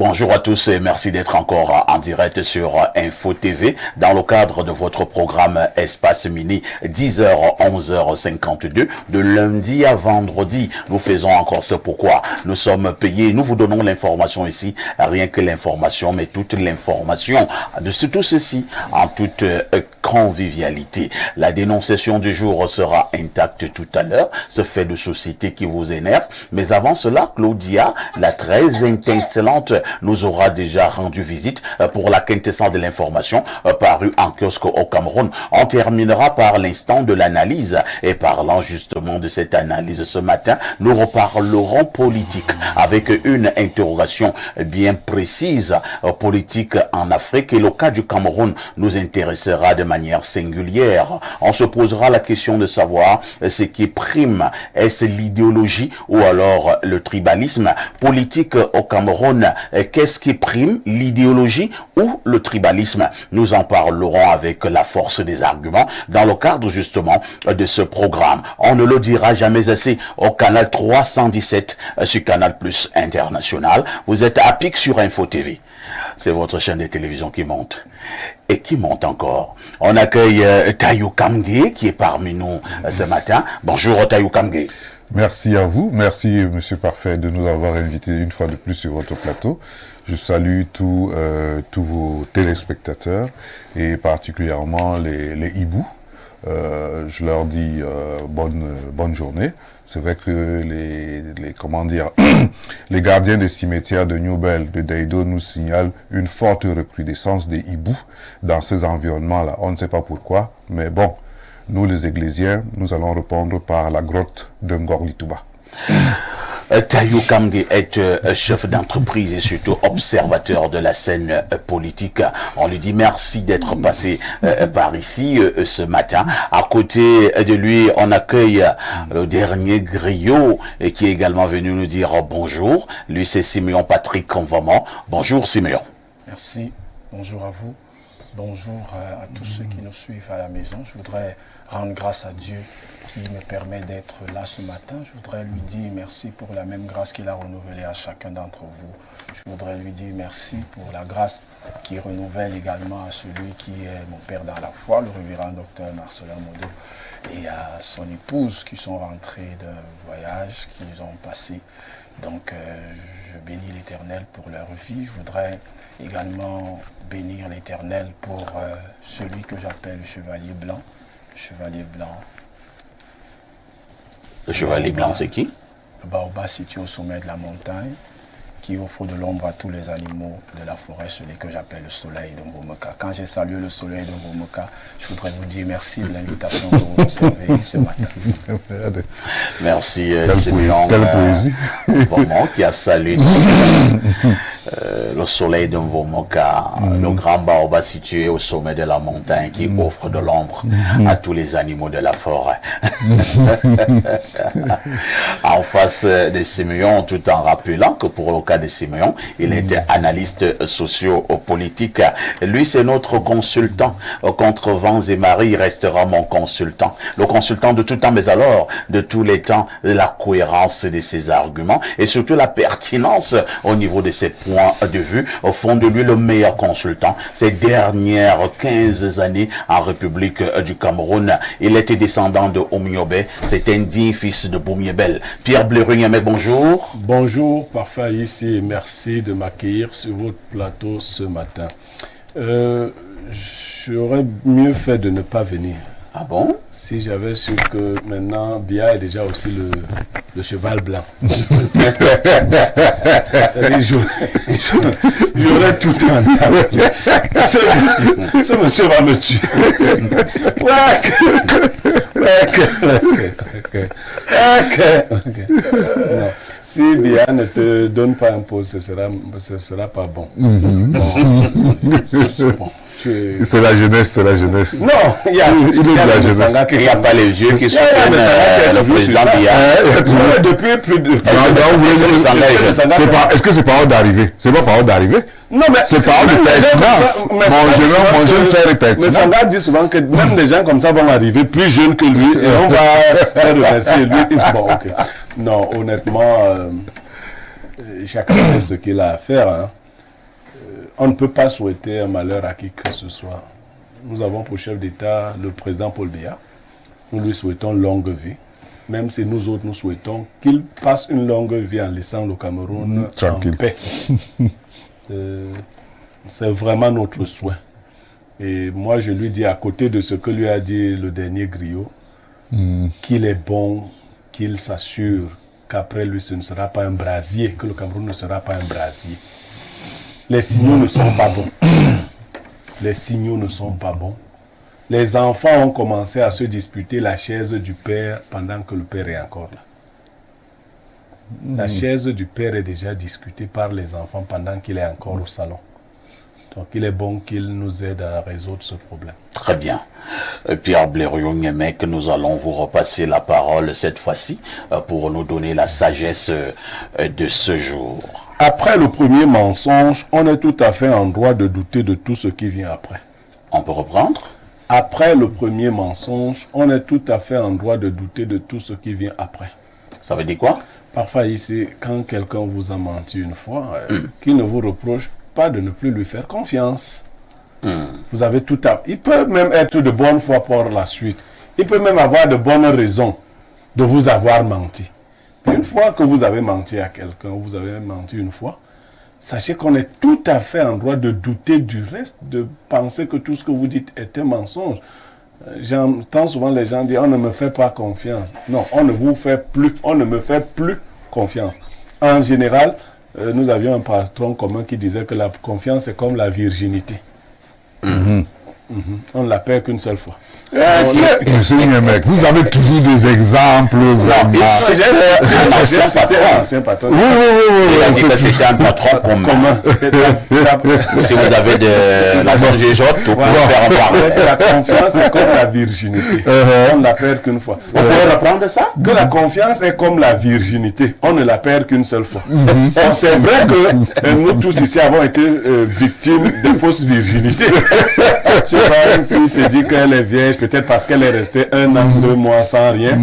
Bonjour à tous et merci d'être encore en direct sur Info TV dans le cadre de votre programme Espace Mini 10h 11h52 de lundi à vendredi. Nous faisons encore ce pourquoi nous sommes payés. Nous vous donnons l'information ici, rien que l'information, mais toute l'information de tout ceci en toute convivialité. La dénonciation du jour sera intacte tout à l'heure, ce fait de société qui vous énerve. Mais avant cela, Claudia, la très étincelante, nous aura déjà rendu visite pour la quintessence de l'information parue en kiosque au Cameroun. On terminera par l'instant de l'analyse et parlant justement de cette analyse ce matin, nous reparlerons politique avec une interrogation bien précise, politique en Afrique, et le cas du Cameroun nous intéressera de manière singulière. On se posera la question de savoir ce qui prime, est-ce l'idéologie ou alors le tribalisme politique au Cameroun? Qu'est-ce qui prime, l'idéologie ou le tribalisme? Nous en parlerons avec la force des arguments dans le cadre justement de ce programme. On ne le dira jamais assez. Au canal 317 sur Canal Plus International, vous êtes à pic sur Info TV. C'est votre chaîne de télévision qui monte. Et qui monte encore. On accueille Tayou Kamge qui est parmi nous ce matin. Bonjour Tayou Kamge. Merci à vous. Merci Monsieur Parfait de nous avoir invités une fois de plus sur votre plateau. Je salue tous vos téléspectateurs et particulièrement les hiboux. Je leur dis bonne journée. C'est vrai que les gardiens des cimetières de Newbel, de Daido nous signalent une forte recrudescence des hiboux dans ces environnements-là. On ne sait pas pourquoi, mais bon, nous les Églésiens, nous allons répondre par la grotte de Ngorlitouba. Tayou Kamge est chef d'entreprise et surtout observateur de la scène politique. On lui dit merci d'être passé par ici ce matin. À côté de lui, on accueille le dernier griot qui est également venu nous dire bonjour. Lui, c'est Siméon Patrick Convamant. Bonjour Siméon. Merci. Bonjour à vous. Bonjour à tous ceux qui nous suivent à la maison. Je voudrais rendre grâce à Dieu qui me permet d'être là ce matin. Je voudrais lui dire merci pour la même grâce qu'il a renouvelée à chacun d'entre vous. Je voudrais lui dire merci pour la grâce qui renouvelle également à celui qui est mon père dans la foi, le révérend docteur Marcelin Modo, et à son épouse qui sont rentrés d'un voyage qu'ils ont passé. Donc, je bénis l'Éternel pour leur vie. Je voudrais également bénir l'Éternel pour celui que j'appelle le Chevalier Blanc. Le Chevalier Blanc. Le Chevalier Blanc, c'est qui? Le baobab situé au sommet de la montagne, qui offre de l'ombre à tous les animaux de la forêt, celui que j'appelle le soleil de Mvomoka. Quand j'ai salué le soleil de Mvomoka, je voudrais vous dire merci de l'invitation que vous recevez ce matin. Merci Siméon. Quelle poésie. Vraiment, qui a salué le soleil de Mvomoka, le grand baobab situé au sommet de la montagne qui offre de l'ombre à tous les animaux de la forêt. En face de Siméon, tout en rappelant que pour le cas de Siméon, il était analyste socio-politique. Lui, c'est notre consultant. Contre vents et marées, il restera mon consultant. Le consultant de tout temps, mais alors, de tous les temps, la cohérence de ses arguments et surtout la pertinence au niveau de ses points de vue. Au fond de lui, le meilleur consultant. Ces dernières 15 années en République du Cameroun, il était descendant de Omiobe. C'est un digne fils de Boumiebel. Pierre Blérugnamet, bonjour. Bonjour, Parfait ici et merci de m'accueillir sur votre plateau ce matin. J'aurais mieux fait de ne pas venir. Ah bon? Si j'avais su que maintenant Bia est déjà aussi le cheval blanc. J'aurais tout entendu. Ce monsieur va me tuer. Non. Si Bia ne te donne pas un pot, ce sera pas bon. Bon. C'est la jeunesse, c'est la jeunesse. Non, il y a la jeunesse. Il n'y a pas les vieux qui soutiennent le président Bia. Depuis plus de... Est-ce que c'est par ordre d'arriver? C'est pas par ordre d'arriver? Non, mais c'est par ordre de pertinence. Mon jeune frère est pertinent. Mais Sanga dit souvent que même des gens comme ça vont arriver plus jeunes que lui et on va remercier lui. Bon, ok. Non, honnêtement, chacun fait ce qu'il a à faire. Hein. on ne peut pas souhaiter un malheur à qui que ce soit. Nous avons pour chef d'État le président Paul Biya. Nous lui souhaitons longue vie. Même si nous autres, nous souhaitons qu'il passe une longue vie en laissant le Cameroun en paix. C'est vraiment notre souhait. Et moi, je lui dis, à côté de ce que lui a dit le dernier griot, qu'il est bon, qu'il s'assure qu'après lui, ce ne sera pas un brasier, que le Cameroun ne sera pas un brasier. Les signaux ne sont pas bons. Les signaux ne sont pas bons. Les enfants ont commencé à se disputer la chaise du père pendant que le père est encore là. La chaise du père est déjà discutée par les enfants pendant qu'il est encore au salon. Donc il est bon qu'il nous aide à résoudre ce problème. Très bien. Pierre Blériot-Niemek, nous allons vous repasser la parole cette fois-ci pour nous donner la sagesse de ce jour. Après le premier mensonge, on est tout à fait en droit de douter de tout ce qui vient après. On peut reprendre? Après le premier mensonge, on est tout à fait en droit de douter de tout ce qui vient après. Ça veut dire quoi? Parfois ici, quand quelqu'un vous a menti une fois, qu'il ne vous reproche pas de ne plus lui faire confiance. Vous avez tout à... Il peut même être de bonne foi pour la suite. Il peut même avoir de bonnes raisons de vous avoir menti. Une fois que vous avez menti à quelqu'un, vous avez menti une fois, sachez qu'on est tout à fait en droit de douter du reste, de penser que tout ce que vous dites est un mensonge. J'entends souvent les gens dire, on ne me fait pas confiance. Non, on ne vous fait plus, on ne me fait plus confiance. En général, nous avions un patron commun qui disait que la confiance est comme la virginité. On ne la perd qu'une seule fois. Monsieur Niemek, vous avez toujours des exemples vraiment. C'était un ancien patron. Oui. Il a dit que c'était un patron commun. Si vous avez de la bonne géjotte, vous pouvez faire en parler. La confiance est comme la virginité. On ne la perd qu'une fois. Vous pouvez reprendre ça? Que la confiance est comme la virginité. On ne la perd qu'une seule fois. C'est vrai que nous tous ici avons été victimes de fausses virginités. Tu vois, une fille te dit qu'elle est vierge, peut-être parce qu'elle est restée 1 an, 2 mois sans rien.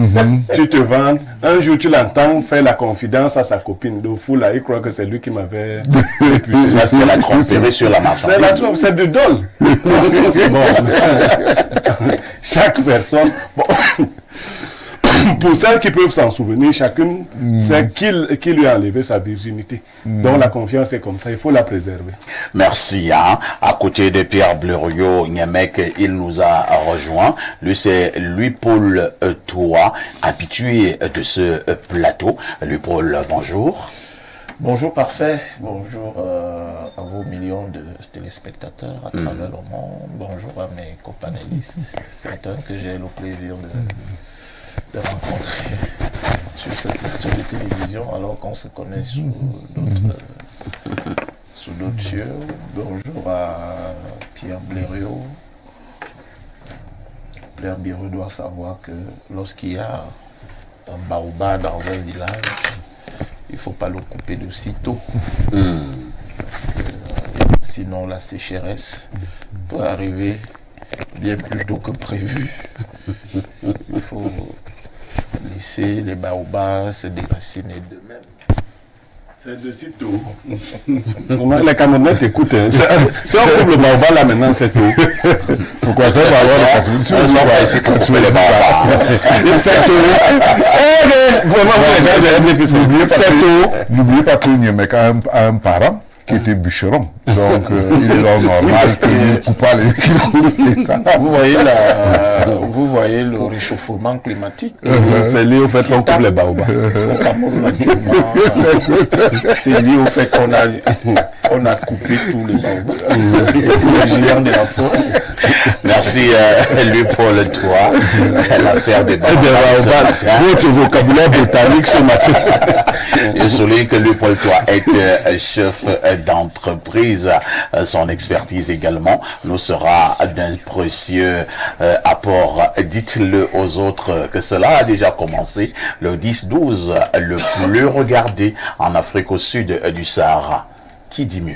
Tu te vantes. Un jour, tu l'entends faire la confidence à sa copine. De fou, là, il croit que c'est lui qui m'avait... Ça, c'est la tromperie sur la marchandise. C'est du dol. Bon. Chaque personne... Bon. Pour celles qui peuvent s'en souvenir, chacune sait qui lui a enlevé sa virginité. Donc la confiance est comme ça, il faut la préserver. Merci. À côté de Pierre Blériot-Niemek, il nous a rejoint. Lui, c'est Louis-Paul Toa, habitué de ce plateau. Louis-Paul, bonjour. Bonjour Parfait, bonjour à vos millions de téléspectateurs à travers le monde. Bonjour à mes copanélistes. C'est un que j'ai le plaisir de rencontrer sur cette plateau de télévision alors qu'on se connaît sous d'autres cieux. Bonjour à Pierre Blériot. Pierre Blériot doit savoir que lorsqu'il y a un baobab dans un village, il ne faut pas le couper de sitôt. Parce que, sinon la sécheresse peut arriver bien plus tôt que prévu. Il faut laisser les baobabs se déraciner d'eux-mêmes. C'est de sitôt. Les Camerounais t'écoutent. Si on coupe le baobab là maintenant, c'est tout. Pourquoi ça va avoir les Camerounais? Tu vas essayer de couper les baobabs. C'est tout. Vraiment, N'oubliez pas que Niemek a un parent qui était bûcheron. Donc, il est donc normal qu'il coupe pas les ça. Vous voyez le réchauffement climatique. C'est lié au fait qu'on coupe les baobabs. Au Cameroun, actuellement, c'est lié au fait qu'on a coupé tous les baobabs et tous les géants de la forêt. Merci, Louis-Paul Toa. L'affaire des baobabs. Votre vocabulaire botanique ce matin. Je souligne que Louis-Paul Toa est chef d'entreprise. Son expertise également nous sera d'un précieux apport. Dites-le aux autres que cela a déjà commencé. Le 10-12, le plus regardé en Afrique au sud du Sahara. Qui dit mieux?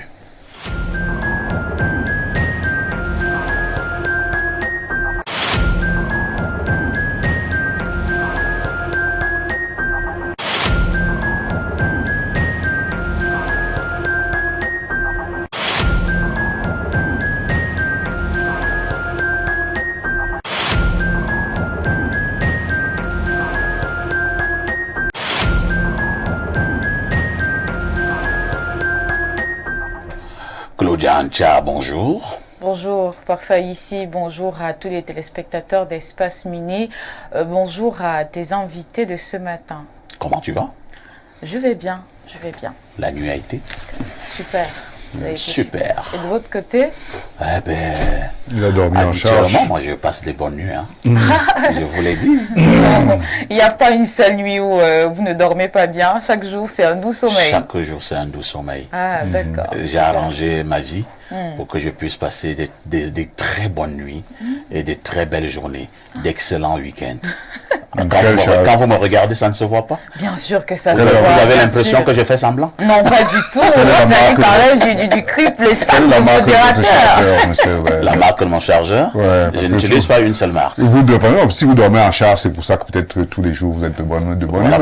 Claudia Ancha, bonjour. Bonjour, parfait ici. Bonjour à tous les téléspectateurs d'Espace Mini. Bonjour à tes invités de ce matin. Comment tu vas? Je vais bien, je vais bien. La nuit a été? Super. Super. Et de votre côté? Eh ben, il a dormi en charge. Moi, je passe des bonnes nuits. Hein. Je vous l'ai dit. Il n'y a pas une seule nuit où vous ne dormez pas bien. Chaque jour, c'est un doux sommeil. Chaque jour, c'est un doux sommeil. Ah, d'accord. J'ai arrangé ma vie pour que je puisse passer des très bonnes nuits et des très belles journées, d'excellents week-ends. Quand vous me regardez, ça ne se voit pas? Bien sûr que ça se Vous voit. avez l'impression que je fais semblant? Non, pas du tout. C'est quand même du triple sac de modérateur. La marque de mon chargeur? Ouais, je n'utilise pas une seule marque. Si vous dormez en charge, c'est pour ça que peut-être tous les jours vous êtes de bonne humeur.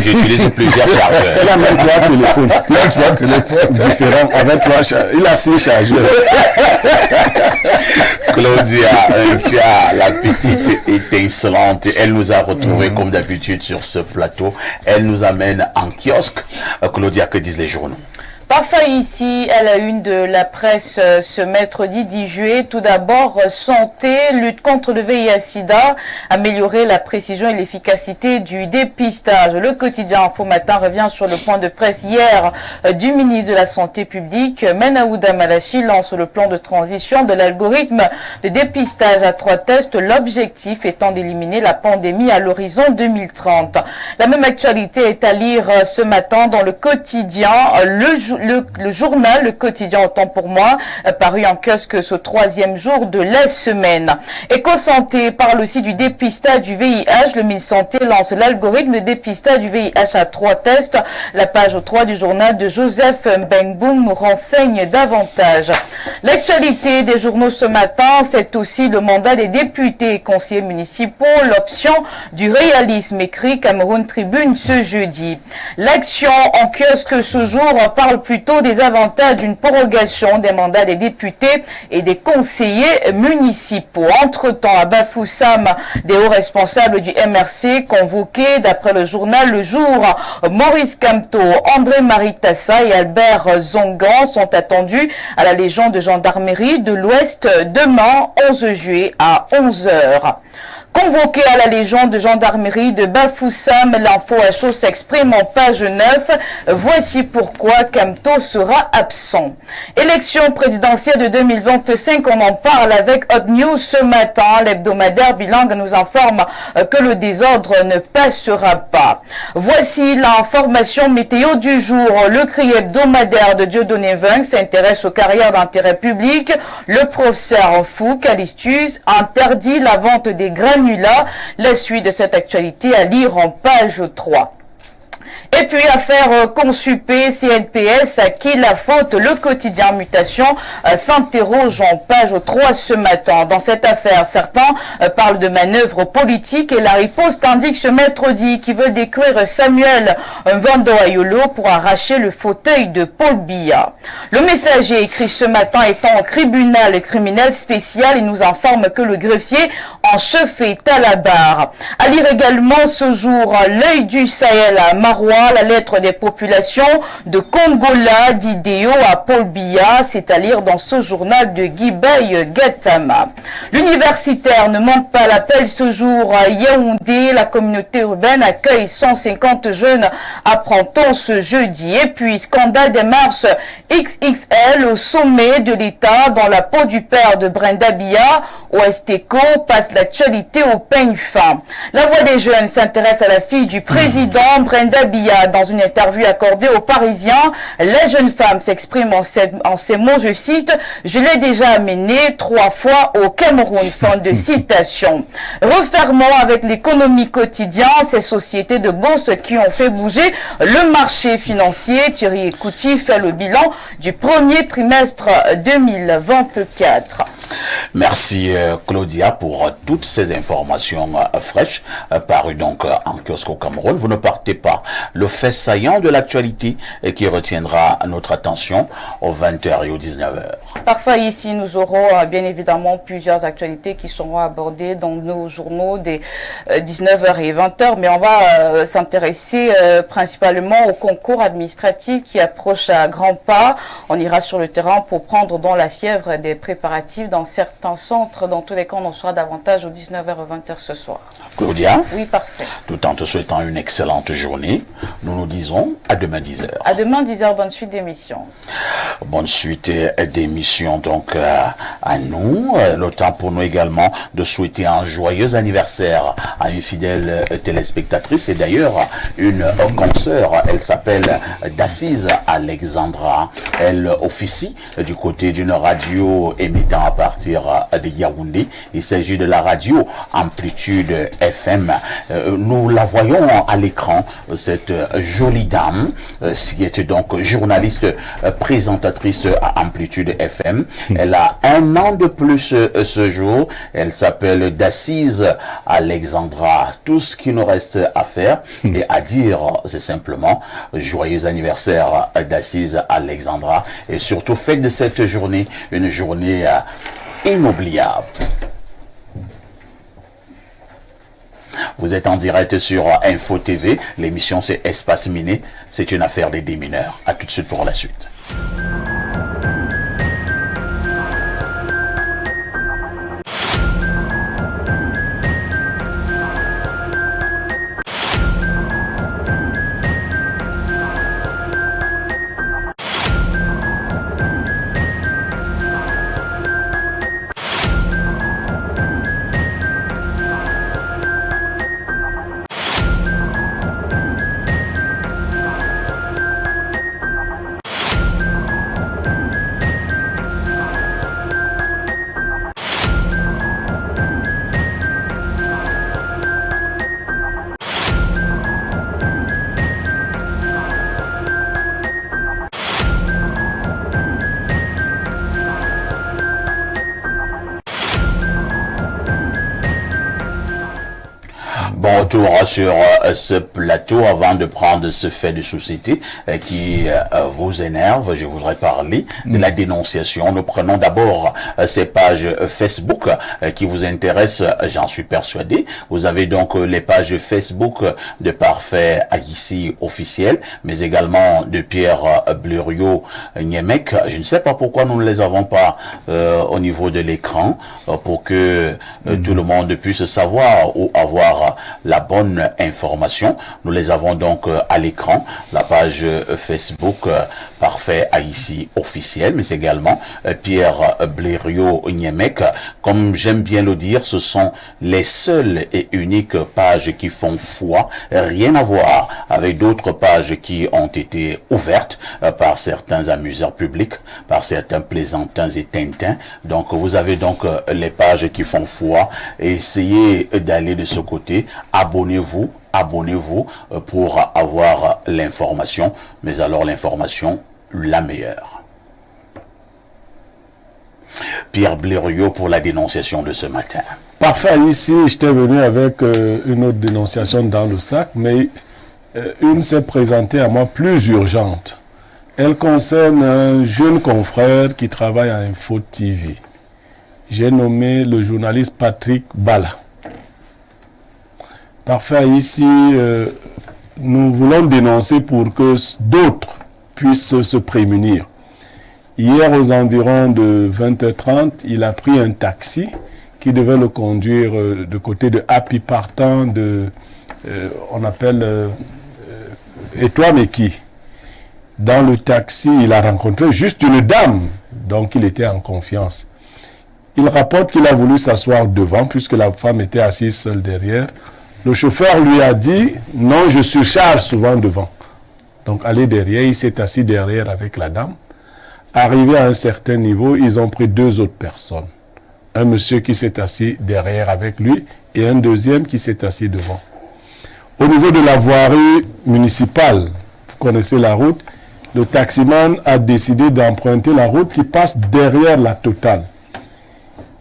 J'utilise plusieurs chargeurs. Il a même 3 téléphones. Il a 3 téléphones différents avec 3 chargeurs. Il a 6 chargeurs. Claudia, la petite étincelante, elle nous a retrouvés comme d'habitude sur ce plateau. Elle nous amène en kiosque. Claudia, que disent les journaux? Parfait ici, à la une de la presse ce mercredi 10 juillet. Tout d'abord, santé, lutte contre le VIH-Sida, améliorer la précision et l'efficacité du dépistage. Le quotidien Info Matin revient sur le point de presse hier du ministre de la Santé publique. Menaouda Malachi lance le plan de transition de l'algorithme de dépistage à 3 tests, l'objectif étant d'éliminer la pandémie à l'horizon 2030. La même actualité est à lire ce matin dans le quotidien, le journal, le quotidien autant pour moi, paru en kiosque ce 3e jour de la semaine. EcoSanté parle aussi du dépistage du VIH. Le MinSanté lance l'algorithme de dépistage du VIH à 3 tests. La page 3 du journal de Joseph Mbengboum nous renseigne davantage. L'actualité des journaux ce matin, c'est aussi le mandat des députés et conseillers municipaux, l'option du réalisme, écrit Cameroun Tribune ce jeudi. L'action en kiosque ce jour parle plutôt des avantages d'une prorogation des mandats des députés et des conseillers municipaux. Entre-temps, à Bafoussam, des hauts responsables du MRC convoqués, d'après le journal Le Jour, Maurice Kamto, André-Marie Tassa et Albert Zongan sont attendus à la Légion de gendarmerie de l'Ouest demain, 11 juillet à 11h. Convoqué à la Légion de gendarmerie de Bafoussam, l'info à chaud s'exprime en page 9. Voici pourquoi Kamto sera absent. Élection présidentielle de 2025, on en parle avec Hot News ce matin. L'hebdomadaire Bilang nous informe que le désordre ne passera pas. Voici l'information météo du jour. Le cri hebdomadaire de Dieudonné Vung s'intéresse aux carrières d'intérêt public. Le professeur Fou Calistus interdit la vente des granules. La suite de cette actualité à lire en page 3. Et puis, affaire Consupé, CNPS, à qui la faute? Le quotidien Mutation s'interroge en page 3 ce matin. Dans cette affaire, certains parlent de manœuvre politique et la riposte indique ce mercredi qui veut décrire Samuel Vandoayolo pour arracher le fauteuil de Paul Biya. Le Messager écrit ce matin étant au tribunal criminel spécial, il nous informe que le greffier en chef est à la barre. À lire également ce jour, l'œil du Sahel à Marois, la lettre des populations de Congola d'Idéo à Paul Biya, c'est à lire dans ce journal de Guibaï Gatama. L'universitaire ne manque pas l'appel ce jour à Yaoundé. La communauté urbaine accueille 150 jeunes apprenants ce jeudi. Et puis, scandale des mars XXL au sommet de l'État dans la peau du père de Brenda Biya. Ouesteco passe l'actualité au peigne fin. La Voix des jeunes s'intéresse à la fille du président Brenda Biya. Dans une interview accordée aux Parisiens, la jeune femme s'exprime en ces mots, je cite, « Je l'ai déjà amenée 3 fois au Cameroun », fin de citation. Refermons avec l'économie quotidienne, ces sociétés de bourse qui ont fait bouger le marché financier. Thierry Ekouti fait le bilan du premier trimestre 2024. Merci Claudia pour toutes ces informations fraîches parues donc en kiosque au Cameroun. Vous ne partez pas. Le fait saillant de l'actualité qui retiendra notre attention aux 20h et aux 19h. Parfois ici, nous aurons bien évidemment plusieurs actualités qui seront abordées dans nos journaux des 19h et 20h, mais on va s'intéresser principalement au concours administratif qui approche à grands pas. On ira sur le terrain pour prendre dans la fièvre des préparatifs dans certains centres. Dans tous les cas, on en saura davantage aux 19h et 20h ce soir. Claudia? Oui, parfait. Tout en te souhaitant une excellente journée, nous nous disons à demain 10h. À demain 10h, bonne suite d'émission. Bonne suite d'émission donc à nous. Le temps pour nous également de souhaiter un joyeux anniversaire à une fidèle téléspectatrice et d'ailleurs une consoeur. Elle s'appelle Dassise Alexandra. Elle officie du côté d'une radio émettant à partir de Yaoundé. Il s'agit de la radio Amplitude FM. Nous la voyons à l'écran, cette jolie dame qui est donc journaliste présentatrice à Amplitude FM. Elle a un an de plus ce jour. Elle s'appelle Dassise Alexandra. Tout ce qu'il nous reste à faire et à dire, c'est simplement joyeux anniversaire Dassise Alexandra et surtout faites de cette journée une journée inoubliable. Vous êtes en direct sur Info TV. L'émission c'est Espace Miné. C'est une affaire des démineurs. À tout de suite pour la suite. Bon retour sur ce plateau. Avant de prendre ce fait de société qui vous énerve, je voudrais parler de la dénonciation. Nous prenons d'abord ces pages Facebook qui vous intéressent, j'en suis persuadé. Vous avez donc les pages Facebook de Parfait Haïti officiel, mais également de Pierre Blériot Niemek. Je ne sais pas pourquoi nous ne les avons pas au niveau de l'écran pour que tout le monde puisse savoir ou avoir la bonne information. Nous les avons donc à l'écran, la page Facebook Parfait Haïti officiel, mais également Pierre Blériot Niemek. Comme j'aime bien le dire, ce sont les seules et uniques pages qui font foi, rien à voir avec d'autres pages qui ont été ouvertes par certains amuseurs publics, par certains plaisantins et tintins. Donc vous avez donc les pages qui font foi. Essayez d'aller de ce côté. Abonnez-vous pour avoir l'information, mais alors l'information la meilleure. Pierre Blériot pour la dénonciation de ce matin. Parfait, ici j'étais venu avec une autre dénonciation dans le sac, mais une s'est présentée à moi plus urgente. Elle concerne un jeune confrère qui travaille à Info TV. J'ai nommé le journaliste Patrick Bala. Parfait, ici, nous voulons dénoncer pour que d'autres puissent se prémunir. Hier, aux environs de 20h30, il a pris un taxi qui devait le conduire de côté de Happy partant de, on appelle Etoile-Meki. Dans le taxi, il a rencontré juste une dame, donc il était en confiance. Il rapporte qu'il a voulu s'asseoir devant puisque la femme était assise seule derrière. Le chauffeur lui a dit « Non, je surcharge souvent devant ». Donc, allez derrière, il s'est assis derrière avec la dame. Arrivé à un certain niveau, ils ont pris deux autres personnes. Un monsieur qui s'est assis derrière avec lui et un deuxième qui s'est assis devant. Au niveau de la voirie municipale, vous connaissez la route, le taximan a décidé d'emprunter la route qui passe derrière la Totale.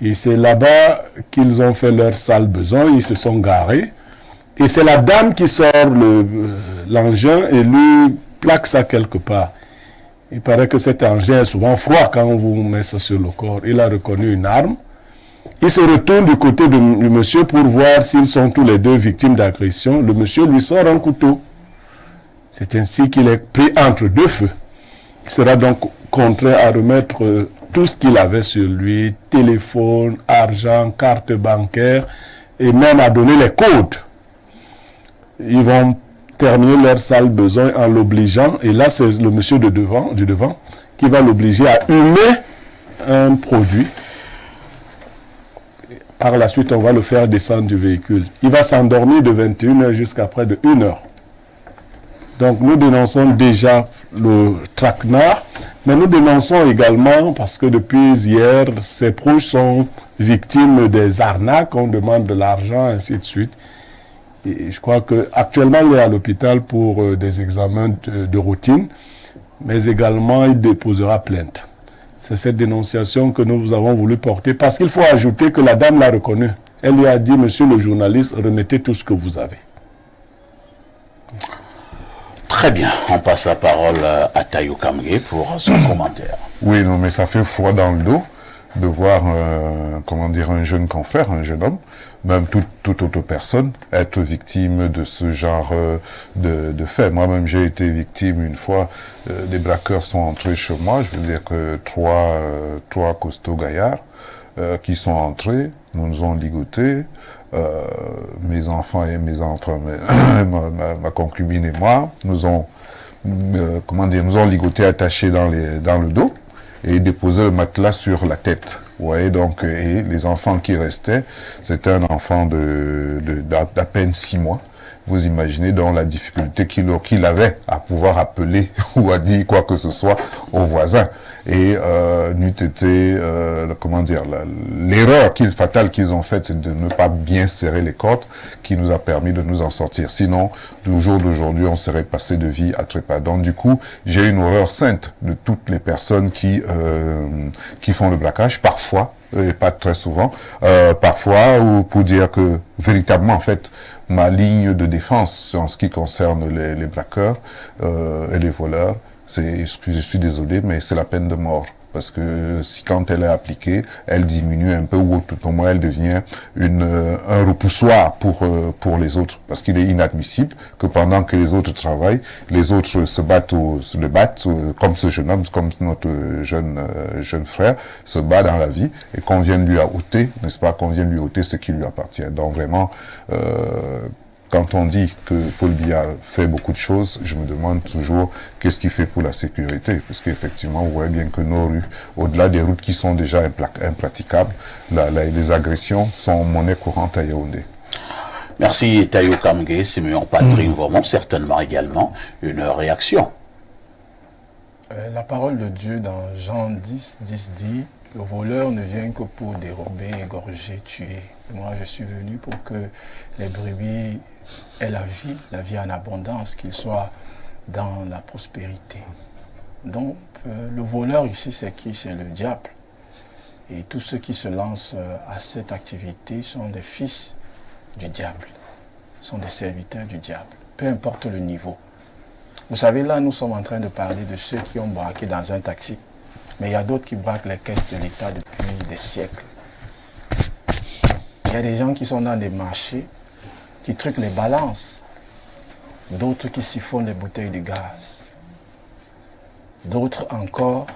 Et c'est là-bas qu'ils ont fait leur sale besoin, ils se sont garés. Et c'est la dame qui sort l'engin et lui plaque ça quelque part. Il paraît que cet engin est souvent froid quand on vous met ça sur le corps. Il a reconnu une arme. Il se retourne du côté du monsieur pour voir s'ils sont tous les deux victimes d'agression. Le monsieur lui sort un couteau. C'est ainsi qu'il est pris entre deux feux. Il sera donc contraint à remettre tout ce qu'il avait sur lui, téléphone, argent, carte bancaire, et même à donner les codes. Ils vont terminer leur sale besoin en l'obligeant, et là c'est le monsieur du devant qui va l'obliger à humer un produit. Par la suite, on va le faire descendre du véhicule. Il va s'endormir de 21h jusqu'à près de 1h. Donc nous dénonçons déjà le traquenard, mais nous dénonçons également, parce que depuis hier, ses proches sont victimes des arnaques, on demande de l'argent, ainsi de suite. Et je crois qu'actuellement, il est à l'hôpital pour des examens de routine, mais également, il déposera plainte. C'est cette dénonciation que nous avons voulu porter, parce qu'il faut ajouter que la dame l'a reconnu. Elle lui a dit, monsieur le journaliste, remettez tout ce que vous avez. Très bien, on passe la parole à Tayo Kamge pour son commentaire. Oui, non, mais ça fait froid dans le dos de voir, comment dire, un jeune confrère, un jeune homme, même toute autre personne, être victime de ce genre de fait. Moi-même, j'ai été victime une fois, des braqueurs sont entrés chez moi, je veux dire que trois costauds gaillards qui sont entrés, nous ont ligotés, mes enfants, ma concubine et moi, nous ont ligotés, attachés dans le dos, et déposer le matelas sur la tête. Vous voyez, donc, et les enfants qui restaient, c'était un enfant d'à peine 6 mois. Vous imaginez donc la difficulté qu'il avait à pouvoir appeler ou à dire quoi que ce soit aux voisins. Et n'eût été, l'erreur fatale qu'ils ont faite, c'est de ne pas bien serrer les cordes, qui nous a permis de nous en sortir. Sinon, au jour d'aujourd'hui, on serait passé de vie à trépas. Donc du coup, j'ai une horreur sainte de toutes les personnes qui font le braquage, parfois, et pas très souvent, parfois, ou pour dire que véritablement, en fait, ma ligne de défense en ce qui concerne les braqueurs et les voleurs, je suis désolé, mais c'est la peine de mort. Parce que si quand elle est appliquée, elle diminue un peu, ou tout au moins elle devient un repoussoir pour les autres. Parce qu'il est inadmissible que pendant que les autres travaillent, les autres se battent, comme ce jeune homme, comme notre jeune frère, se bat dans la vie, et qu'on vienne lui ôter, n'est-ce pas, qu'on vienne lui ôter ce qui lui appartient. Donc vraiment, quand on dit que Paul Biya fait beaucoup de choses, je me demande toujours qu'est-ce qu'il fait pour la sécurité. Parce qu'effectivement, vous voyez bien que nos rues, au-delà des routes qui sont déjà impraticables, les agressions sont monnaie courante à Yaoundé. Merci Tayo Kamge, Simeon Patrick Vaumont, certainement également une réaction. La parole de Dieu dans Jean 10 dit « Le voleur ne vient que pour dérober, égorger, tuer. Moi, je suis venu pour que les brebis aient la vie en abondance, qu'ils soient dans la prospérité. » Donc, le voleur ici, c'est qui? C'est le diable. Et tous ceux qui se lancent à cette activité sont des fils du diable, sont des serviteurs du diable, peu importe le niveau. Vous savez, là, nous sommes en train de parler de ceux qui ont braqué dans un taxi. Mais il y a d'autres qui braquent les caisses de l'État depuis des siècles. Il y a des gens qui sont dans des marchés, qui truquent les balances. D'autres qui siphonnent les bouteilles de gaz. D'autres encore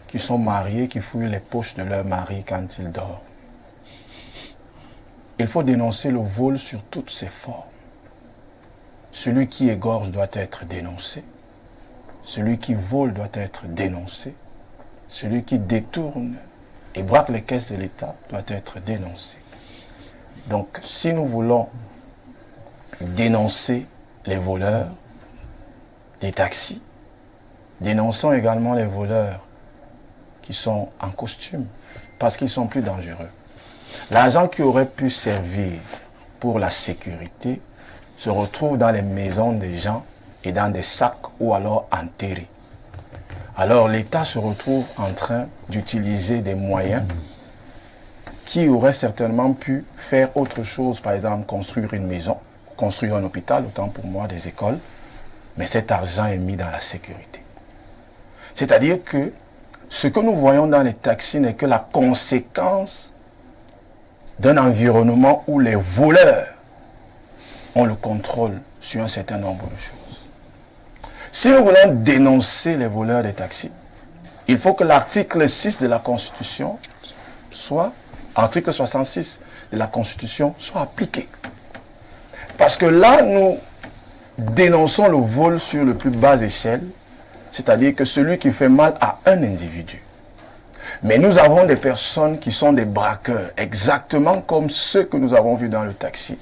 qui sont mariés, qui fouillent les poches de leur mari quand il dort. Il faut dénoncer le vol sur toutes ses formes. Celui qui égorge doit être dénoncé. Celui qui vole doit être dénoncé. Celui qui détourne et braque les caisses de l'État doit être dénoncé. Donc, si nous voulons dénoncer les voleurs des taxis, dénonçons également les voleurs qui sont en costume, parce qu'ils sont plus dangereux. L'argent qui aurait pu servir pour la sécurité se retrouve dans les maisons des gens et dans des sacs ou alors enterrés. Alors l'État se retrouve en train d'utiliser des moyens qui aurait certainement pu faire autre chose, par exemple construire une maison, construire un hôpital, autant pour moi des écoles, mais cet argent est mis dans la sécurité. C'est-à-dire que ce que nous voyons dans les taxis n'est que la conséquence d'un environnement où les voleurs ont le contrôle sur un certain nombre de choses. Si nous voulons dénoncer les voleurs des taxis, il faut que l'article 6 de la Constitution soit, article 66 de la Constitution soit appliqué. Parce que là, nous dénonçons le vol sur le plus bas échelle, c'est-à-dire que celui qui fait mal à un individu. Mais nous avons des personnes qui sont des braqueurs, exactement comme ceux que nous avons vus dans le taxi.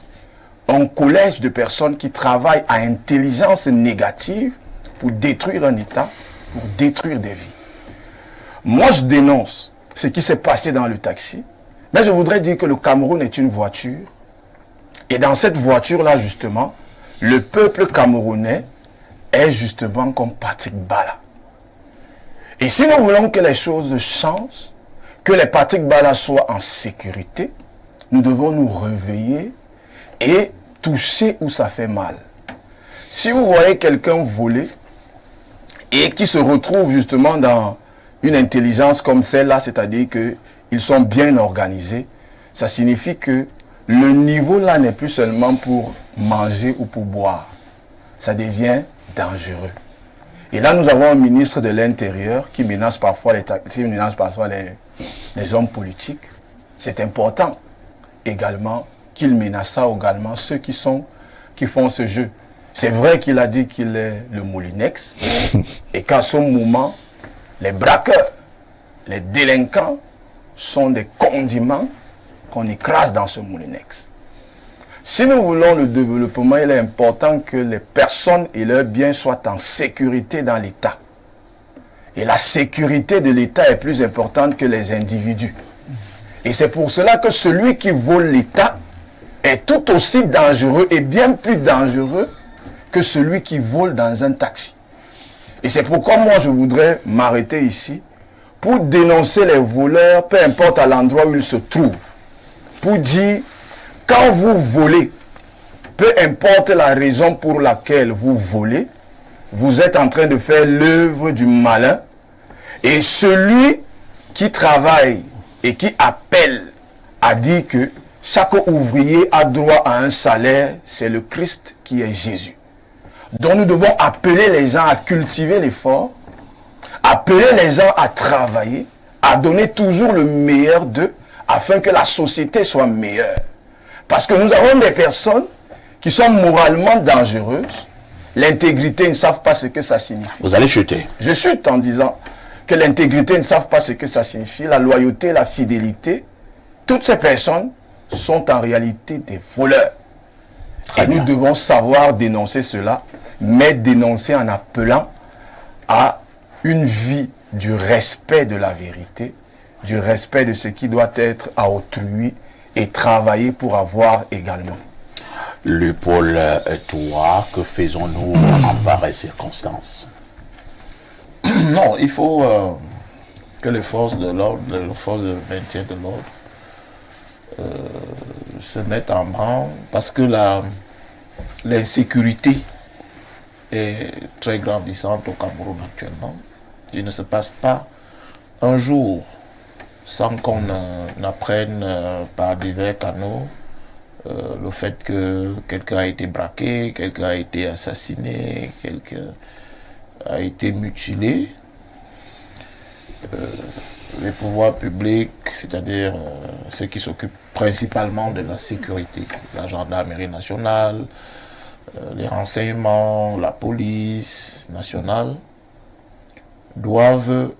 Un collège de personnes qui travaillent à intelligence négative pour détruire un État, pour détruire des vies. Moi, je dénonce ce qui s'est passé dans le taxi, mais je voudrais dire que le Cameroun est une voiture. Et dans cette voiture-là, justement, le peuple camerounais est justement comme Patrick Bala. Et si nous voulons que les choses changent, que les Patrick Bala soient en sécurité, nous devons nous réveiller et toucher où ça fait mal. Si vous voyez quelqu'un voler et qui se retrouve justement dans une intelligence comme celle-là, c'est-à-dire qu'ils sont bien organisés, ça signifie que le niveau là n'est plus seulement pour manger ou pour boire. Ça devient dangereux. Et là, nous avons un ministre de l'Intérieur qui menace parfois les hommes politiques. C'est important également qu'il menace également ceux qui font ce jeu. C'est vrai qu'il a dit qu'il est le Moulinex et qu'à ce moment, les braqueurs, les délinquants sont des condiments qu'on écrase dans ce Moulinex. Si nous voulons le développement, il est important que les personnes et leurs biens soient en sécurité dans l'État. Et la sécurité de l'État est plus importante que les individus. Et c'est pour cela que celui qui vole l'État est tout aussi dangereux et bien plus dangereux que celui qui vole dans un taxi. Et c'est pourquoi moi je voudrais m'arrêter ici pour dénoncer les voleurs, peu importe à l'endroit où ils se trouvent. Pour dire, quand vous volez, peu importe la raison pour laquelle vous volez, vous êtes en train de faire l'œuvre du malin. Et celui qui travaille et qui appelle a dit que chaque ouvrier a droit à un salaire, c'est le Christ qui est Jésus. Donc nous devons appeler les gens à cultiver l'effort, appeler les gens à travailler, à donner toujours le meilleur d'eux, afin que la société soit meilleure. Parce que nous avons des personnes qui sont moralement dangereuses. L'intégrité, ils ne savent pas ce que ça signifie. Vous allez chuter. Je chute en disant que l'intégrité, ils ne savent pas ce que ça signifie. La loyauté, la fidélité. Toutes ces personnes sont en réalité des voleurs. Et nous devons savoir dénoncer cela, mais dénoncer en appelant à une vie du respect de la vérité, du respect de ce qui doit être à autrui et travailler pour avoir également. Le Paul, toi, que faisons-nous en pareille circonstance? Non, il faut que les forces de l'ordre, les forces de maintien de l'ordre se mettent en branle parce que l'insécurité est très grandissante au Cameroun actuellement. Il ne se passe pas un jour sans qu'on apprenne par divers canaux le fait que quelqu'un a été braqué, quelqu'un a été assassiné, quelqu'un a été mutilé. Les pouvoirs publics, c'est-à-dire ceux qui s'occupent principalement de la sécurité, la gendarmerie nationale, les renseignements, la police nationale, doivent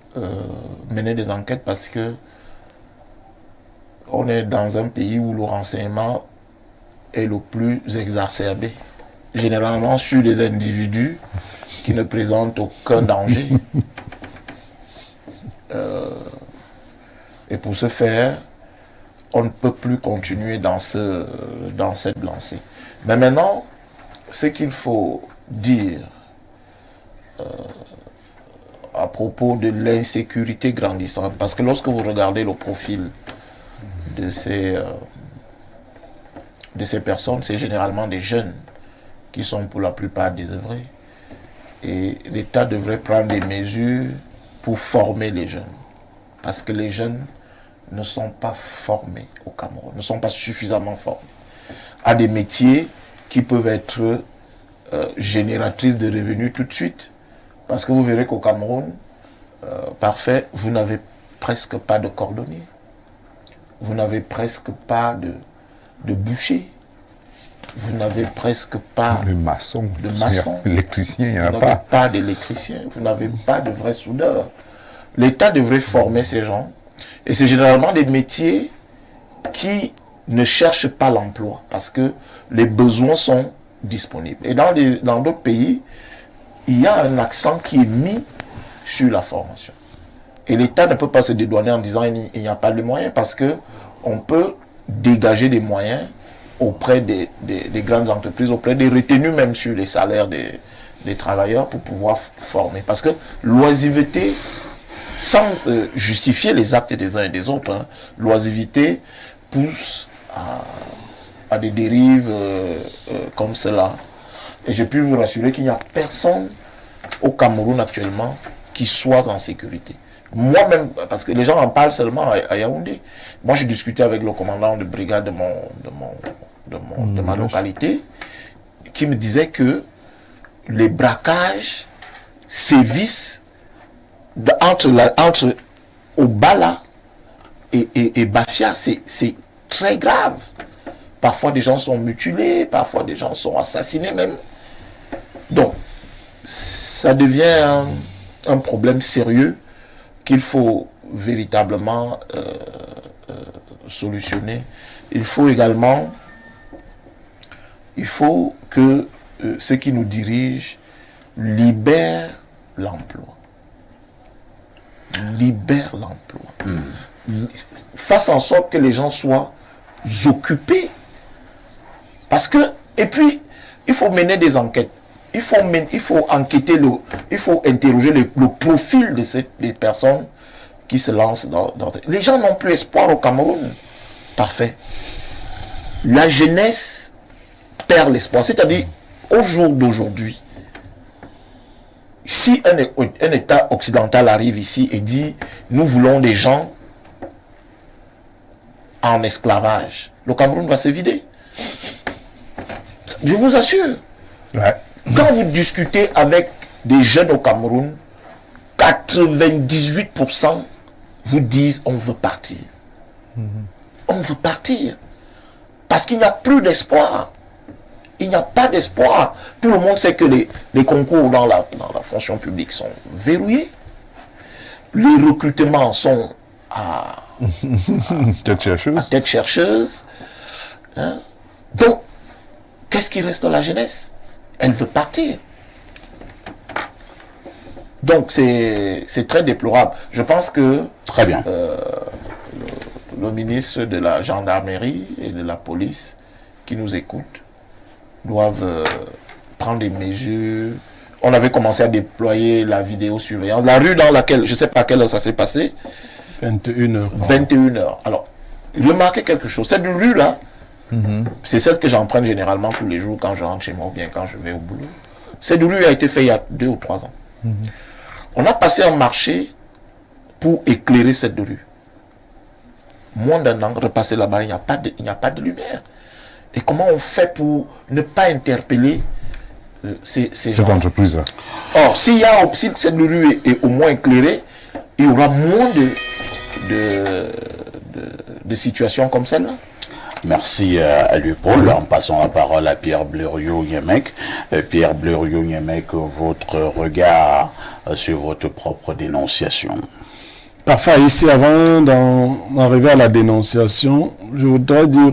mener des enquêtes parce que on est dans un pays où le renseignement est le plus exacerbé, généralement sur des individus qui ne présentent aucun danger. Et pour ce faire, on ne peut plus continuer dans cette lancée. Mais maintenant, ce qu'il faut dire à propos de l'insécurité grandissante, parce que lorsque vous regardez le profil de ces personnes, c'est généralement des jeunes qui sont pour la plupart désœuvrés. Et l'État devrait prendre des mesures pour former les jeunes. Parce que les jeunes ne sont pas formés au Cameroun, ne sont pas suffisamment formés à des métiers qui peuvent être génératrices de revenus tout de suite. Parce que vous verrez qu'au Cameroun, parfait, vous n'avez presque pas de cordonnier. Vous n'avez presque pas de boucher. Vous n'avez presque pas de maçon. L'électricien, il n'y en a pas. Vous n'avez pas d'électricien. Vous n'avez pas de vrais soudeurs. L'État devrait former ces gens. Et c'est généralement des métiers qui ne cherchent pas l'emploi parce que les besoins sont disponibles. Et dans d'autres pays, il y a un accent qui est mis sur la formation. Et l'État ne peut pas se dédouaner en disant qu'il n'y a pas de moyens parce qu'on peut dégager des moyens auprès des grandes entreprises, auprès des retenues même sur les salaires des travailleurs pour pouvoir former. Parce que l'oisiveté, sans justifier les actes des uns et des autres, l'oisiveté pousse à des dérives comme cela. Et je puis vous rassurer qu'il n'y a personne au Cameroun actuellement qui soit en sécurité. Moi-même, parce que les gens en parlent seulement à Yaoundé. Moi, j'ai discuté avec le commandant de brigade de ma localité, qui me disait que les braquages sévissent entre Obala et Bafia. C'est très grave. Parfois, des gens sont mutilés, parfois, des gens sont assassinés même. Donc, ça devient un problème sérieux qu'il faut véritablement solutionner. Il faut également, que ceux qui nous dirigent libèrent l'emploi. Libèrent l'emploi. Fassent en sorte que les gens soient occupés. Parce que, et puis, il faut mener des enquêtes. Il faut enquêter, il faut interroger le profil des personnes qui se lancent dans... Les gens n'ont plus espoir au Cameroun. Parfait. La jeunesse perd l'espoir. C'est-à-dire, au jour d'aujourd'hui, si un État occidental arrive ici et dit « Nous voulons des gens en esclavage », le Cameroun va se vider. Je vous assure. Ouais. Quand vous discutez avec des jeunes au Cameroun, 98% vous disent on veut partir. On veut partir. Parce qu'il n'y a plus d'espoir. Il n'y a pas d'espoir. Tout le monde sait que les concours dans la fonction publique sont verrouillés. Les recrutements sont à tête chercheuse. Hein? Donc, qu'est-ce qui reste de la jeunesse? Elle veut partir. Donc, c'est très déplorable. Je pense que... Très bien. Le ministre de la gendarmerie et de la police qui nous écoutent doivent prendre des mesures. On avait commencé à déployer la vidéosurveillance. La rue dans laquelle, je ne sais pas à quelle heure ça s'est passé. 21h. 21h. Alors, remarquez quelque chose. Cette rue-là, c'est celle que j'emprunte généralement tous les jours quand je rentre chez moi ou bien quand je vais au boulot. Cette rue a été faite il y a 2 ou 3 ans. On a passé un marché pour éclairer cette rue. Moins d'un an, repasser là-bas, il n'y a pas de lumière. Et comment on fait pour ne pas interpeller ces entreprises-là? Or, si cette rue est au moins éclairée, il y aura moins de situations comme celle-là. Merci à lui, Paul. En passant la parole à Pierre Blériot-Niemek. Pierre Blériot-Niemek, votre regard sur votre propre dénonciation. Parfois, ici, avant d'arriver à la dénonciation, je voudrais dire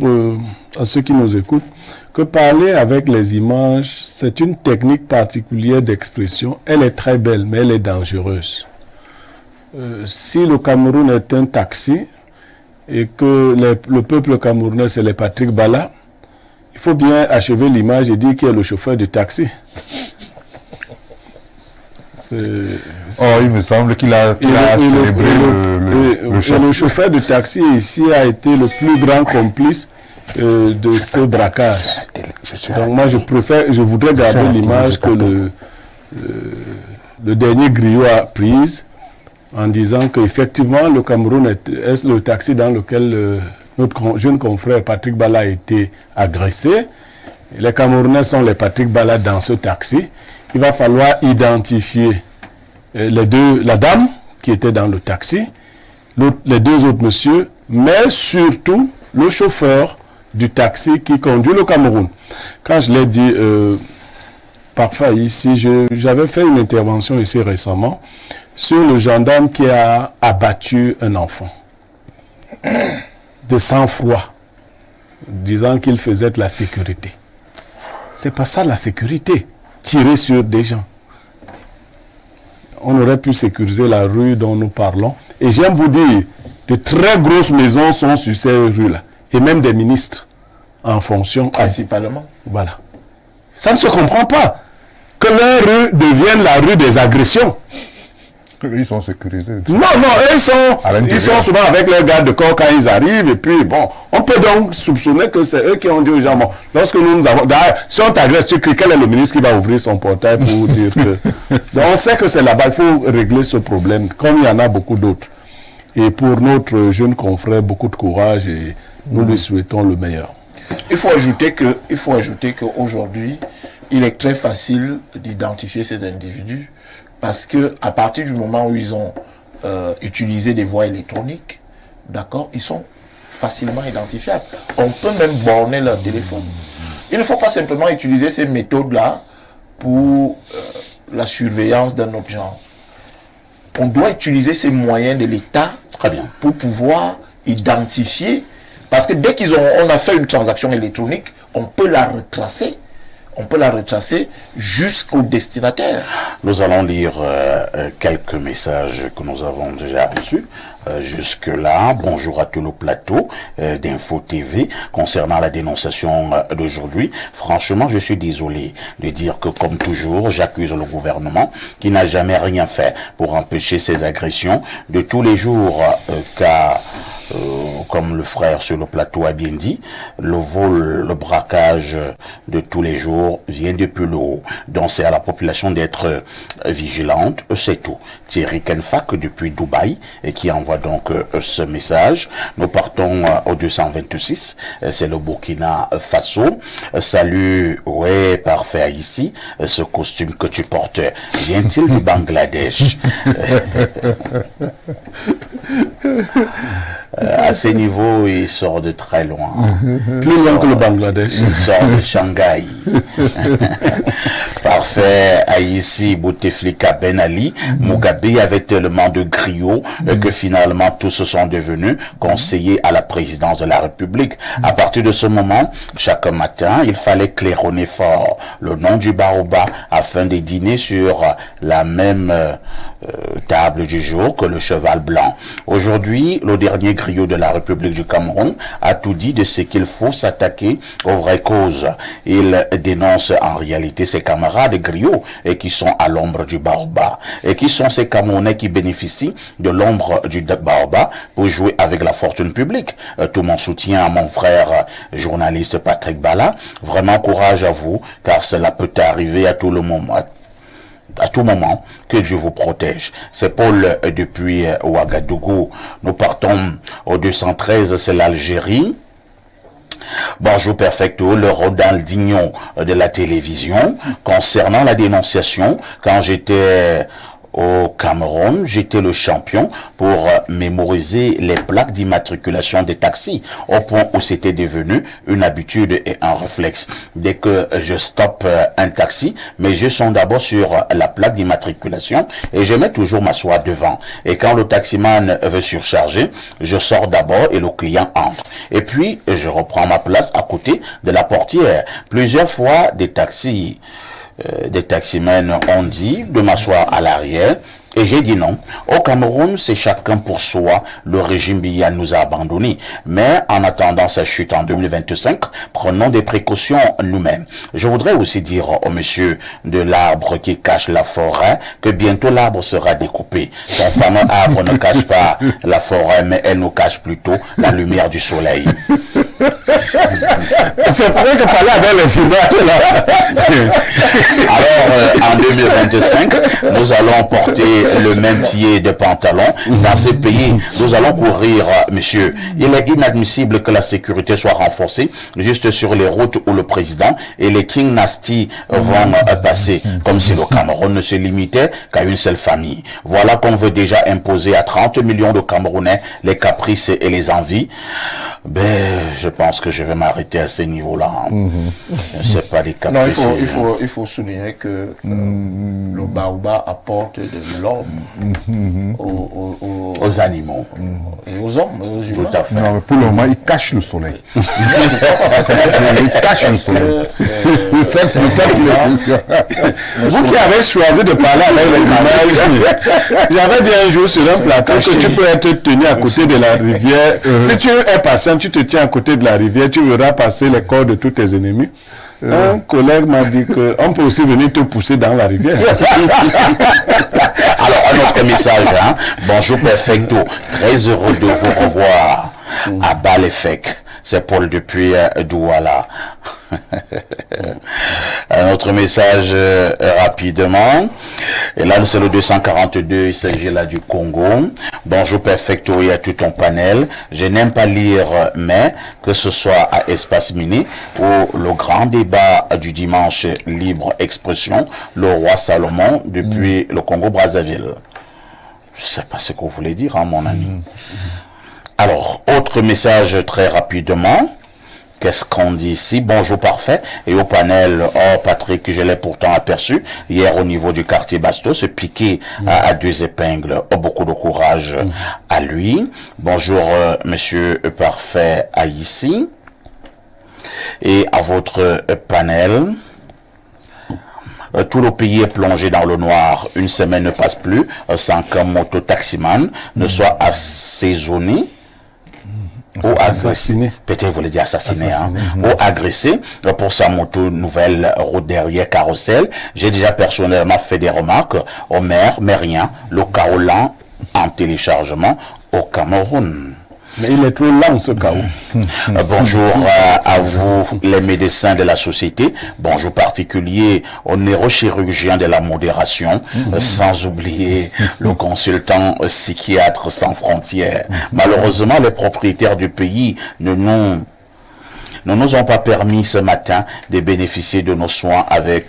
à ceux qui nous écoutent que parler avec les images, c'est une technique particulière d'expression. Elle est très belle, mais elle est dangereuse. Si le Cameroun est un taxi, et que le peuple camerounais, c'est les Patrick Bala, il faut bien achever l'image et dire qui est le chauffeur du taxi. Oh, il me semble qu'il a célébré le chef. Le chauffeur de taxi ici a été le plus grand complice de ce braquage. Donc moi je voudrais garder l'image que le dernier griot a prise en disant qu'effectivement le Cameroun est le taxi dans lequel notre jeune confrère Patrick Bala a été agressé. Les Camerounais sont les Patrick Bala dans ce taxi. Il va falloir identifier la dame qui était dans le taxi, les deux autres messieurs, mais surtout le chauffeur du taxi qui conduit le Cameroun. Quand je l'ai dit, parfois ici, j'avais fait une intervention ici récemment sur le gendarme qui a abattu un enfant de sang-froid, disant qu'il faisait de la sécurité. C'est pas ça la sécurité, tirer sur des gens. On aurait pu sécuriser la rue dont nous parlons. Et j'aime vous dire, de très grosses maisons sont sur ces rues-là. Et même des ministres en fonction. Principalement. Voilà. Ça ne se comprend pas. Que leur rue devienne la rue des agressions. Ils sont sécurisés. Non, ils sont souvent avec leurs gardes de corps quand ils arrivent. Et puis, bon, on peut donc soupçonner que c'est eux qui ont dit aux gens, bon, lorsque nous avons... D'ailleurs, si on t'agresse, tu cries, quel est le ministre qui va ouvrir son portail pour dire que... On sait que c'est là-bas, il faut régler ce problème, comme il y en a beaucoup d'autres. Et pour notre jeune confrère, beaucoup de courage et nous lui souhaitons le meilleur. Il faut ajouter qu'aujourd'hui, il est très facile d'identifier ces individus parce que à partir du moment où ils ont utilisé des voies électroniques, d'accord, ils sont facilement identifiables. On peut même borner leur téléphone. Il ne faut pas simplement utiliser ces méthodes-là pour la surveillance d'un autre genre. On doit utiliser ces moyens de l'État pour pouvoir identifier, parce que dès on a fait une transaction électronique, on peut la retracer. On peut la retracer jusqu'au destinataire. Nous allons lire quelques messages que nous avons déjà reçus jusque-là. Bonjour à tout le plateau d'Info TV. Concernant la dénonciation d'aujourd'hui, franchement, je suis désolé de dire que, comme toujours, j'accuse le gouvernement qui n'a jamais rien fait pour empêcher ces agressions de tous les jours, car... comme le frère sur le plateau a bien dit, le vol, le braquage de tous les jours vient depuis le haut. Donc c'est à la population d'être vigilante, c'est tout. Thierry Kenfak depuis Dubaï et qui envoie donc ce message. Nous partons au 226, c'est le Burkina Faso. Salut, ouais, parfait ici. Ce costume que tu portes, vient-il du Bangladesh? À ce niveau, il sort de très loin. Plus loin que le Bangladesh. Il sort de Shanghai. Parfait. Haïti, Bouteflika, Ben Ali, Mugabe avait tellement de griots que finalement tous se sont devenus conseillers à la présidence de la République. À partir de ce moment, chaque matin, il fallait claironner fort le nom du Baoba afin de dîner sur la même table du jour que le cheval blanc. Aujourd'hui, le dernier griot de la République du Cameroun a tout dit de ce qu'il faut s'attaquer aux vraies causes. Il dénonce en réalité ses camarades griots et qui sont à l'ombre du Baoba. Et qui sont ces Camerounais qui bénéficient de l'ombre du Baoba pour jouer avec la fortune publique. Tout mon soutien à mon frère journaliste Patrick Bala. Vraiment courage à vous, car cela peut arriver à tout le moment. À tout moment, que Dieu vous protège. C'est Paul depuis Ouagadougou. Nous partons au 213, c'est l'Algérie. Bonjour Perfecto, le Ronaldinho de la télévision. Concernant la dénonciation, quand j'étais au Cameroun, j'étais le champion pour mémoriser les plaques d'immatriculation des taxis, au point où c'était devenu une habitude et un réflexe. Dès que je stoppe un taxi, mes yeux sont d'abord sur la plaque d'immatriculation et je mets toujours m'asseoir devant. Et quand le taximan veut surcharger, je sors d'abord et le client entre. Et puis, je reprends ma place à côté de la portière. Plusieurs fois, des taximens ont dit de m'asseoir à l'arrière Et j'ai dit non. Au Cameroun, c'est chacun pour soi. Le régime Biya nous a abandonnés. Mais en attendant sa chute en 2025, prenons des précautions nous-mêmes. Je voudrais aussi dire au monsieur de l'arbre qui cache la forêt que bientôt l'arbre sera découpé. Son fameux arbre ne cache pas la forêt, mais elle nous cache plutôt la lumière du soleil. C'est pour ça que parler avec les images là. Alors, en 2025, nous allons porter le même pied de pantalon. Dans ce pays, nous allons courir, monsieur. Il est inadmissible que la sécurité soit renforcée juste sur les routes où le président et les King Nasty vont passer, comme si le Cameroun ne se limitait qu'à une seule famille. Voilà qu'on veut déjà imposer à 30 millions de Camerounais les caprices et les envies. Ben, je pense que je vais m'arrêter à ce niveau-là. C'est pas des caprices. Non, il faut souligner que le baobab apporte de l'ordre aux animaux. Et aux hommes, et aux humains. Tout à fait. Non, mais pour le moment, il cache le soleil. Il cache le soleil. C'est ça Vous qui avez choisi de parler avec les images, j'avais dit un jour sur un plateau que tu peux être tenu à côté de la rivière. Si tu es patient, tu te tiens à côté de la rivière, tu verras passer les corps de tous tes ennemis. Un collègue m'a dit qu'on peut aussi venir te pousser dans la rivière. Alors, un autre message, hein. Bonjour Perfecto, très heureux de vous revoir à Balefek. C'est Paul depuis Douala. Un autre message rapidement. Et là, c'est le 242, il s'agit là du Congo. Bonjour Perfecto et à tout ton panel. Je n'aime pas lire, mais que ce soit à Espace Mini ou le grand débat du dimanche libre expression, le roi Salomon depuis le Congo-Brazzaville. Je ne sais pas ce que vous voulez dire, hein, mon ami. Alors, autre message très rapidement. Qu'est-ce qu'on dit ici? Bonjour parfait. Et au panel, oh Patrick, je l'ai pourtant aperçu hier au niveau du quartier Basto, se piquer à deux épingles. Oh, beaucoup de courage à lui. Bonjour monsieur parfait à ici. Et à votre panel. Tout le pays est plongé dans le noir. Une semaine ne passe plus sans qu'un moto-taximan ne soit assaisonné ou assassiné. Peut-être vous voulez dire assassiné, hein, ou agressé pour sa moto nouvelle route derrière carrousel. J'ai déjà personnellement fait des remarques au maire, mais rien. Le chaos lent en téléchargement au Cameroun. Mais il est trop lent ce chaos. Bonjour à vous les médecins de la société. Bonjour particulier aux neurochirurgiens de la modération. Sans oublier le consultant psychiatre sans frontières. Malheureusement, les propriétaires du pays ne nous ont pas permis ce matin de bénéficier de nos soins avec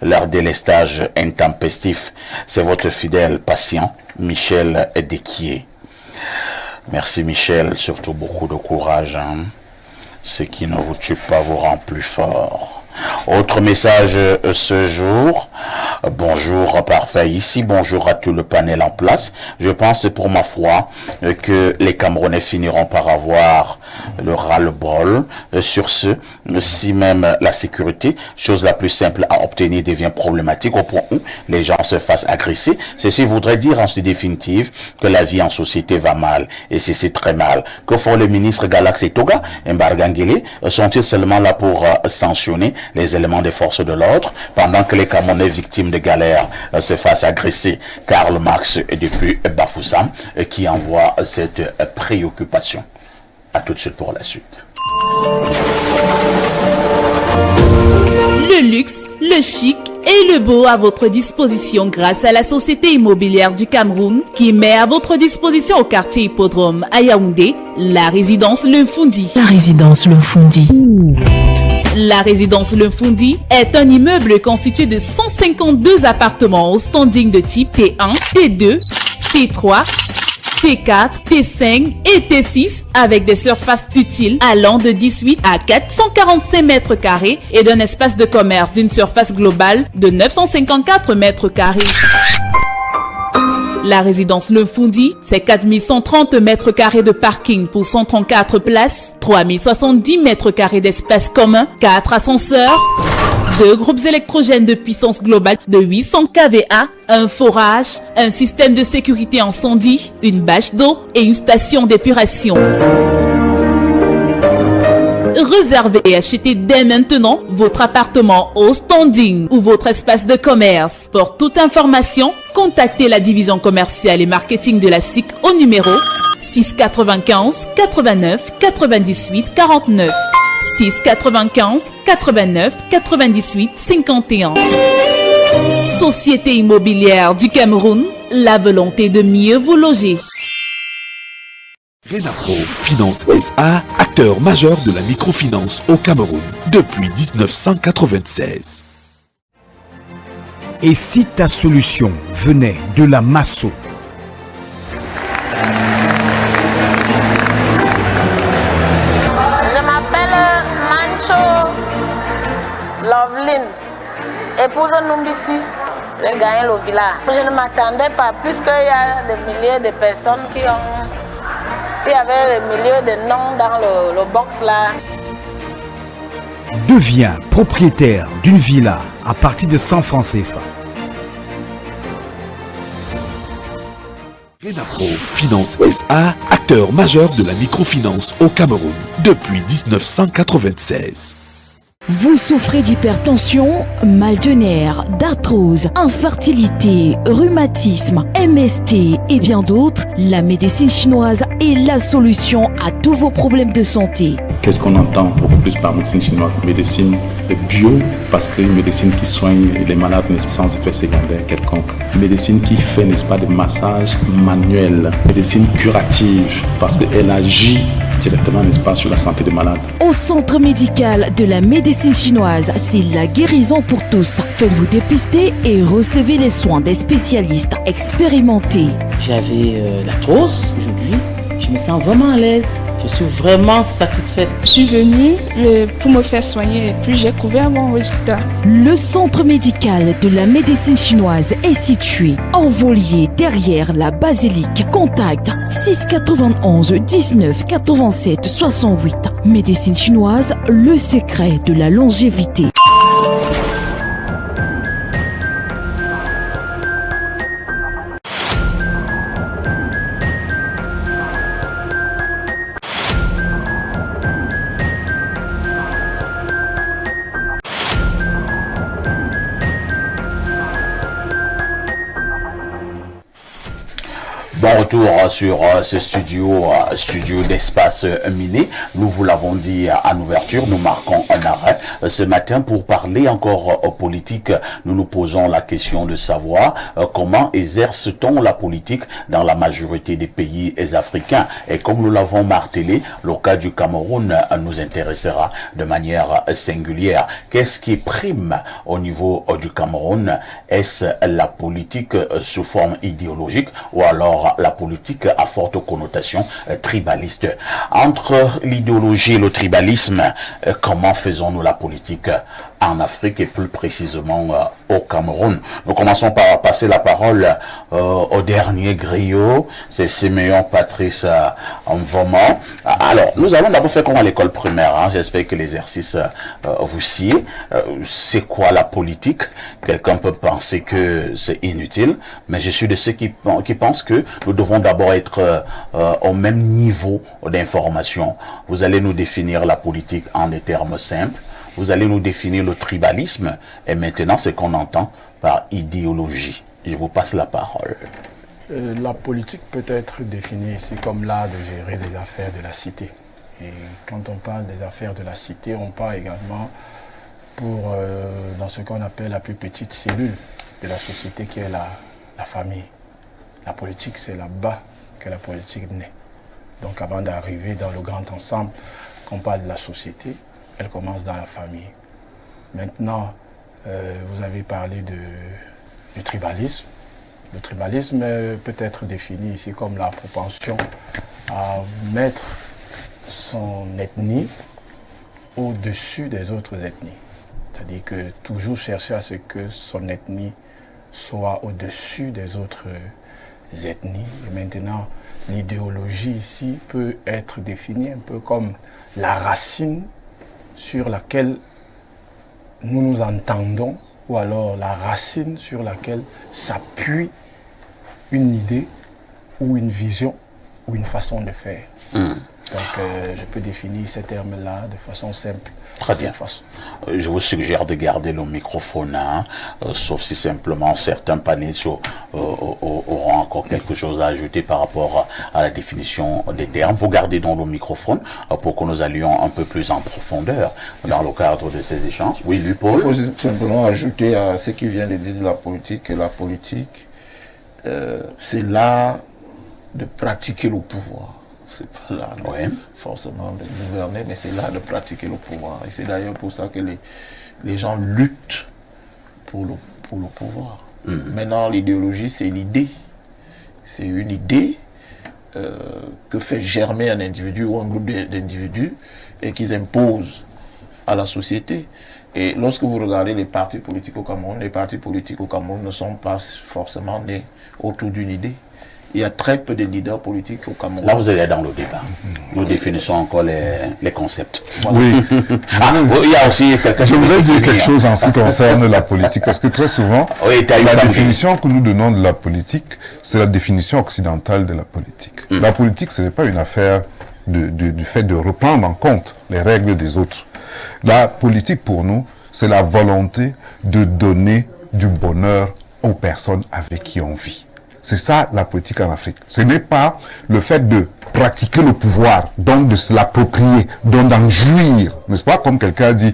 leur délestage intempestif. C'est votre fidèle patient, Michel Dequier. Merci Michel, surtout beaucoup de courage. Hein. Ce qui ne vous tue pas vous rend plus fort. Autre message ce jour. Bonjour parfait ici, bonjour à tout le panel en place. Je pense pour ma foi que les Camerounais finiront par avoir le ras-le-bol sur ce. Si même la sécurité, chose la plus simple à obtenir, devient problématique au point où les gens se fassent agresser, ceci voudrait dire en définitive que la vie en société va mal. Et c'est très mal. Que font les ministres Galax et Toga, Mbargangele? Sont-ils seulement là pour sanctionner les éléments des forces de l'ordre pendant que les Camerounais victimes de galères se fassent agresser? Karl Marx depuis Bafoussam qui envoie cette préoccupation. À tout de suite pour la suite. Le luxe, le chic et le beau à votre disposition grâce à la Société immobilière du Cameroun qui met à votre disposition au quartier Hippodrome à Yaoundé la résidence Le Fundi. La résidence Le Fundi. La résidence Le Fundi est un immeuble constitué de 152 appartements au standing de type T1, T2, T3, T4, T5 et T6 avec des surfaces utiles allant de 18 à 445 mètres carrés et d'un espace de commerce d'une surface globale de 954 mètres carrés. La résidence Le Fundi, c'est 4130 mètres carrés de parking pour 134 places, 3070 mètres carrés d'espace commun, 4 ascenseurs, 2 groupes électrogènes de puissance globale de 800 kVA, un forage, un système de sécurité incendie, une bâche d'eau et une station d'épuration. Réservez et achetez dès maintenant votre appartement au standing ou votre espace de commerce. Pour toute information, contactez la division commerciale et marketing de la SIC au numéro 695 89 98 49 695 89 98 51. Société immobilière du Cameroun, la volonté de mieux vous loger. Renapro Finance SA, acteur majeur de la microfinance au Cameroun depuis 1996. Et si ta solution venait de la Masso? Je m'appelle Mancho Loveline, épouse Numbisi, le gagnant le village. Je ne m'attendais pas, puisqu'il y a des milliers de personnes qui ont... Il y avait des milliers de noms dans le box là. Deviens propriétaire d'une villa à partir de 100 francs CFA. Renapro Finance SA, acteur majeur de la microfinance au Cameroun depuis 1996. Vous souffrez d'hypertension, mal de nerfs, d'arthrose, infertilité, rhumatisme, MST et bien d'autres? La médecine chinoise est la solution à tous vos problèmes de santé. Qu'est-ce qu'on entend beaucoup plus par médecine chinoise? Médecine bio, parce qu'une médecine qui soigne les malades sans effet secondaire quelconque. Médecine qui fait, n'est-ce pas, des massages manuels. Médecine curative, parce qu'elle agit directement, n'est-ce pas, sur la santé des malades. Au centre médical de la médecine chinoise, c'est la guérison pour tous. Faites-vous dépister et recevez les soins des spécialistes expérimentés. J'avais l'arthrose aujourd'hui. Je me sens vraiment à l'aise. Je suis vraiment satisfaite. Je suis venue pour me faire soigner et puis j'ai trouvé un bon résultat. Le centre médical de la médecine chinoise est situé en Volier, derrière la basilique. Contact 691 19 87 68. Médecine chinoise, le secret de la longévité. Bon retour sur ce studio d'Espace Mini. Nous vous l'avons dit en ouverture, nous marquons un arrêt ce matin pour parler encore politique. Nous nous posons la question de savoir comment exerce-t-on la politique dans la majorité des pays africains. Et comme nous l'avons martelé, le cas du Cameroun nous intéressera de manière singulière. Qu'est-ce qui prime au niveau du Cameroun? Est-ce la politique sous forme idéologique ou alors la politique à forte connotation tribaliste? Entre l'idéologie et le tribalisme, comment faisons-nous la politique en Afrique et plus précisément au Cameroun? Nous commençons par passer la parole au dernier griot, c'est Siméon Patrice Mvoma. Alors, nous allons d'abord faire comme à l'école primaire, hein. J'espère que l'exercice vous sied. C'est quoi la politique? Quelqu'un peut penser que c'est inutile, mais je suis de ceux qui pensent que nous devons d'abord être au même niveau d'information. Vous allez nous définir la politique en des termes simples. Vous allez nous définir le tribalisme et maintenant ce qu'on entend par idéologie. Je vous passe la parole. La politique peut être définie ici comme l'art de gérer les affaires de la cité. Et quand on parle des affaires de la cité, on parle également dans ce qu'on appelle la plus petite cellule de la société qui est la famille. La politique, c'est là-bas que la politique naît. Donc avant d'arriver dans le grand ensemble, quand on parle de la société, elle commence dans la famille. Maintenant, vous avez parlé du tribalisme. Le tribalisme peut être défini ici comme la propension à mettre son ethnie au-dessus des autres ethnies. C'est-à-dire que toujours chercher à ce que son ethnie soit au-dessus des autres ethnies. Et maintenant, l'idéologie ici peut être définie un peu comme la racine sur laquelle nous nous entendons, ou alors la racine sur laquelle s'appuie une idée ou une vision ou une façon de faire. Donc je peux définir ces termes-là de façon simple. Très bien. Je vous suggère de garder le microphone, hein, sauf si simplement certains panélistes auront encore quelque chose à ajouter par rapport à la définition des termes. Vous gardez donc le microphone pour que nous allions un peu plus en profondeur dans le cadre de ces échanges. Oui, lui, Paul. Il faut simplement ajouter à ce qui vient de dire de la politique que la politique, c'est l'art de pratiquer le pouvoir. C'est pas là forcément de gouverner, mais c'est là de pratiquer le pouvoir. Et c'est d'ailleurs pour ça que les gens luttent pour le pouvoir. Maintenant, l'idéologie, c'est l'idée. C'est une idée que fait germer un individu ou un groupe d'individus et qu'ils imposent à la société. Et lorsque vous regardez les partis politiques au Cameroun ne sont pas forcément nés autour d'une idée. Il y a très peu de leaders politiques au Cameroun. Là, vous allez dans le débat. Nous définissons encore les concepts. Oui. Il y a aussi quelque chose. Je voudrais dire quelque chose en ce qui concerne la politique, parce que très souvent, la définition que nous donnons de la politique, c'est la définition occidentale de la politique. La politique, ce n'est pas une affaire du fait de reprendre en compte les règles des autres. La politique, pour nous, c'est la volonté de donner du bonheur aux personnes avec qui on vit. C'est ça la politique en Afrique. Ce n'est pas le fait de pratiquer le pouvoir, donc de se l'approprier, donc d'en jouir, n'est-ce pas? Comme quelqu'un a dit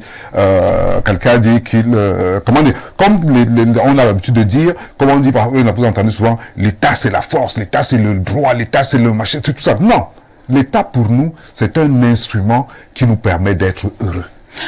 qu'il, comment dire, comme on a l'habitude de dire, comme on dit, vous entendez souvent, l'État c'est la force, l'État c'est le droit, l'État c'est le machin, c'est tout ça. Non, l'État pour nous, c'est un instrument qui nous permet d'être heureux.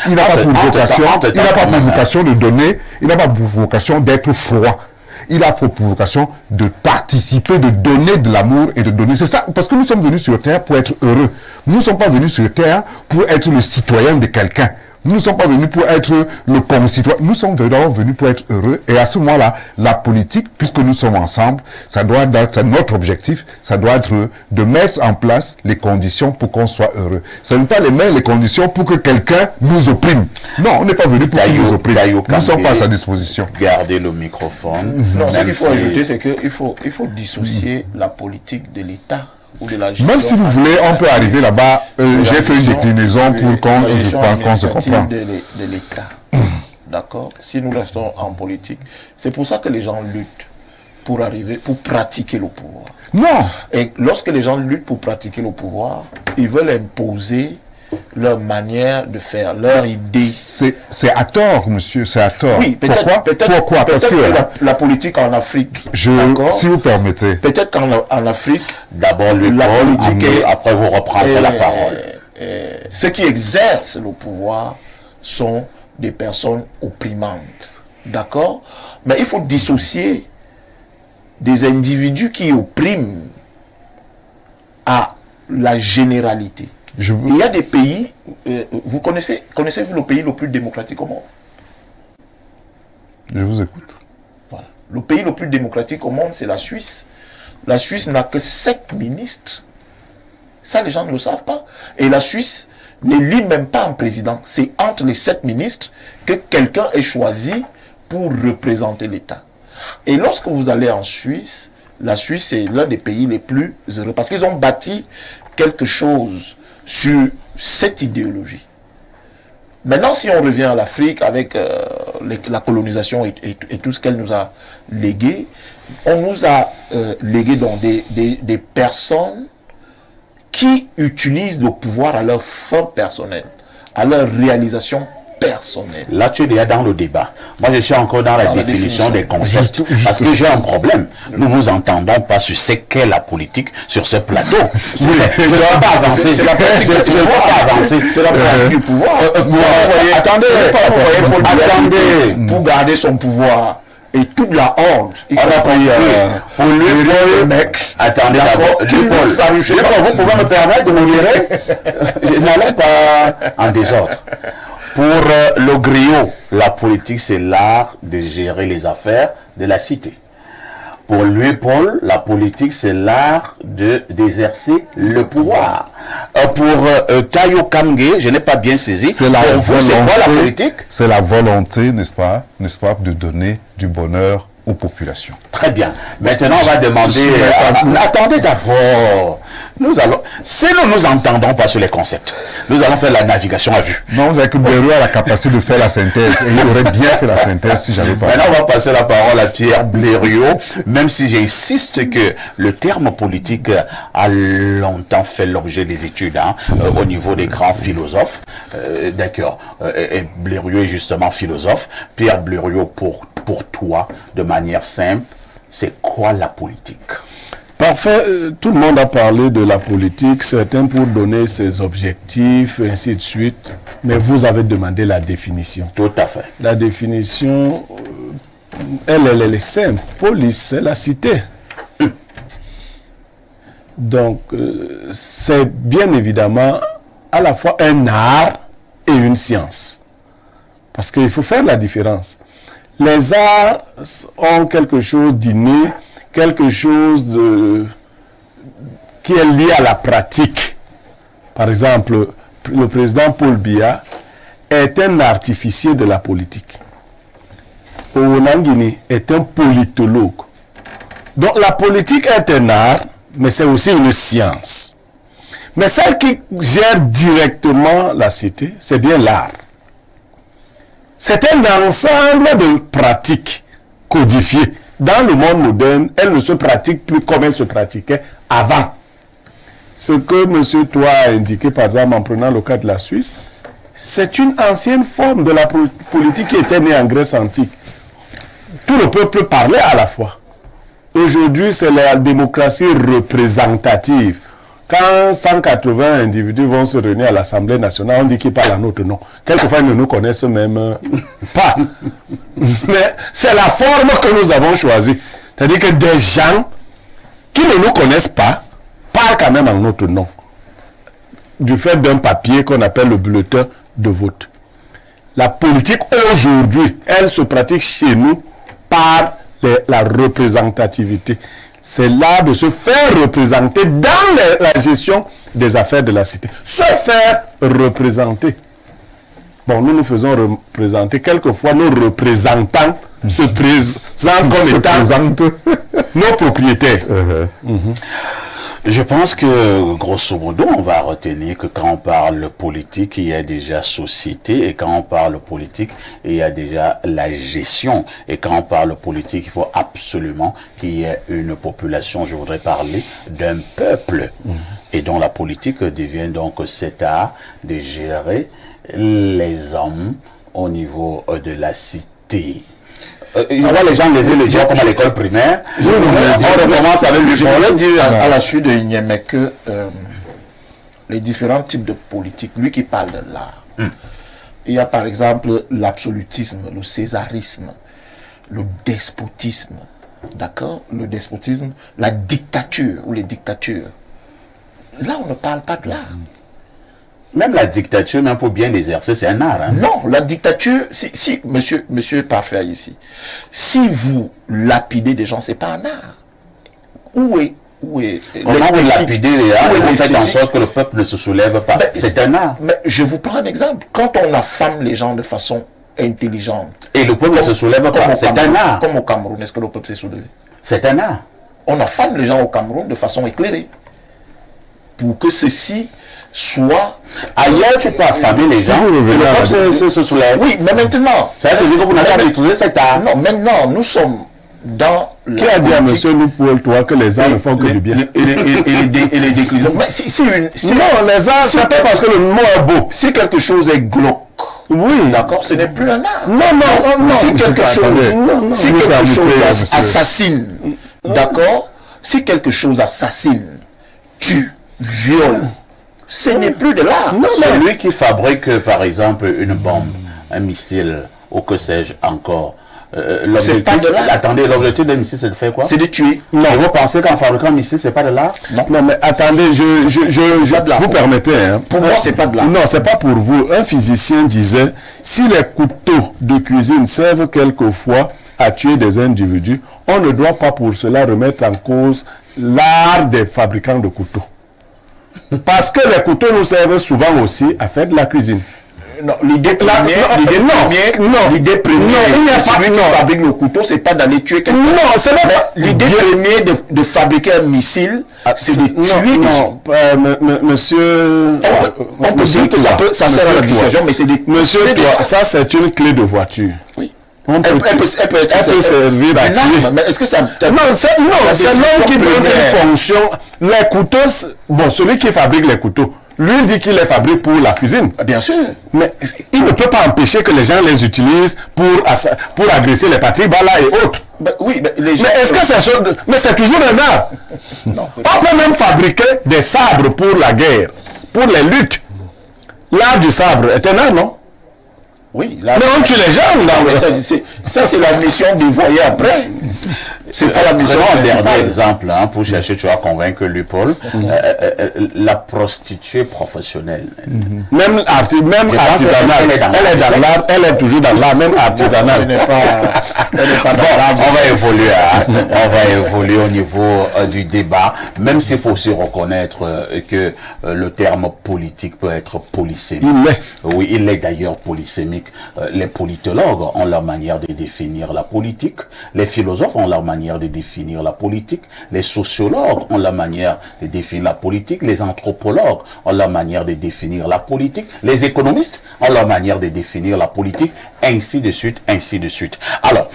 Il n'a pas pour vocation de donner, il n'a pas pour vocation d'être froid. Il a pour vocation de participer, de donner de l'amour et de donner. C'est ça, parce que nous sommes venus sur Terre pour être heureux. Nous ne sommes pas venus sur Terre pour être le citoyen de quelqu'un. Nous ne sommes pas venus pour être le concitoyen. Nous sommes venus pour être heureux. Et à ce moment-là, la politique, puisque nous sommes ensemble, ça doit être notre objectif, ça doit être de mettre en place les conditions pour qu'on soit heureux. Ce n'est pas les conditions pour que quelqu'un nous opprime. Non, on n'est pas venu pour qu'il nous opprime. Nous ne sommes pas à sa disposition. Gardez le microphone. Non, ce qu'il faut ajouter, c'est qu'il faut dissocier la politique de l'État. Même si vous voulez, on peut arriver là-bas. J'ai fait une déclinaison pour qu'on se comprenne. De l'État. D'accord? Si nous restons en politique, c'est pour ça que les gens luttent pour pratiquer le pouvoir. Non! Et lorsque les gens luttent pour pratiquer le pouvoir, ils veulent imposer leur manière de faire, leur idée. C'est à tort, monsieur, c'est à tort. Oui, pourquoi? Parce que la politique en Afrique, si vous permettez. Peut-être qu'en Afrique, d'abord la politique et après vous reprendrez la parole. Ceux qui exercent le pouvoir sont des personnes opprimantes. D'accord? Mais il faut dissocier des individus qui oppriment à la généralité. Il y a des pays, vous connaissez-vous le pays le plus démocratique au monde? Je vous écoute. Voilà. Le pays le plus démocratique au monde, c'est la Suisse. La Suisse n'a que 7 ministres. Ça, les gens ne le savent pas. Et la Suisse n'élit même pas un président. C'est entre les 7 ministres que quelqu'un est choisi pour représenter l'État. Et lorsque vous allez en Suisse, la Suisse est l'un des pays les plus heureux. Parce qu'ils ont bâti quelque chose sur cette idéologie. Maintenant, si on revient à l'Afrique avec la colonisation et tout ce qu'elle nous a légué, on nous a légué donc des personnes qui utilisent le pouvoir à leur fin personnelle, à leur réalisation personnelle. Là, tu es déjà dans le débat. Moi, je suis encore dans la définition des concepts. Parce que j'ai un problème. Nous nous entendons pas sur ce qu'est la politique sur ce plateau. Je ne dois pas avancer. C'est la pratique du pouvoir. C'est la pratique du pouvoir. Attendez. Pour garder son pouvoir. Et toute la honte. On a pris pour lui, le mec. Attendez d'abord. Vous pouvez me permettre de me virer? Je n'allais pas en désordre. Pour le griot, la politique, c'est l'art de gérer les affaires de la cité. Pour lui, Paul, la politique, c'est l'art d'exercer le pouvoir. Pour Tayo Kamge, je n'ai pas bien saisi. C'est la pour vous, c'est quoi la politique? C'est la volonté, n'est-ce pas, de donner du bonheur aux populations. Très bien. Maintenant, on va demander... attendez d'abord. Si nous nous entendons pas sur les concepts, nous allons faire la navigation à vue. Non, vous avez que Blériot a la capacité de faire la synthèse. Et il aurait bien fait la synthèse si j'avais pas... Maintenant, on va passer la parole à Pierre Blériot, même si j'insiste que le terme politique a longtemps fait l'objet des études au niveau des grands philosophes. D'accord. Et Blériot est justement philosophe. Pierre Blériot, pour toi, de manière simple, c'est quoi la politique? Parfait, tout le monde a parlé de la politique, certains pour donner ses objectifs, et ainsi de suite, mais vous avez demandé la définition. Tout à fait. La définition, elle est simple. Police, c'est la cité. Donc, c'est bien évidemment à la fois un art et une science. Parce qu'il faut faire la différence. Les arts ont quelque chose d'inné, quelque chose qui est lié à la pratique. Par exemple, le président Paul Biya est un artificier de la politique. Onangini est un politologue. Donc la politique est un art, mais c'est aussi une science. Mais celle qui gère directement la cité, c'est bien l'art. C'est un ensemble de pratiques codifiées. Dans le monde moderne, elle ne se pratique plus comme elle se pratiquait avant. Ce que M. Toit a indiqué, par exemple, en prenant le cas de la Suisse, c'est une ancienne forme de la politique qui était née en Grèce antique. Tout le peuple parlait à la fois. Aujourd'hui, c'est la démocratie représentative. Quand 180 individus vont se réunir à l'Assemblée nationale, on dit qu'ils parlent à notre nom. Quelquefois, ils ne nous connaissent même pas. Mais c'est la forme que nous avons choisie. C'est-à-dire que des gens qui ne nous connaissent pas parlent quand même en notre nom. Du fait d'un papier qu'on appelle le bulletin de vote. La politique aujourd'hui, elle se pratique chez nous par la représentativité. C'est là de se faire représenter dans la gestion des affaires de la cité. Se faire représenter. Bon, nous nous faisons représenter. Quelquefois, nos représentants se présentent comme étant nos propriétaires. Je pense que, grosso modo, on va retenir que quand on parle politique, il y a déjà société, et quand on parle politique, il y a déjà la gestion. Et quand on parle politique, il faut absolument qu'il y ait une population. Je voudrais parler d'un peuple. Et dont la politique devient donc cet art de gérer les hommes au niveau de la cité. On voit les gens lever le genre comme à l'école primaire. On recommence avec le genre. Je voulais dire à la suite de Igneme que les différents types de politique, lui qui parle de l'art, il y a par exemple l'absolutisme, le césarisme, le despotisme, d'accord? Le despotisme, la dictature ou les dictatures. Là, on ne parle pas de l'art. Même la dictature, même pour bien l'exercer, c'est un art. Hein? Non, la dictature, si monsieur est parfait ici. Si vous lapidez des gens, c'est pas un art. Où est comment vous lapidez les arts, vous faites en sorte que le peuple ne se soulève pas. C'est un art. Mais je vous prends un exemple. Quand on affame les gens de façon intelligente. Et le peuple ne se soulève pas, c'est un art. Comme au Cameroun, est-ce que le peuple s'est soulevé? C'est un art. On affame les gens au Cameroun de façon éclairée. Pour que ceci soit... Ailleurs, tu peux affamer les gens, le peuple se soulève. Oui, mais maintenant... Ça veut dire que vous n'avez pas utilisé cet art. Non, maintenant, nous sommes dans... Qui a dit à M. Loupoul, toi, que les arts ne font que du bien? Et les déclinaisons. Mais non, les arts, c'est pas parce que le mot est beau. Si quelque chose est glauque, oui, d'accord, ce n'est plus un art. Non. Si quelque chose assassine, d'accord, si quelque chose assassine, tue, viole, ce n'est plus de l'art. Celui qui fabrique, par exemple, une bombe, un missile, ou que sais-je encore, l'objectif d'un missile, c'est de faire quoi? C'est de tuer. Non, vous pensez qu'en fabriquant un missile, c'est pas de l'art? Non, mais attendez, vous permettez. Hein. Pour moi, c'est pas de l'art. Non, c'est pas pour vous. Un physicien disait, si les couteaux de cuisine servent quelquefois à tuer des individus, on ne doit pas pour cela remettre en cause l'art des fabricants de couteaux. Parce que les couteaux nous servent souvent aussi à faire de la cuisine. Non, l'idée première, il n'y a pas celui qui fabrique le couteau, c'est pas d'aller tuer quelqu'un. Non, c'est pas. L'idée première de fabriquer un missile, c'est de tuer des gens. Monsieur. On peut dire que ça sert à la dissuasion, mais c'est des. Monsieur, ça c'est une clé de voiture. Oui. Elle peut servir à tuer. Mais est-ce que ça... Non, c'est l'homme qui donne une fonction. Les couteaux, bon, celui qui fabrique les couteaux, lui dit qu'il les fabrique pour la cuisine. Bien sûr. Mais il ne peut pas empêcher que les gens les utilisent pour agresser les patries, Bala et autres. Oui, mais les gens... Mais est-ce que c'est toujours un art? Non. On peut même fabriquer des sabres pour la guerre, pour les luttes. L'art du sabre est un art, non? Oui, mais on tue les gens. Ça, c'est la mission dévoyée après. C'est pas la mission. Un dernier exemple, pour chercher, tu as convaincu lui, Paul. La prostituée professionnelle. Même artisanale. Elle est dans l'art, elle est toujours dans l'art, même artisanale. Elle n'est pas dans l'art. On va évoluer. On va évoluer au niveau du débat, même s'il faut aussi reconnaître que le terme politique peut être polysémique. Oui, il est d'ailleurs polysémique. Les politologues ont leur manière de définir la politique. Les philosophes ont leur manière de définir la politique, les sociologues ont la manière de définir la politique, les anthropologues ont la manière de définir la politique, les économistes ont leur manière de définir la politique, ainsi de suite, ainsi de suite. Alors,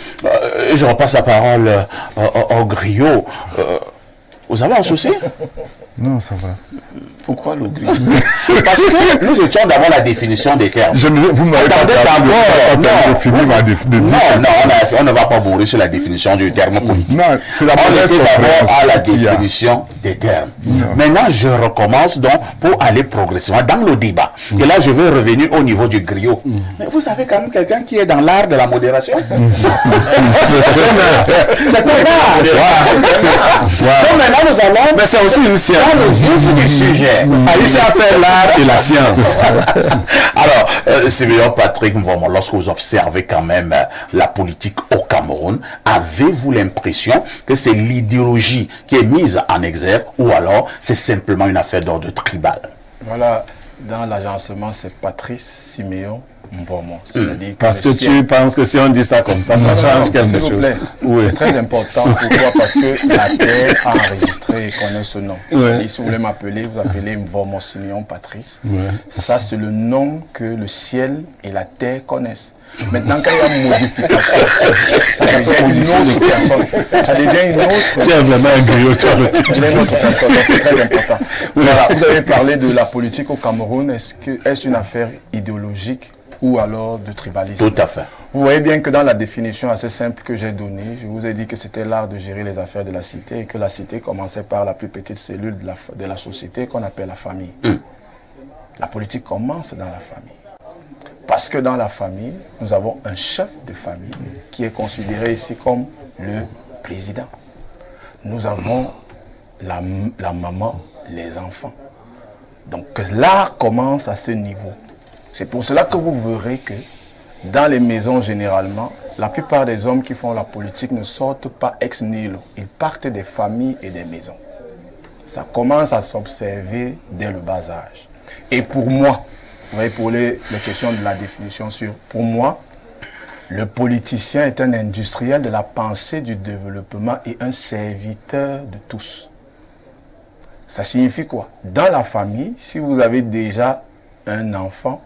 je repasse la parole au griot. Vous avez un souci? Non, ça va. Pourquoi le griot? Parce que nous étions d'abord la définition des termes. Vous m'avez pas on ne va pas bourrer sur la définition du terme politique. Non, c'est la on était d'abord à la définition des termes. Maintenant, je recommence donc pour aller progressivement dans le débat. Et là, je vais revenir au niveau du griot. Mais vous savez quand même quelqu'un qui est dans l'art de la modération? C'est un art. Donc maintenant, nous allons... Mais c'est aussi une science. Dans le vif du sujet. Ici, à faire l'art et la science. Alors, Simeon Patrick, lorsque vous observez quand même la politique au Cameroun, avez-vous l'impression que c'est l'idéologie qui est mise en exergue ou alors c'est simplement une affaire d'ordre tribal? Voilà, dans l'agencement, c'est Patrice Simeon Mvomo. Parce que tu penses que si on dit ça comme ça, ça change quelque chose. S'il vous plaît, c'est très important. Pourquoi? Parce que la terre a enregistré et connaît ce nom. Et si vous voulez m'appeler, vous appelez Mvomo Simeon Patrice. Ça, c'est le nom que le ciel et la terre connaissent. Maintenant, quand il y a une modification, ça devient une autre personne. Ça devient une autre. Tu es vraiment un griot, tu as le type. C'est une autre personne, c'est très important. Voilà, vous avez parlé de la politique au Cameroun. Est-ce une affaire idéologique ou alors de tribalisme? Tout à fait. Vous voyez bien que dans la définition assez simple que j'ai donnée, je vous ai dit que c'était l'art de gérer les affaires de la cité et que la cité commençait par la plus petite cellule de la société qu'on appelle la famille. La politique commence dans la famille. Parce que dans la famille, nous avons un chef de famille qui est considéré ici comme le président. Nous avons la maman, les enfants. Donc l'art commence à ce niveau. C'est pour cela que vous verrez que dans les maisons, généralement, la plupart des hommes qui font la politique ne sortent pas ex nihilo. Ils partent des familles et des maisons. Ça commence à s'observer dès le bas âge. Et pour moi, vous voyez, pour les questions de la définition pour moi, le politicien est un industriel de la pensée, du développement et un serviteur de tous. Ça signifie quoi? Dans la famille, si vous avez déjà un enfant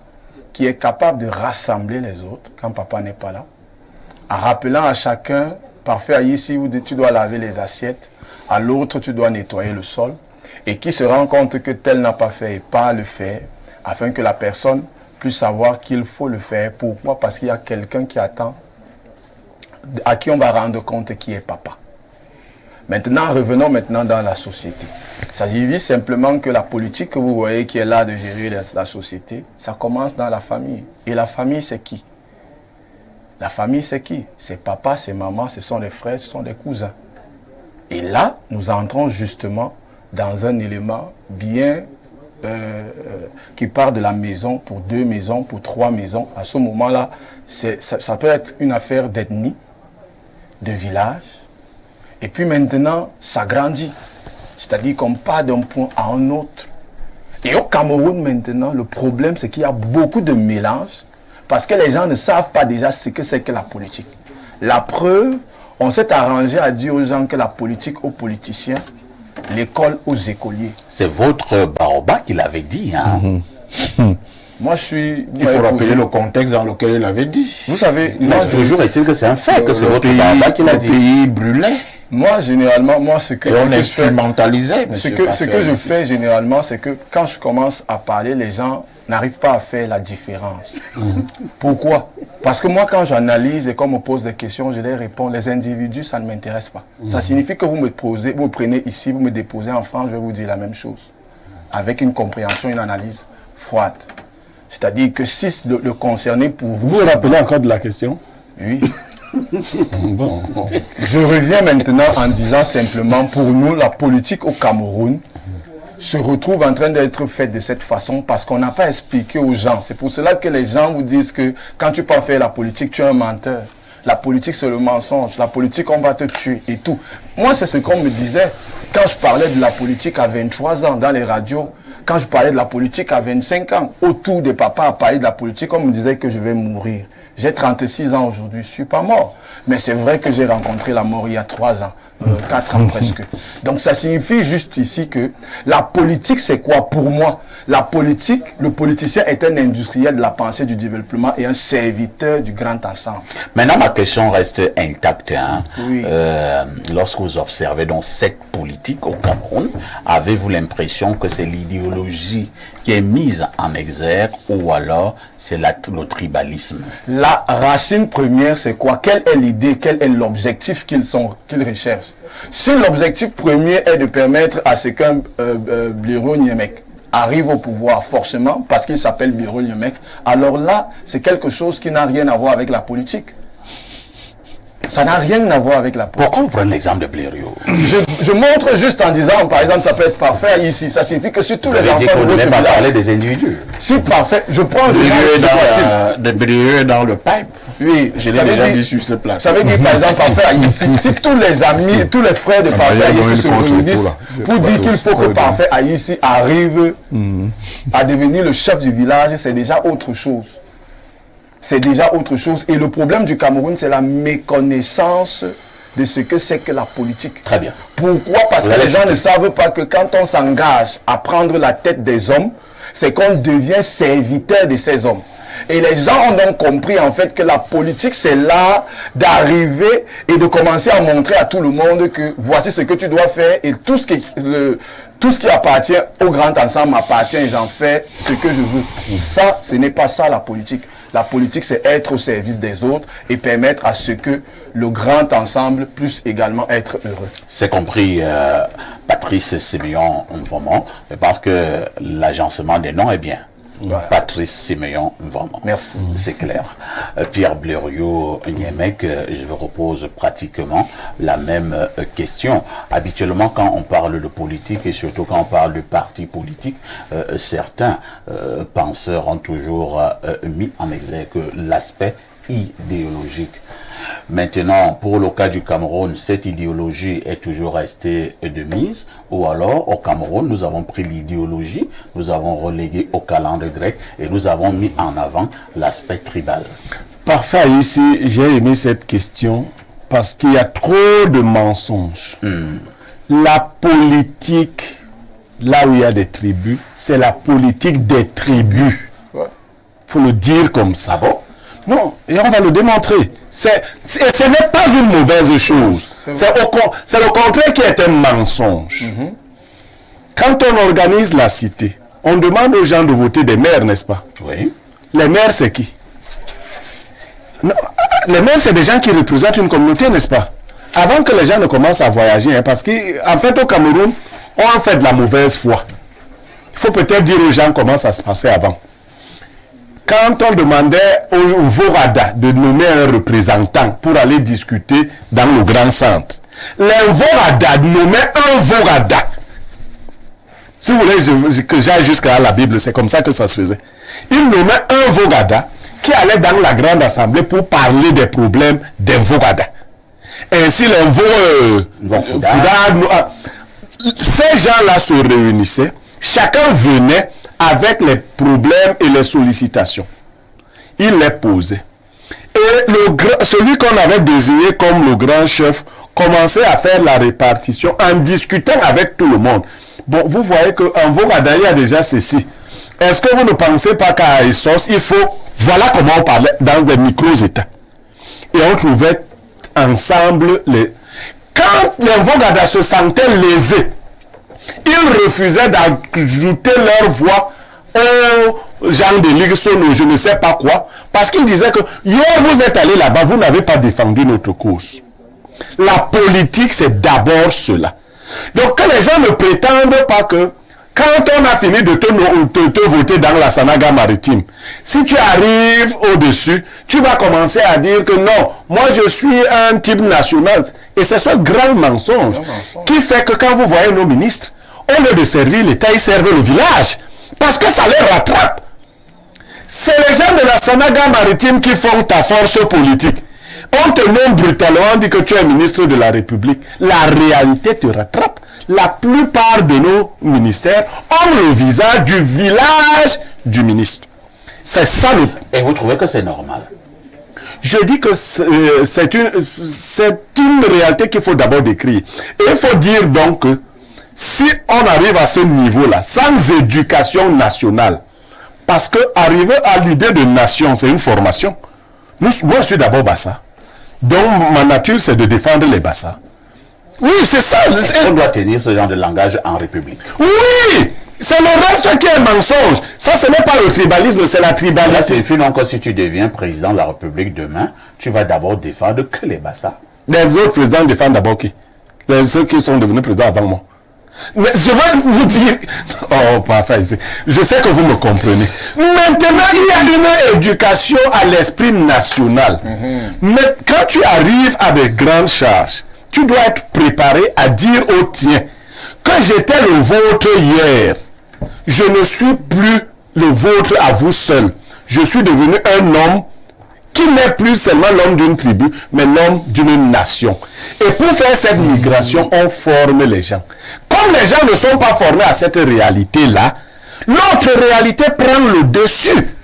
qui est capable de rassembler les autres quand papa n'est pas là, en rappelant à chacun, parfait, ici tu dois laver les assiettes, à l'autre tu dois nettoyer le sol, et qui se rend compte que tel n'a pas fait et pas le faire, afin que la personne puisse savoir qu'il faut le faire. Pourquoi? Parce qu'il y a quelqu'un qui attend, à qui on va rendre compte qui est papa. Maintenant, revenons maintenant dans la société. Ça signifie simplement que la politique que vous voyez qui est là de gérer la société, ça commence dans la famille. Et la famille, c'est qui? La famille, c'est qui? C'est papa, c'est maman, ce sont les frères, ce sont les cousins. Et là, nous entrons justement dans un élément bien qui part de la maison pour 2 maisons, pour 3 maisons. À ce moment-là, ça peut être une affaire d'ethnie, de village. Et puis maintenant, ça grandit. C'est-à-dire qu'on part d'un point à un autre. Et au Cameroun maintenant, le problème c'est qu'il y a beaucoup de mélange parce que les gens ne savent pas déjà ce que c'est que la politique. La preuve, on s'est arrangé à dire aux gens que la politique aux politiciens, l'école aux écoliers. C'est votre Baroba qui l'avait dit. Hein? Moi, je suis... Il faut rappeler le contexte dans lequel il avait dit. Vous savez... Mais toujours est-il que c'est un fait, que c'est votre Baroba qui l'a dit. Le pays brûlait. Moi, généralement, ce que... Et on instrumentalisait, ce que je fais généralement, c'est que quand je commence à parler, les gens n'arrivent pas à faire la différence. Pourquoi? Parce que moi, quand j'analyse et qu'on me pose des questions, je les réponds. Les individus, ça ne m'intéresse pas. Ça signifie que vous me prenez ici, vous me déposez en France, je vais vous dire la même chose. Avec une compréhension, une analyse froide. C'est-à-dire que si le concerné pour vous... Vous vous rappelez encore de la question? Oui. Bon. Je reviens maintenant en disant simplement, pour nous, la politique au Cameroun se retrouve en train d'être faite de cette façon parce qu'on n'a pas expliqué aux gens. C'est pour cela que les gens vous disent que quand tu peux faire la politique, tu es un menteur. La politique, c'est le mensonge. La politique, on va te tuer et tout. Moi, c'est ce qu'on me disait quand je parlais de la politique à 23 ans dans les radios. Quand je parlais de la politique à 25 ans, autour des papas à parler de la politique, on me disait que je vais mourir. J'ai 36 ans aujourd'hui, je ne suis pas mort. Mais c'est vrai que j'ai rencontré la mort il y a 3 ans, 4 ans presque. Donc ça signifie juste ici que la politique, c'est quoi pour moi? La politique, le politicien est un industriel de la pensée du développement et un serviteur du grand ensemble. Maintenant, ma question reste intacte. Hein. Oui. Lorsque vous observez donc cette politique au Cameroun, avez-vous l'impression que c'est l'idéologie qui est mise en exergue ou alors c'est le tribalisme? La racine première, c'est quoi? Quelle est l'idée? Quel est l'objectif qu'ils recherchent? Si l'objectif premier est de permettre à ce qu'un Blaireau Niemek arrive au pouvoir forcément, parce qu'il s'appelle Blaireau Niemek, alors là, c'est quelque chose qui n'a rien à voir avec la politique. Ça n'a rien à voir avec la politique. Pourquoi vous prenez l'exemple de Blaireau? Je montre juste en disant, par exemple, ça peut être parfait ici. Ça signifie que si tous les enfants de notre village... parler des individus. Si parfait, je prends... De Blaireau dans le pipe. Oui, je l'ai déjà dit sur ce plateau. Ça veut dire, par exemple, Parfait ici, si tous les amis, tous les frères de Parfait ici se réunissent pour dire qu'il faut que Parfait ici arrive à devenir le chef du village, c'est déjà autre chose. C'est déjà autre chose. Et le problème du Cameroun, c'est la méconnaissance de ce que c'est que la politique. Très bien. Pourquoi? Parce que les gens ne savent pas que quand on s'engage à prendre la tête des hommes, c'est qu'on devient serviteur de ces hommes. Et les gens ont donc compris en fait que la politique, c'est là d'arriver et de commencer à montrer à tout le monde que voici ce que tu dois faire et tout ce qui appartient au grand ensemble m'appartient et j'en fais ce que je veux. Ça, ce n'est pas ça la politique. La politique, c'est être au service des autres et permettre à ce que le grand ensemble puisse également être heureux. C'est compris, Patrice Siméon Mvomo. Je pense que l'agencement des noms est bien. Voilà. Patrice Siméon Mvomo. Merci. C'est clair. Pierre Blaireau Niemek, je vous repose pratiquement la même question. Habituellement, quand on parle de politique et surtout quand on parle de parti politique, certains penseurs ont toujours mis en exergue l'aspect idéologique. Maintenant, pour le cas du Cameroun, cette idéologie est toujours restée de mise, ou alors au Cameroun, nous avons pris l'idéologie, nous avons relégué au calendrier grec et nous avons mis en avant l'aspect tribal. Parfait, ici, j'ai aimé cette question parce qu'il y a trop de mensonges. La politique, là où il y a des tribus, c'est la politique des tribus. Il faut le dire comme ça. Ah bon? Non, et on va le démontrer. Ce n'est pas une mauvaise chose. C'est le contraire qui est un mensonge. Quand on organise la cité, on demande aux gens de voter des maires, n'est-ce pas? Oui. Les maires, c'est qui? Non, les maires, c'est des gens qui représentent une communauté, n'est-ce pas? Avant que les gens ne commencent à voyager, hein, parce qu'en fait, au Cameroun, on fait de la mauvaise foi. Il faut peut-être dire aux gens comment ça se passait avant. Quand on demandait au Vorada de nommer un représentant pour aller discuter dans le grand centre, les Vorada nommaient un Vorada. Si vous voulez que j'aille jusqu'à la Bible, c'est comme ça que ça se faisait. Ils nommaient un Vorada qui allait dans la grande assemblée pour parler des problèmes des Vorada. Ainsi, les Vorada, ces gens-là se réunissaient. chacun venait avec les problèmes et les sollicitations. Il les posait. Et celui qu'on avait désigné comme le grand chef commençait à faire la répartition en discutant avec tout le monde. Bon, vous voyez qu'en Vogada, il y a déjà ceci. Est-ce que vous ne pensez pas qu'à Essos, il faut... Voilà comment on parlait dans des micros-États. Et on trouvait ensemble les... Quand les Vogada se sentaient lésés, ils refusaient d'ajouter leur voix aux gens de Ligue Sono, je ne sais pas quoi, parce qu'ils disaient que hier vous êtes allés là-bas, vous n'avez pas défendu notre cause. La politique, c'est d'abord cela. Donc que les gens ne prétendent pas que quand on a fini de te voter dans la Sanaga maritime, si tu arrives au-dessus, tu vas commencer à dire que non, moi je suis un type national. Et c'est ce grand mensonge qui fait que quand vous voyez nos ministres, au lieu de servir l'État, ils servent le village. Parce que ça les rattrape. C'est les gens de la Sanaga maritime qui font ta force politique. On te nomme brutalement, on dit que tu es ministre de la République. La réalité te rattrape. La plupart de nos ministères ont le visage du village du ministre. C'est ça le... Et vous trouvez que c'est normal? Je dis que c'est une réalité qu'il faut d'abord décrire. Et il faut dire donc que si on arrive à ce niveau-là, sans éducation nationale, parce que arriver à l'idée de nation, c'est une formation. Moi, je suis d'abord Bassa. Donc, ma nature, c'est de défendre les Bassa. Oui, c'est ça. On doit tenir ce genre de langage en République. Oui, c'est le reste qui est mensonge. Ça, ce n'est pas le tribalisme, c'est la tribalisme. Là, c'est finalement que si tu deviens président de la République demain, tu vas d'abord défendre que les Bassa. Les autres présidents défendent d'abord qui? Ceux qui sont devenus présidents avant moi. Mais je vais vous dire... Oh, parfait. Je sais que vous me comprenez. Maintenant, il y a une éducation à l'esprit national. Mais quand tu arrives à des grandes charges, tu dois être préparé à dire aux tiens que j'étais le vôtre hier. Je ne suis plus le vôtre à vous seul. Je suis devenu un homme qui n'est plus seulement l'homme d'une tribu, mais l'homme d'une nation. Et pour faire cette migration, on forme les gens. Comme les gens ne sont pas formés à cette réalité-là, l'autre réalité prend le dessus.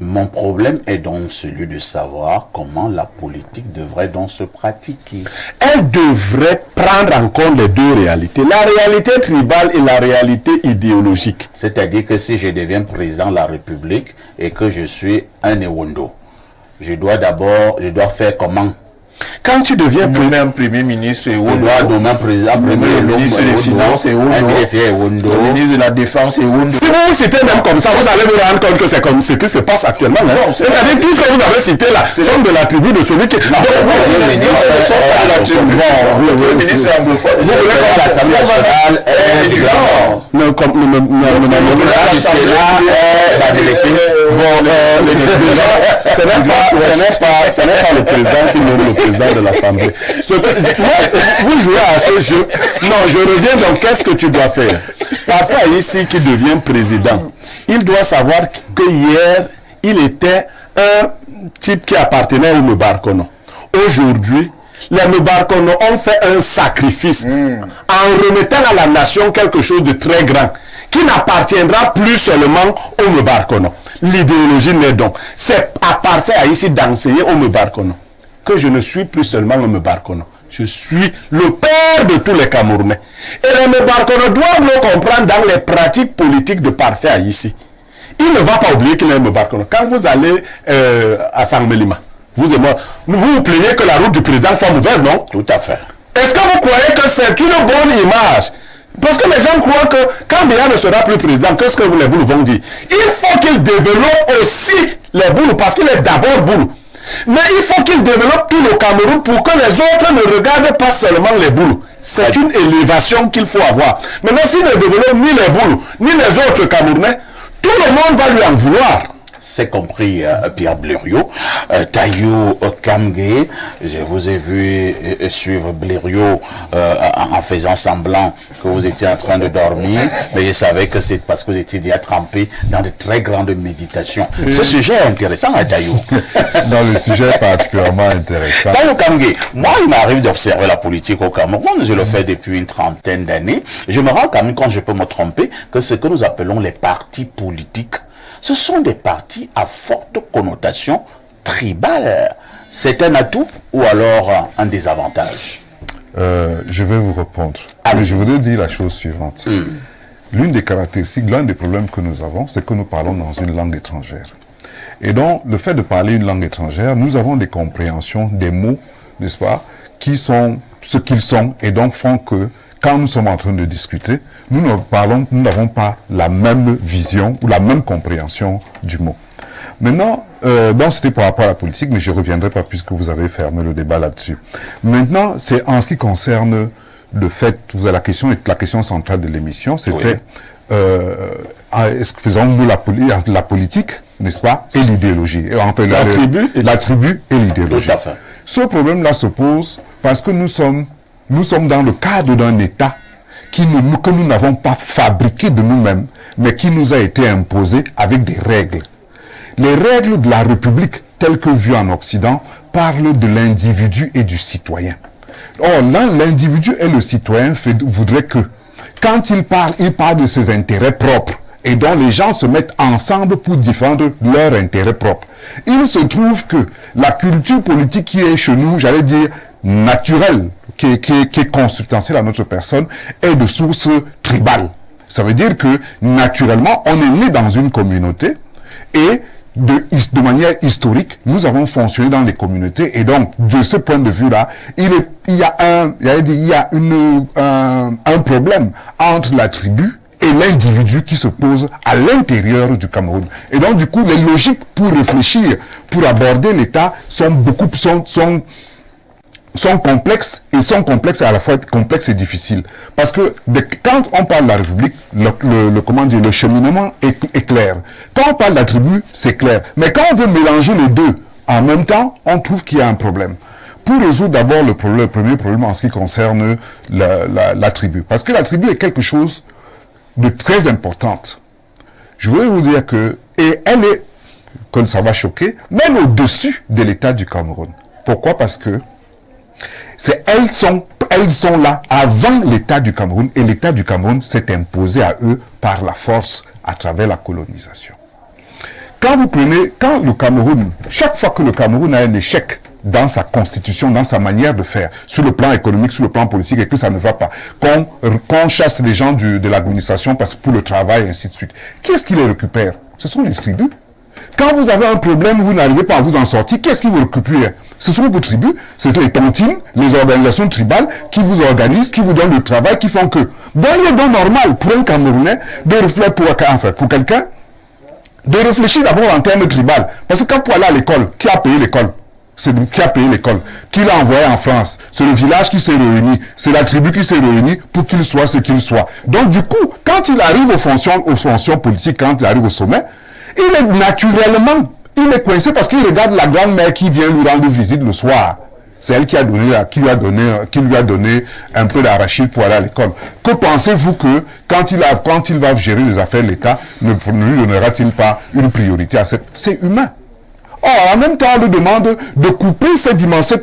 Mon problème est donc celui de savoir comment la politique devrait donc se pratiquer. Elle devrait prendre en compte les deux réalités, la réalité tribale et la réalité idéologique. C'est-à-dire que si je deviens président de la République et que je suis un Ewondo, je dois faire comment? Quand tu deviens un premier ministre et on doit nommer un président, premier ministre des Finances et le ministre de la Défense et si vous citez même comme ça, vous allez vous rendre compte que c'est comme ce qui se passe actuellement. C'est-à-dire tout ce que vous avez cité là, sont de la tribu de celui qui... Le ministre anglophone. Vous voulez que l'Assemblée nationale est du grand. Ce n'est pas le président qui nomme le président de l'Assemblée. Vous jouez à ce jeu. Non, je reviens donc, qu'est-ce que tu dois faire? Parfois, ici, qui devient président, il doit savoir que hier, il était un type qui appartenait au Mebarkono. Aujourd'hui, les Mebarkono ont fait un sacrifice en remettant à la nation quelque chose de très grand qui n'appartiendra plus seulement au Mebarkono. L'idéologie n'est donc. C'est à parfait à ici d'enseigner au Mebarkono que je ne suis plus seulement un Mebarkono. Je suis le père de tous les Camerounais. Et les Mebarkono doivent le comprendre dans les pratiques politiques de parfait ici. Il ne va pas oublier qu'il est un Mebarkono. Quand vous allez à Sangmelima, vous et moi, vous plaignez que la route du président soit mauvaise, non? Tout à fait. Est-ce que vous croyez que c'est une bonne image? Parce que les gens croient que quand Biya ne sera plus président, qu'est-ce que les Boulous vont dire? Il faut qu'il développe aussi les Boulous, parce qu'il est d'abord Boulou. Mais il faut qu'il développe tout le Cameroun pour que les autres ne regardent pas seulement les Boulous. C'est une élévation qu'il faut avoir. Maintenant, s'il ne développe ni les Boulous, ni les autres Camerounais, tout le monde va lui en vouloir. c'est compris Pierre Blériot. Tayo Kamge, je vous ai vu suivre Blériot en faisant semblant que vous étiez en train de dormir, mais je savais que c'est parce que vous étiez déjà trempé dans de très grandes méditations. Ce sujet est intéressant, Tayo. Dans le sujet particulièrement intéressant. Tayo Kamge, moi il m'arrive d'observer la politique au Cameroun, je le fais depuis une trentaine d'années. Je me rends quand même, quand je peux me tromper, que ce que nous appelons les partis politiques, ce sont des partis à forte connotation tribale. C'est un atout ou alors un désavantage? Je vais vous répondre. Mais je voudrais dire la chose suivante. L'une des caractéristiques, l'un des problèmes que nous avons, c'est que nous parlons dans une langue étrangère. Et donc, le fait de parler une langue étrangère, nous avons des compréhensions des mots, n'est-ce pas, qui sont ce qu'ils sont, et donc font que, quand nous sommes en train de discuter, nous n'avons pas la même vision ou la même compréhension du mot. Maintenant, donc c'était par rapport à la politique, mais je ne reviendrai pas puisque vous avez fermé le débat là-dessus. Maintenant, c'est en ce qui concerne le fait, la question centrale de l'émission, c'était faisons-nous la politique, n'est-ce pas, et l'idéologie. Enfin, la tribu et l'idéologie. Ce problème-là se pose parce que nous sommes dans le cadre d'un État que nous n'avons pas fabriqué de nous-mêmes, mais qui nous a été imposé avec des règles. Les règles de la République, telles que vues en Occident, parlent de l'individu et du citoyen. Or, l'individu et le citoyen voudraient que, quand il parle de ses intérêts propres, et dont les gens se mettent ensemble pour défendre leurs intérêts propres. Il se trouve que la culture politique qui est chez nous, j'allais dire, naturelle, qui est consubstantielle à notre personne, est de source tribale. Ça veut dire que, naturellement, on est né dans une communauté, et de manière historique, nous avons fonctionné dans les communautés, et donc, de ce point de vue-là, il y a un problème entre la tribu et l'individu qui se pose à l'intérieur du Cameroun. Et donc, du coup, les logiques pour réfléchir, pour aborder l'État sont complexes, et sont complexes à la fois complexes et difficiles. Parce que quand on parle de la République, le cheminement est clair. Quand on parle de la tribu, c'est clair. Mais quand on veut mélanger les deux en même temps, on trouve qu'il y a un problème. Pour résoudre d'abord le premier problème en ce qui concerne la tribu. Parce que la tribu est quelque chose de très importante. Je voulais vous dire et elle est, comme ça va choquer, même au-dessus de l'État du Cameroun. Pourquoi? Parce que elles sont là avant l'État du Cameroun, et l'État du Cameroun s'est imposé à eux par la force à travers la colonisation. Quand le Cameroun, chaque fois que le Cameroun a un échec dans sa constitution, dans sa manière de faire, sur le plan économique, sur le plan politique, et que ça ne va pas, qu'on chasse les gens de l'administration pour le travail, et ainsi de suite, qui est-ce qui les récupère? Ce sont les tribus. Quand vous avez un problème, vous n'arrivez pas à vous en sortir, qu'est-ce qui vous récupère? Ce sont vos tribus, c'est les tontines, les organisations tribales qui vous organisent, qui vous donnent le travail, qui font que. Donc il est donc normal pour un Camerounais de réfléchir pour quelqu'un, de réfléchir d'abord en termes tribal. Parce que quand pour aller à l'école, qui a payé l'école? C'est qui a payé l'école, qui l'a envoyé en France. C'est le village qui s'est réuni, c'est la tribu qui s'est réunie pour qu'il soit ce qu'il soit. Donc du coup, quand il arrive aux fonctions politiques, quand il arrive au sommet, il est naturellement, il est coincé parce qu'il regarde la grand-mère qui vient lui rendre visite le soir. C'est elle qui lui a donné un peu d'arachide pour aller à l'école. Que pensez-vous que quand il va gérer les affaires de l'État, ne lui donnera-t-il pas une priorité à c'est humain. Or, en même temps, on lui demande de couper cette dimension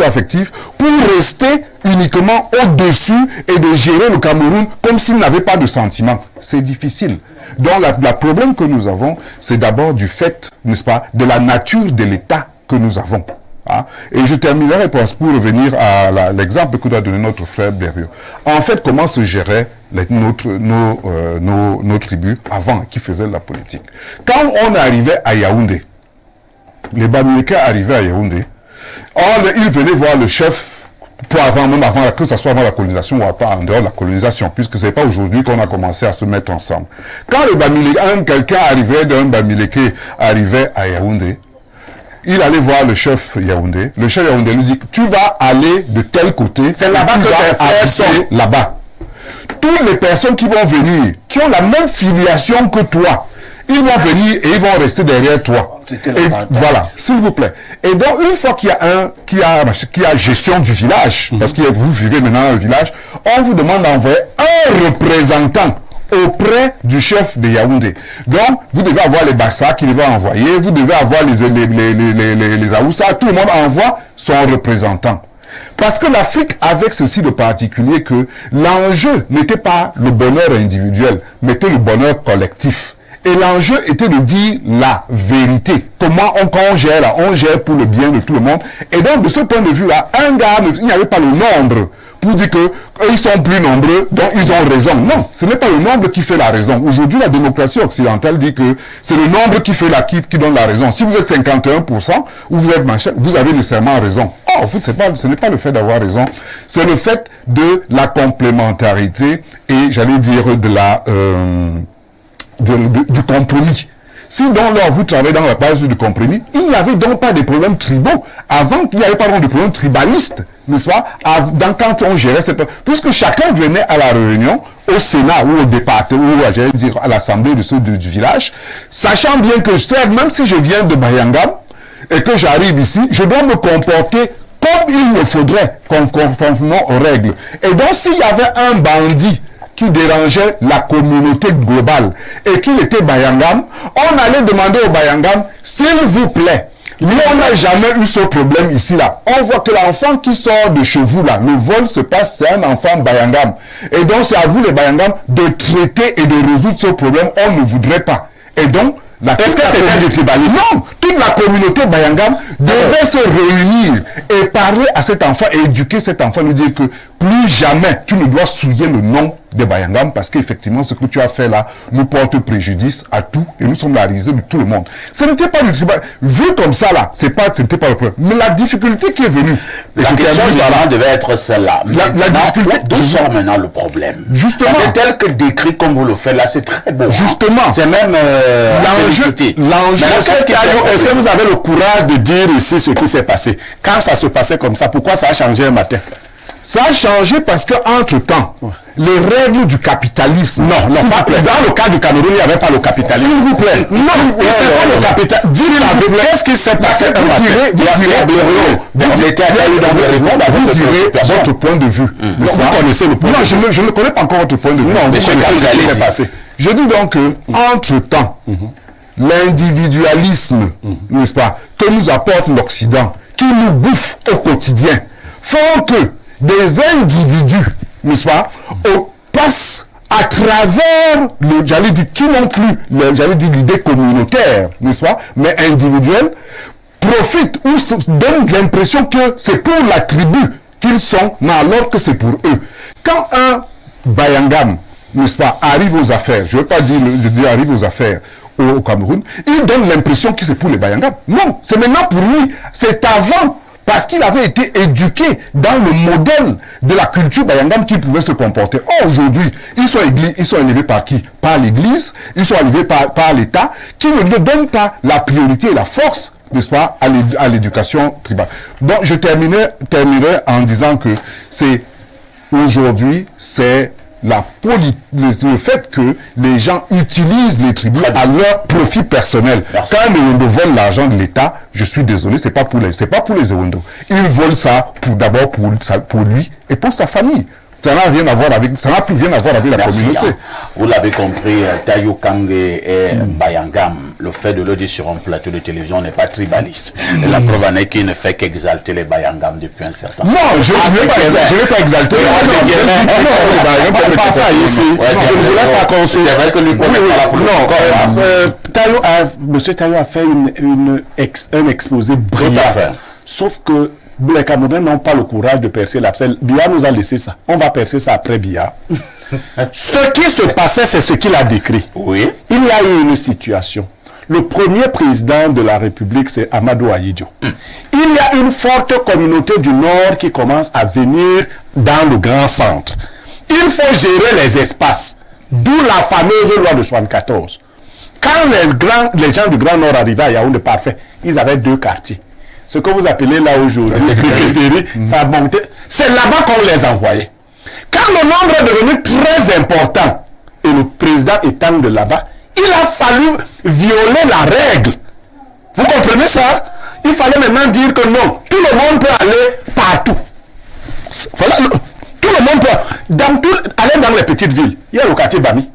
affective pour rester uniquement au-dessus et de gérer le Cameroun comme s'il n'avait pas de sentiments. C'est difficile. Donc, le problème que nous avons, c'est d'abord du fait, n'est-ce pas, de la nature de l'État que nous avons. Hein? Et je terminerai pour revenir à l'exemple que doit donner notre frère Blériot. En fait, comment se géraient nos tribus avant, qui faisaient la politique. Quand on arrivait à Yaoundé, les Bamileke arrivaient à Yaoundé, ils venaient voir le chef, que ce soit avant la colonisation ou pas en dehors de la colonisation, puisque ce n'est pas aujourd'hui qu'on a commencé à se mettre ensemble. Quand quelqu'un d'un Bamileke arrivait à Yaoundé, il allait voir le chef Yaoundé. Le chef Yaoundé lui dit, tu vas aller de tel côté. C'est là-bas que tes frères sont. Là-bas. Toutes les personnes qui vont venir, qui ont la même filiation que toi, Ils vont venir et ils vont rester derrière toi. Et voilà, s'il vous plaît. Et donc, une fois qu'il y a qui a gestion du village, parce que vous vivez maintenant dans le village, on vous demande d'envoyer un représentant auprès du chef de Yaoundé. Donc, vous devez avoir les Bassa qui vont envoyer, vous devez avoir les Aoussa, tout le monde envoie son représentant. Parce que l'Afrique, avec ceci de particulier, que l'enjeu n'était pas le bonheur individuel, mais était le bonheur collectif. Et l'enjeu était de dire la vérité. Comment on gère là, on gère pour le bien de tout le monde. Et donc, de ce point de vue-là, un gars, il n'y avait pas le nombre pour dire que ils sont plus nombreux, donc ils ont raison. Non, ce n'est pas le nombre qui fait la raison. Aujourd'hui, la démocratie occidentale dit que c'est le nombre qui fait qui donne la raison. Si vous êtes 51% ou vous êtes machin, vous avez nécessairement raison. Or, ce n'est pas le fait d'avoir raison, c'est le fait de la complémentarité et, j'allais dire, du compromis. Si donc là vous travaillez dans la base du compromis, il n'y avait donc pas de problèmes tribaux. Avant, il n'y avait pas de problèmes tribalistes, n'est-ce pas? Quand on gérait puisque chacun venait à la réunion, au Sénat ou au département, ou j'allais dire à l'assemblée du village, sachant bien que même si je viens de Bayangam et que j'arrive ici, je dois me comporter comme il me faudrait, conformément aux règles. Et donc s'il y avait un bandit qui dérangeait la communauté globale et qu'il était Bayangam, on allait demander au Bayangam, s'il vous plaît, nous on n'a jamais eu ce problème ici là. On voit que l'enfant qui sort de chez vous là, le vol se passe, c'est un enfant Bayangam. Et donc c'est à vous les Bayangam de traiter et de résoudre ce problème, on ne voudrait pas. Et donc, est-ce que c'était du tribalisme? Non, toute la communauté Bayangam devait se réunir et parler à cet enfant et éduquer cet enfant, lui dire que plus jamais tu ne dois souiller le nom de Bayangam parce qu'effectivement ce que tu as fait là nous porte préjudice à tout et nous sommes la risée de tout le monde. Ce n'était pas du tribal. Vu comme ça là, ce n'était pas le problème. Mais la difficulté qui est venue, la question devait être celle-là. La difficulté, d'où sort maintenant le problème? Justement. C'est tel que décrit comme vous le faites là, c'est très beau. Justement. Hein? C'est même l'enjeu. Est-ce que vous avez le courage de dire ici ce qui s'est passé? Quand ça se passait comme ça, pourquoi ça a changé un matin? Ça a changé parce que entre-temps, les règles du capitalisme... Non, dans le cas du Cameroun, il n'y avait pas le capitalisme. S'il vous plaît. Non, c'est pas le capitalisme. Dites-le, qu'est-ce qui s'est passé? Vous direz votre point de vue. Vous connaissez le point de vue. Non, je ne connais pas encore votre point de vue. Non, vous connaissez ce qui s'est passé. Je dis donc que, entre-temps, l'individualisme, n'est-ce pas, que nous apporte l'Occident, qui nous bouffe au quotidien, font que des individus, n'est-ce pas, passent à travers, j'allais dire, qui n'ont plus, j'allais dire, l'idée communautaire, n'est-ce pas, mais individuelle, profitent ou donnent l'impression que c'est pour la tribu qu'ils sont, mais alors que c'est pour eux. Quand un Bayangam, n'est-ce pas, arrive aux affaires, je ne veux pas dire, arrive aux affaires au Cameroun, il donne l'impression que c'est pour les Bayangam. Non, c'est maintenant pour lui, c'est avant. Parce qu'il avait été éduqué dans le modèle de la culture Bayangam qu'il pouvait se comporter. Or, aujourd'hui, ils sont élevés par qui? Par l'Église, ils sont élevés par l'État, qui ne donne pas la priorité et la force, n'est-ce pas, à l'éducation tribale. Donc, je terminerai en disant que aujourd'hui, c'est le fait que les gens utilisent les tribus à leur profit personnel. Merci. Quand les Ewondo volent l'argent de l'État, je suis désolé, c'est pas pour les Ewondo. Ils volent ça d'abord pour lui et pour sa famille. Ça n'a plus rien à voir avec la communauté. Vous l'avez compris, Tayo Kangé et Bayangam, le fait de le dire sur un plateau de télévision n'est pas tribaliste. Et la preuve en est qu'il ne fait qu'exalter les Bayangam depuis un certain temps. Non, je ne vais pas exalter. C'est vrai que lui, Monsieur Tayo a fait un exposé brillant. Sauf que les Camerounais n'ont pas le courage de percer l'abcès. Biya nous a laissé ça. On va percer ça après Biya. Ce qui se passait, c'est ce qu'il a décrit. Oui. Il y a eu une situation. Le premier président de la République, c'est Amadou Ahidjo. Il y a une forte communauté du Nord qui commence à venir dans le grand centre. Il faut gérer les espaces. D'où la fameuse loi de 74. Quand les gens du Grand Nord arrivaient à Yaoundé, parfait, ils avaient 2 quartiers. Ce que vous appelez là aujourd'hui, ça montait. C'est là-bas qu'on les envoyait. Quand le nombre est devenu très important, et le président étant de là-bas, Il a fallu violer la règle. Vous comprenez ça? Il fallait maintenant dire que non, tout le monde peut aller partout. Voilà, tout le monde peut. Aller dans les petites villes. Il y a le quartier Bami.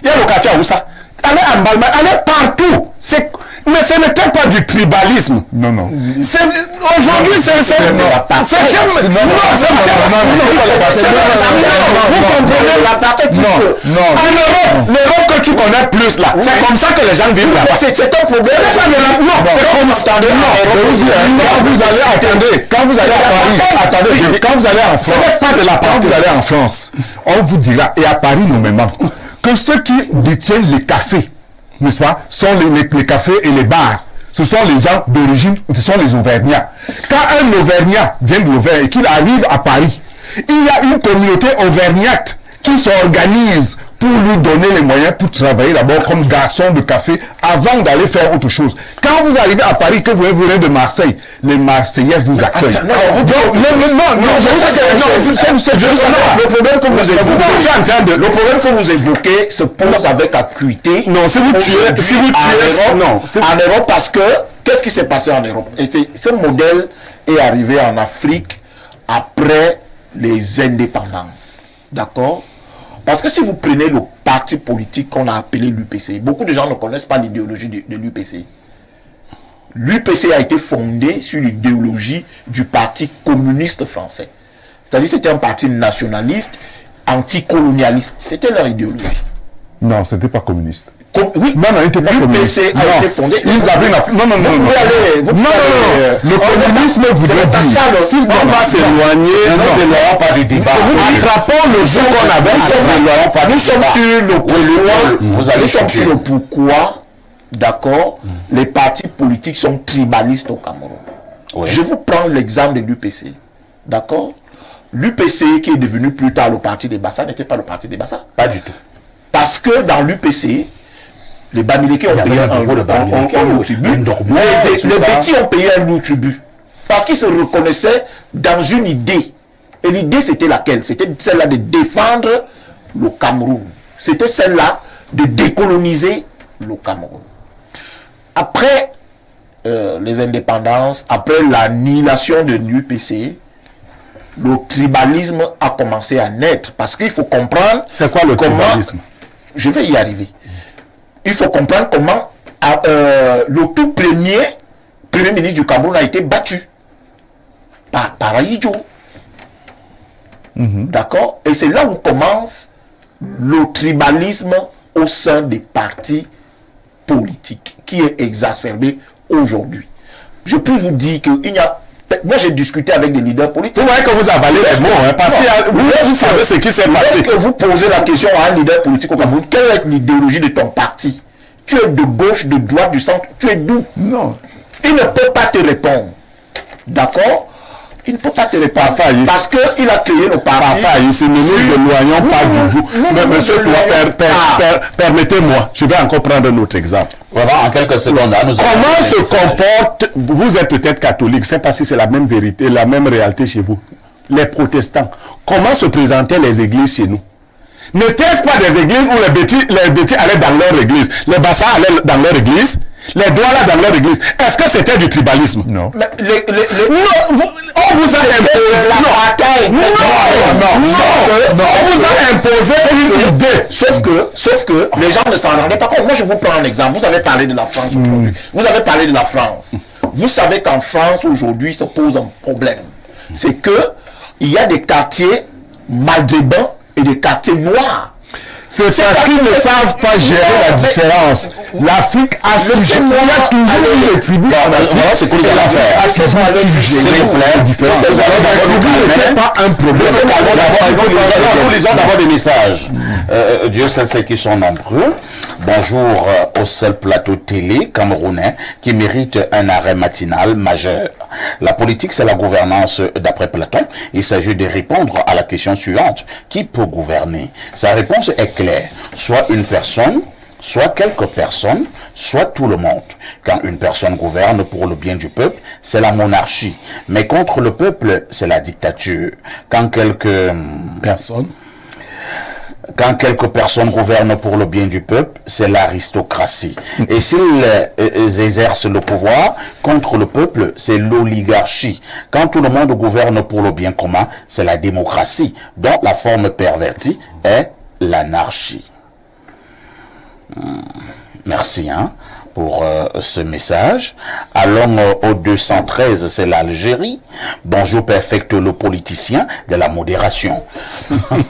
Il y a le quartier Aoussa. Aller à Mbalma. Aller partout. Mais ce n'était pas du tribalisme. Non, non. Aujourd'hui, c'est l'Europe que tu connais plus là. C'est comme ça que les gens vivent là-bas. C'est un problème. Non, c'est comme quand vous allez à Paris, quand vous allez en France, quand vous allez en France, on vous dira, et à Paris nommément, que ceux qui détiennent les cafés, n'est-ce pas, sont les cafés et les bars. Ce sont les gens d'origine, ce sont les Auvergnats. Quand un Auvergnat vient de l'Auvergne et qu'il arrive à Paris, il y a une communauté auvergnate qui s'organise pour lui donner les moyens pour travailler d'abord comme garçon de café avant d'aller faire autre chose. Quand vous arrivez à Paris, que vous venez de Marseille, les Marseillais vous accueillent. Le problème que vous évoquez se pose avec acuité. Non, si vous tuez en Europe, parce que qu'est-ce qui s'est passé en Europe? Et ce modèle est arrivé en Afrique après les indépendances. D'accord? Parce que si vous prenez le parti politique qu'on a appelé l'UPC, beaucoup de gens ne connaissent pas l'idéologie de l'UPC. L'UPC a été fondé sur l'idéologie du parti communiste français. C'est-à-dire que c'était un parti nationaliste, anticolonialiste. C'était leur idéologie. Non, c'était pas communiste. Oui, non, il n'était pas communiste. L'UPC a été fondé. Ils avaient le communisme voudrait dire. Si on va s'éloigner, pas du débat. Attrapons le jeu qu'on avait. Nous sommes sur le pourquoi. Nous sommes sur le pourquoi. D'accord. Les partis politiques sont tribalistes au Cameroun. Je vous prends l'exemple de l'UPC. D'accord. L'UPC qui est devenu plus tard le parti des Bassa n'était pas le parti des Bassa. Pas du tout. Parce que dans l'UPC, les Bamileke ont payé un lourd tribut. Les petits ont payé un lourd tribut. Parce qu'ils se reconnaissaient dans une idée. Et l'idée, c'était laquelle? C'était celle-là de défendre le Cameroun. C'était celle-là de décoloniser le Cameroun. Après les indépendances, après l'annihilation de l'UPC, le tribalisme a commencé à naître. Parce qu'il faut comprendre... C'est quoi le tribalisme? Je vais y arriver. Il faut comprendre comment le tout premier ministre du Cameroun a été battu par Ahidjo. D'accord? Et c'est là où commence le tribalisme au sein des partis politiques qui est exacerbé aujourd'hui. Je peux vous dire qu'il y a... Moi, j'ai discuté avec des leaders politiques. Vous voyez que vous avalez les mots, hein, parce que vous savez ce qui s'est passé. Est-ce que vous posez la question à un leader politique au Cameroun, quelle est l'idéologie de ton parti? Tu es de gauche, de droite, du centre, tu es d'où? Non. Il ne peut pas te répondre. D'accord? Il ne peut pas te répondre. Parce qu'il a créé le parti. Si nous nous éloignons pas du bout. Mais monsieur, permettez-moi, je vais encore prendre un autre exemple. Voilà, en quelques secondes. Comment se comporte, vous êtes peut-être catholique, je ne sais pas si c'est la même vérité, la même réalité chez vous, les protestants. Comment se présentaient les églises chez nous? N'était-ce pas des églises où les bêtis allaient dans leur église, les Bassa allaient dans leur église, les Douala dans leur église? Est-ce que c'était du tribalisme? Non. Mais on vous a imposé. Non, on vous a imposé une idée. Sauf que les gens ne s'en rendaient pas compte. Moi, je vous prends un exemple. Vous avez parlé de la France aujourd'hui. Vous avez parlé de la France. Vous savez qu'en France, aujourd'hui, se pose un problème. C'est que il y a des quartiers maghrébins et des quartiers noirs. C'est parce qu'ils ne savent pas gérer la différence. L'Afrique a toujours eu les tribus en Afrique. C'est quoi les affaires? S'il vous plaît, différence. Les tribus n'étaient pas un problème. Nous lisons d'abord des messages. Dieu sait ceux qui sont nombreux. Bonjour au seul plateau télé camerounais qui mérite un arrêt matinal majeur. La politique, c'est la gouvernance d'après Platon. Il s'agit de répondre à la question suivante. Qui peut gouverner? Sa réponse est claire. Soit une personne, soit quelques personnes, soit tout le monde. Quand une personne gouverne pour le bien du peuple, c'est la monarchie. Mais contre le peuple, c'est la dictature. Quand quelques personnes Quand quelques personnes gouvernent pour le bien du peuple, c'est l'aristocratie. Et s'ils exercent le pouvoir contre le peuple, c'est l'oligarchie. Quand tout le monde gouverne pour le bien commun, c'est la démocratie, dont la forme pervertie est l'anarchie. Merci pour ce message. Allons au 213, c'est l'Algérie. Bonjour perfecto, le politicien de la modération. Pour le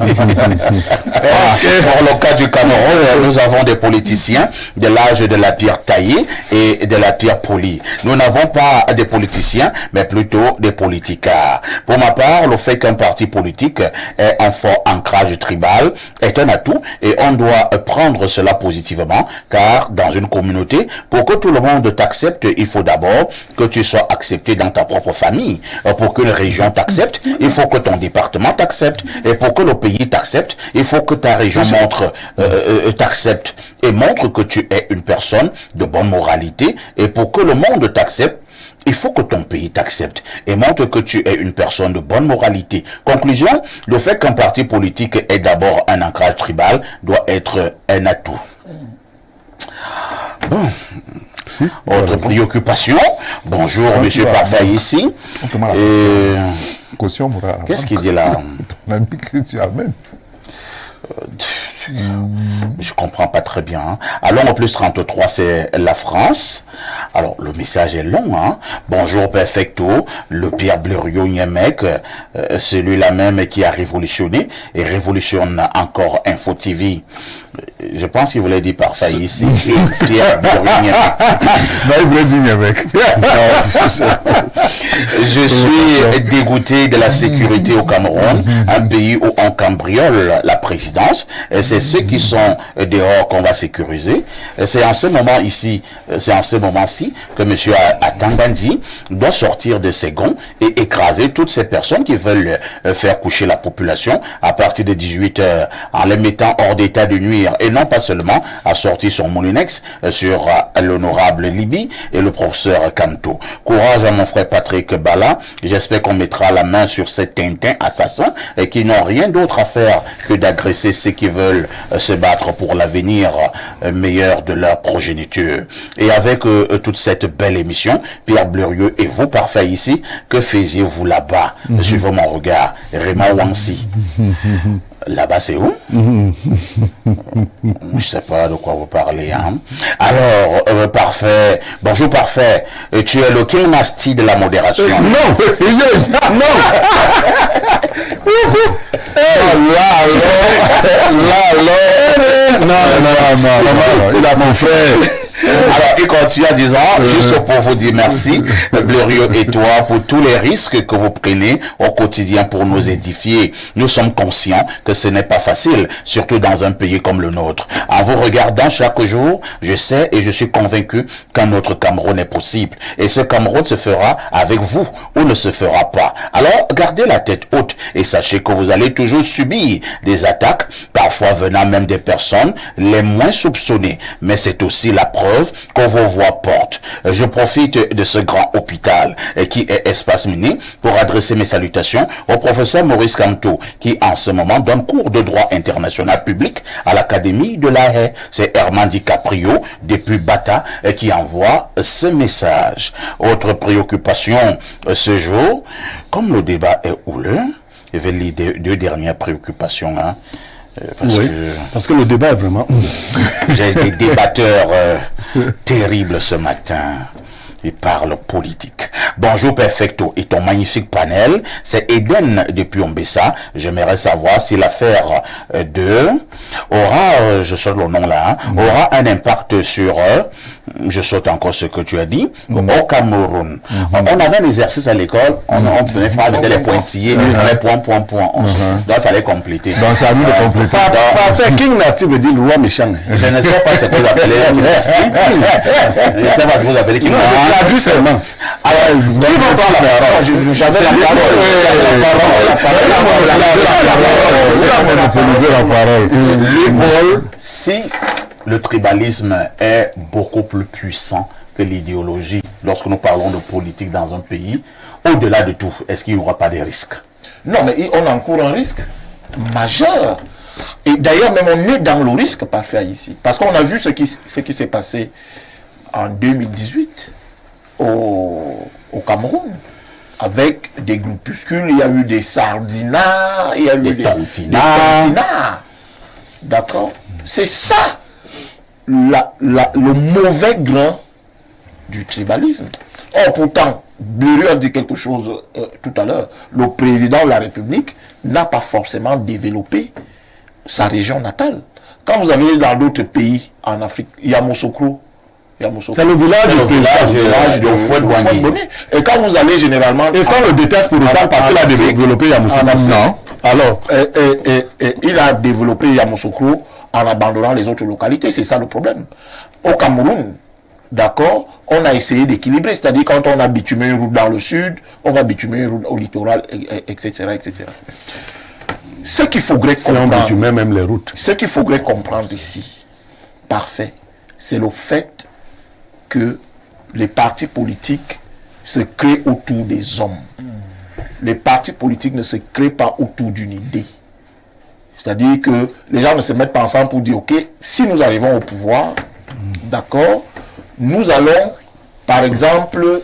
cas du Cameroun, nous avons des politiciens de l'âge de la pierre taillée et de la pierre polie. Nous n'avons pas des politiciens, mais plutôt des politicards. Pour ma part, le fait qu'un parti politique ait un fort ancrage tribal est un atout et on doit prendre cela positivement, car dans une communauté, pour que tout le monde t'accepte, il faut d'abord que tu sois accepté dans ta propre famille. Pour que la région t'accepte, il faut que ton département t'accepte. Et pour que le pays t'accepte, il faut que ta région t'accepte et montre que tu es une personne de bonne moralité. Et pour que le monde t'accepte, il faut que ton pays t'accepte et montre que tu es une personne de bonne moralité. Conclusion, le fait qu'un parti politique ait d'abord un ancrage tribal doit être un atout. Bon. Autre préoccupation. Bonjour, monsieur Parfait ici. Qu'est-ce qu'il dit là? Ton ami que tu amènes. Je comprends pas très bien. Allons au plus 33, c'est la France. Alors, le message est long, Bonjour perfecto, le Pierre Blériot Niemek, celui-là même qui a révolutionné et révolutionne encore Info TV. Je pense qu'il voulait dire par ça ici. Pierre Blériot Niemek. Non, il voulait dire Niemek. Je suis dégoûté de la sécurité au Cameroun, un pays où on cambriole la présidence. C'est ceux qui sont dehors qu'on va sécuriser. C'est en ce moment ici, c'est en ce moment-ci que M. Atangandji doit sortir de ses gonds et écraser toutes ces personnes qui veulent faire coucher la population à partir de 18h en les mettant hors d'état de nuire et non pas seulement à sortir son moulinex sur l'honorable Libye et le professeur Kanto. Courage à mon frère Patrick Bala. J'espère qu'on mettra la main sur ces Tintins assassins et qui n'ont rien d'autre à faire que d'agresser ceux qui veulent se battre pour l'avenir meilleur de leur progéniture. Et avec toute cette belle émission, Pierre Blériot et vous, parfait ici, que faisiez-vous là-bas? Suivez mon regard. Raymond Wansi. Là-bas, c'est où? Je sais pas de quoi vous parlez, Alors, parfait. Bonjour, parfait. Tu es le King Nasty de la modération. Non! Non, il a mon frère. Alors, il continue en disant, juste pour vous dire merci, Blériot et toi, pour tous les risques que vous prenez au quotidien pour nous édifier. Nous sommes conscients que ce n'est pas facile, surtout dans un pays comme le nôtre. En vous regardant chaque jour, je sais et je suis convaincu qu'un autre Cameroun est possible. Et ce Cameroun se fera avec vous ou ne se fera pas. Alors, gardez la tête haute et sachez que vous allez toujours subir des attaques, parfois venant même des personnes les moins soupçonnées. Mais c'est aussi la preuve que vos voix portent. Je profite de ce grand hôpital qui est Espace Mini pour adresser mes salutations au professeur Maurice Kamto qui en ce moment donne cours de droit international public à l'Académie de La Haye. C'est Herman DiCaprio depuis Bata qui envoie ce message. Autre préoccupation ce jour, comme le débat est houleux, je vais lire deux dernières préoccupations. Parce que le débat est vraiment... J'ai des débatteurs terribles ce matin. Ils parlent politique. Bonjour Perfecto et ton magnifique panel. C'est Eden depuis Ombessa. J'aimerais savoir si l'affaire aura, je saute le nom là, aura un impact sur... je saute encore ce que tu as dit, au Cameroun. On avait un exercice à l'école, on venait faire avec les pointillés, les points. Donc il fallait compléter. Donc c'est à nous de compléter. Parfait, King Nasty veut dire le roi méchant. Je ne sais pas ce que vous appelez King Nasty. Je ne sais pas ce que vous appelez King Nasty. Je traduis seulement. Alors, qui va prendre la parole? J'avais la parole. Paul, si le tribalisme est beaucoup plus puissant que l'idéologie, lorsque nous parlons de politique dans un pays, au-delà de tout, est-ce qu'il n'y aura pas des risques? Non, mais on encourt un risque majeur. Et d'ailleurs, même on est dans le risque parfait ici. Parce qu'on a vu ce qui s'est passé en 2018 au Cameroun. Avec des groupuscules, il y a eu des sardinats, il y a eu des tantinats. D'accord? C'est ça le mauvais grain du tribalisme. Or, pourtant, Blériot a dit quelque chose tout à l'heure. Le président de la République n'a pas forcément développé sa région natale. Quand vous avez dans d'autres pays en Afrique, Yamoussoukro. C'est le village de Houphouët-Boigny. Et quand vous allez généralement... Est-ce qu'on le déteste pour autant parce qu'il a développé Yamoussoukro? Non. Alors, il a développé Yamoussoukro en abandonnant les autres localités. C'est ça le problème. Au Cameroun, d'accord, on a essayé d'équilibrer. C'est-à-dire quand on a bitumé une route dans le sud, on va bitumer une route au littoral, etc. etc. Ce qu'il faudrait comprendre... on bitumait même les routes. Ce qu'il faudrait comprendre ici, parfait, c'est le fait que les partis politiques se créent autour des hommes. Les partis politiques ne se créent pas autour d'une idée. C'est-à-dire que les gens ne se mettent pas ensemble pour dire, ok, si nous arrivons au pouvoir, d'accord, nous allons, par exemple...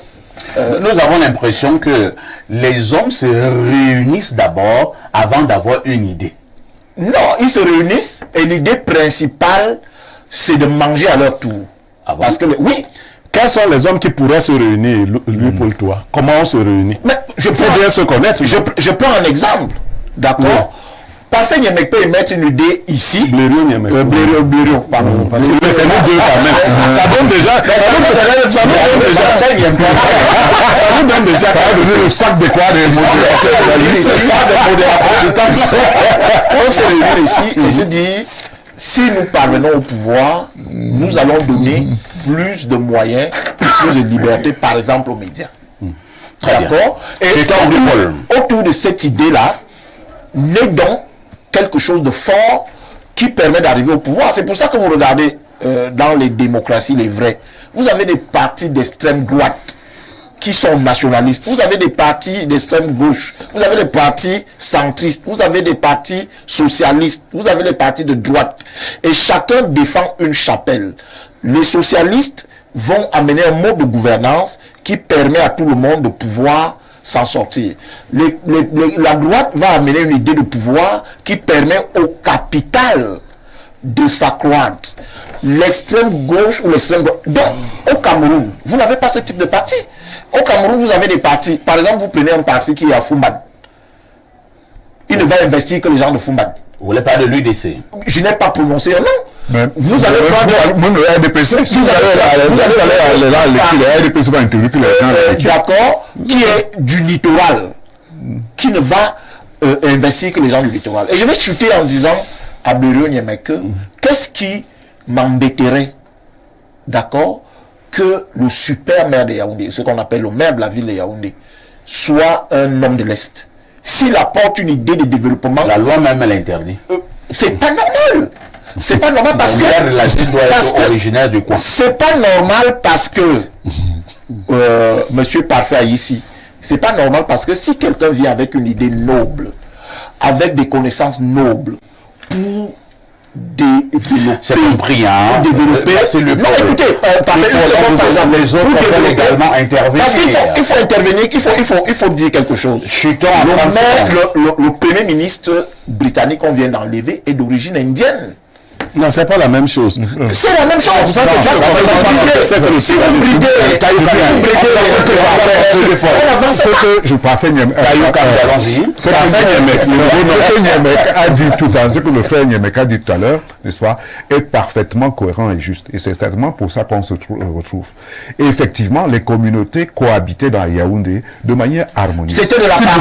nous avons l'impression que les hommes se réunissent d'abord avant d'avoir une idée. Non, ils se réunissent et l'idée principale, c'est de manger à leur tour. Ah bon? Parce que, oui. Quels sont les hommes qui pourraient se réunir, lui pour toi? Comment on se réunit? Mais je peux bien se connaître. Je prends un exemple. D'accord? Oui. Parfait, Niamek peut émettre une idée ici. Blériot, pardon. Parce que c'est nous deux quand même. Ça donne déjà. Ça nous donne déjà. Ça va donner le sac de quoi de on se réunit ici et se dit, si nous parvenons au pouvoir, nous allons donner plus de moyens, plus de liberté, par exemple, aux médias. D'accord? Et autour de cette idée-là, naît donc quelque chose de fort qui permet d'arriver au pouvoir. C'est pour ça que vous regardez dans les démocraties, les vrais, vous avez des partis d'extrême droite qui sont nationalistes. Vous avez des partis d'extrême gauche. Vous avez des partis centristes. Vous avez des partis socialistes. Vous avez des partis de droite. Et chacun défend une chapelle. Les socialistes vont amener un mode de gouvernance qui permet à tout le monde de pouvoir s'en sortir. La droite va amener une idée de pouvoir qui permet au capital de s'accroître. L'extrême gauche ou l'extrême droite. Donc, au Cameroun, vous n'avez pas ce type de parti. Au Cameroun, vous avez des partis. Par exemple, vous prenez un parti qui est à Fumban. Il ne va investir que les gens de Fumban. Vous voulez pas de l'UDC? Je n'ai pas prononcé un nom. Mais vous allez prendre le RDPC. Si vous allez là, le RDPC va interrompre les gens. D'accord, qui est du littoral, qui ne va investir que les gens du littoral. Et je vais chuter en disant à Blériot Niamek, qu'est-ce qui m'embêterait, d'accord, que le super maire de Yaoundé, ce qu'on appelle le maire de la ville de Yaoundé, soit un homme de l'Est. S'il apporte une idée de développement... La loi même l'interdit. C'est pas normal. C'est pas normal parce que... La ville doit être originaire du coin. C'est pas normal parce que... Monsieur Parfait ici. C'est pas normal parce que si quelqu'un vient avec une idée noble, avec des connaissances nobles, pour développer... C'est compris, hein. C'est le... Non, écoutez, Parfait, par exemple, les autres peuvent également intervenir. Parce qu'il faut intervenir, il faut dire quelque chose. Le premier ministre britannique qu'on vient d'enlever est d'origine indienne. Non, c'est pas la même chose. C'est la même chose. Si vous bridez, je parfait Niamek a dit tout à l'heure, ce que le frère Niamek a dit tout à l'heure, n'est-ce pas, est parfaitement cohérent et juste. Et c'est certainement pour ça qu'on se retrouve. Et effectivement, les communautés cohabitaient dans Yaoundé de manière harmonieuse. C'était de la partie.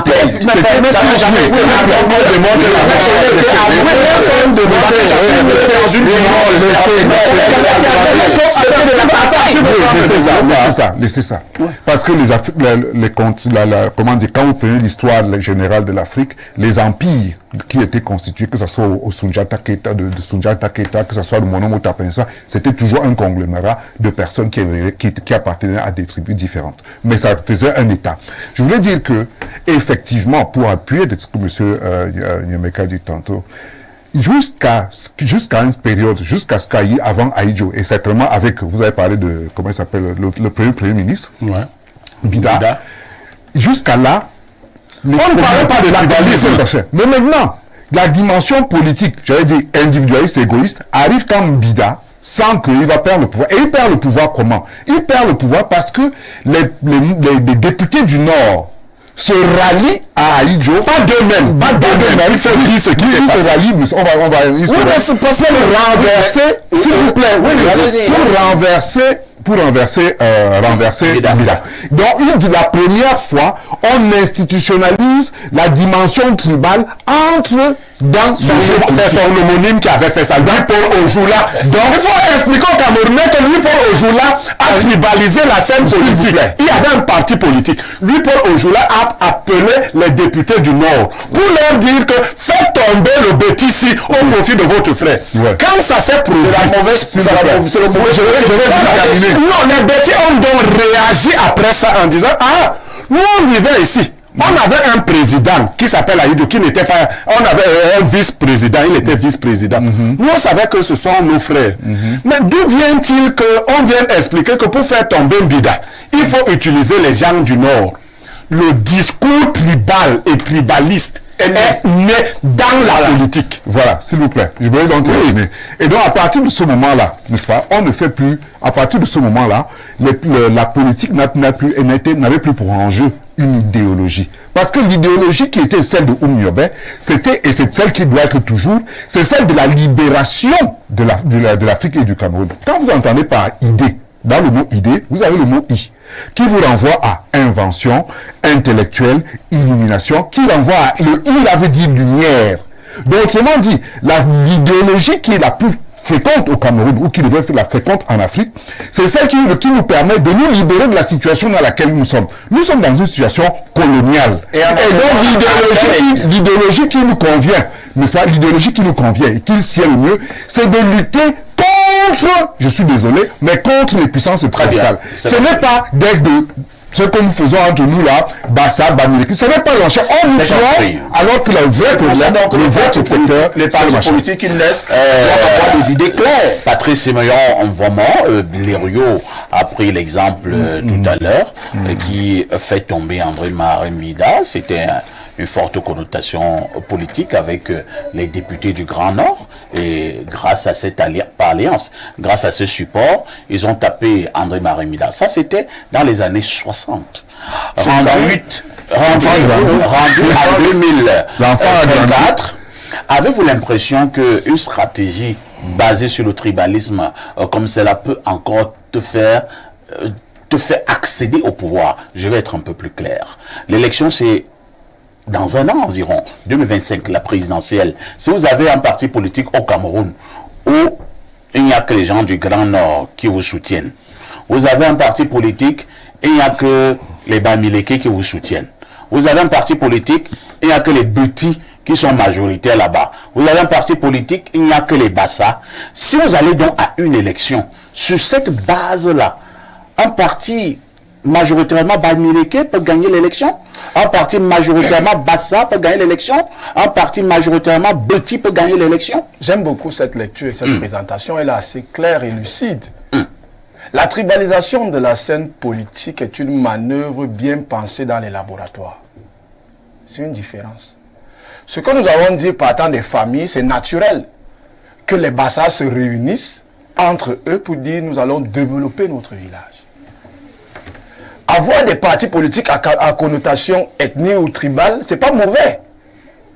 C'est ça. Parce que comment dire, quand vous prenez l'histoire générale de l'Afrique, les empires qui étaient constitués, que ce soit au Sundiata Keita, de Sundiata Keita, que ce soit le Monomo Tapensa, c'était toujours un conglomérat de personnes qui appartenaient à des tribus différentes. Mais ça faisait un État. Je voulais dire que, effectivement, pour appuyer ce que M. Niamek a dit tantôt, jusqu'à une période, jusqu'à ce qu'Aïe, avant Aïdjo, et certainement avec, vous avez parlé de, comment il s'appelle, le premier ministre, Bida. Jusqu'à là, on ne parlait pas de la tribalisme. Mais maintenant, la dimension politique, j'allais dire individualiste, égoïste, arrive comme Bida, sans qu'il va perdre le pouvoir. Et il perd le pouvoir comment? Il perd le pouvoir parce que les députés du Nord se rallient à Aïdjo. Pas d'eux-mêmes. Il faut dire ce qui se passe. Oui, mais c'est parce que renverser, s'il vous plaît, pour renverser Bida. Donc, il dit la première fois, on institutionnalise la dimension tribale entre dans son c'est son homonyme qui avait fait ça, Louis-Paul Ojoula. Donc, il faut expliquer aux Camerounais que Louis-Paul Ojoula a tribalisé la scène politique. Il y avait un parti politique. Louis-Paul Ojoula a appelé les députés du Nord pour leur dire que faites tomber le bêtisi au profit de votre frère. Ouais. Quand ça s'est prouvé, c'est la mauvaise. Non, les bêtis ont donc réagi après ça en disant ah, nous on vivait ici. On avait un président qui s'appelle Aïdjo, qui n'était pas... On avait un vice-président, il était vice-président. Nous, on savait que ce sont nos frères. Mais d'où vient-il qu'on vienne expliquer que pour faire tomber Bida, il faut utiliser les gens du Nord? Le discours tribal et tribaliste est né dans la politique. Voilà, s'il vous plaît. Je vais donc terminer. Et donc, à partir de ce moment-là, n'est-ce pas, on ne fait plus... À partir de ce moment-là, la politique n'avait plus pour enjeu une idéologie. Parce que l'idéologie qui était celle de Oumyobé, c'était, et c'est celle qui doit être toujours, c'est celle de la libération de l'Afrique et du Cameroun. Quand vous entendez par idée, dans le mot idée, vous avez le mot I, qui vous renvoie à invention, intellectuelle, illumination, qui renvoie à, le I, il avait dit lumière. Donc, autrement dit, l'idéologie qui est la plus féconde au Cameroun, ou qui devrait faire la féconde en Afrique, c'est celle qui nous permet de nous libérer de la situation dans laquelle nous sommes. Nous sommes dans une situation coloniale. Et donc l'idéologie qui nous convient, n'est-ce pas, l'idéologie qui nous convient et qui sied le mieux, c'est de lutter contre, je suis désolé, mais contre les puissances traditionnelles. Ce n'est pas d'être ce que nous faisons entre nous là, Bassa, Bamileki, ce n'est pas l'enchère. On nous prend, alors que le vrai problème, le vrai protecteur, les partis politiques qui naissent doivent avoir des idées claires. Patrice Semeyon, en vraiment, Blériot a pris l'exemple tout à l'heure, qui fait tomber André Marimida. C'était une forte connotation politique avec les députés du Grand Nord. Et grâce à cette alliance, grâce à ce support, ils ont tapé André Marimida. Ça, c'était dans les années 60. Rendu à 2024. Avez-vous l'impression qu'une stratégie basée sur le tribalisme comme cela peut encore te faire accéder au pouvoir? Je vais être un peu plus clair. L'élection, c'est dans un an environ, 2025, la présidentielle. Si vous avez un parti politique au Cameroun où il n'y a que les gens du Grand Nord qui vous soutiennent, vous avez un parti politique et il n'y a que les Bamileke qui vous soutiennent. Vous avez un parti politique et il n'y a que les Buti qui sont majoritaires là-bas. Vous avez un parti politique, il n'y a que les Bassa. Si vous allez donc à une élection, sur cette base-là, un parti majoritairement Bamileke peut gagner l'élection, un parti majoritairement Bassa peut gagner l'élection, un parti majoritairement Buti peut gagner l'élection. J'aime beaucoup cette lecture et cette présentation, elle est assez claire et lucide. La tribalisation de la scène politique est une manœuvre bien pensée dans les laboratoires. C'est une différence. Ce que nous avons dit partant des familles, c'est naturel que les Bassas se réunissent entre eux pour dire nous allons développer notre village. Avoir des partis politiques à connotation ethnique ou tribale, c'est pas mauvais.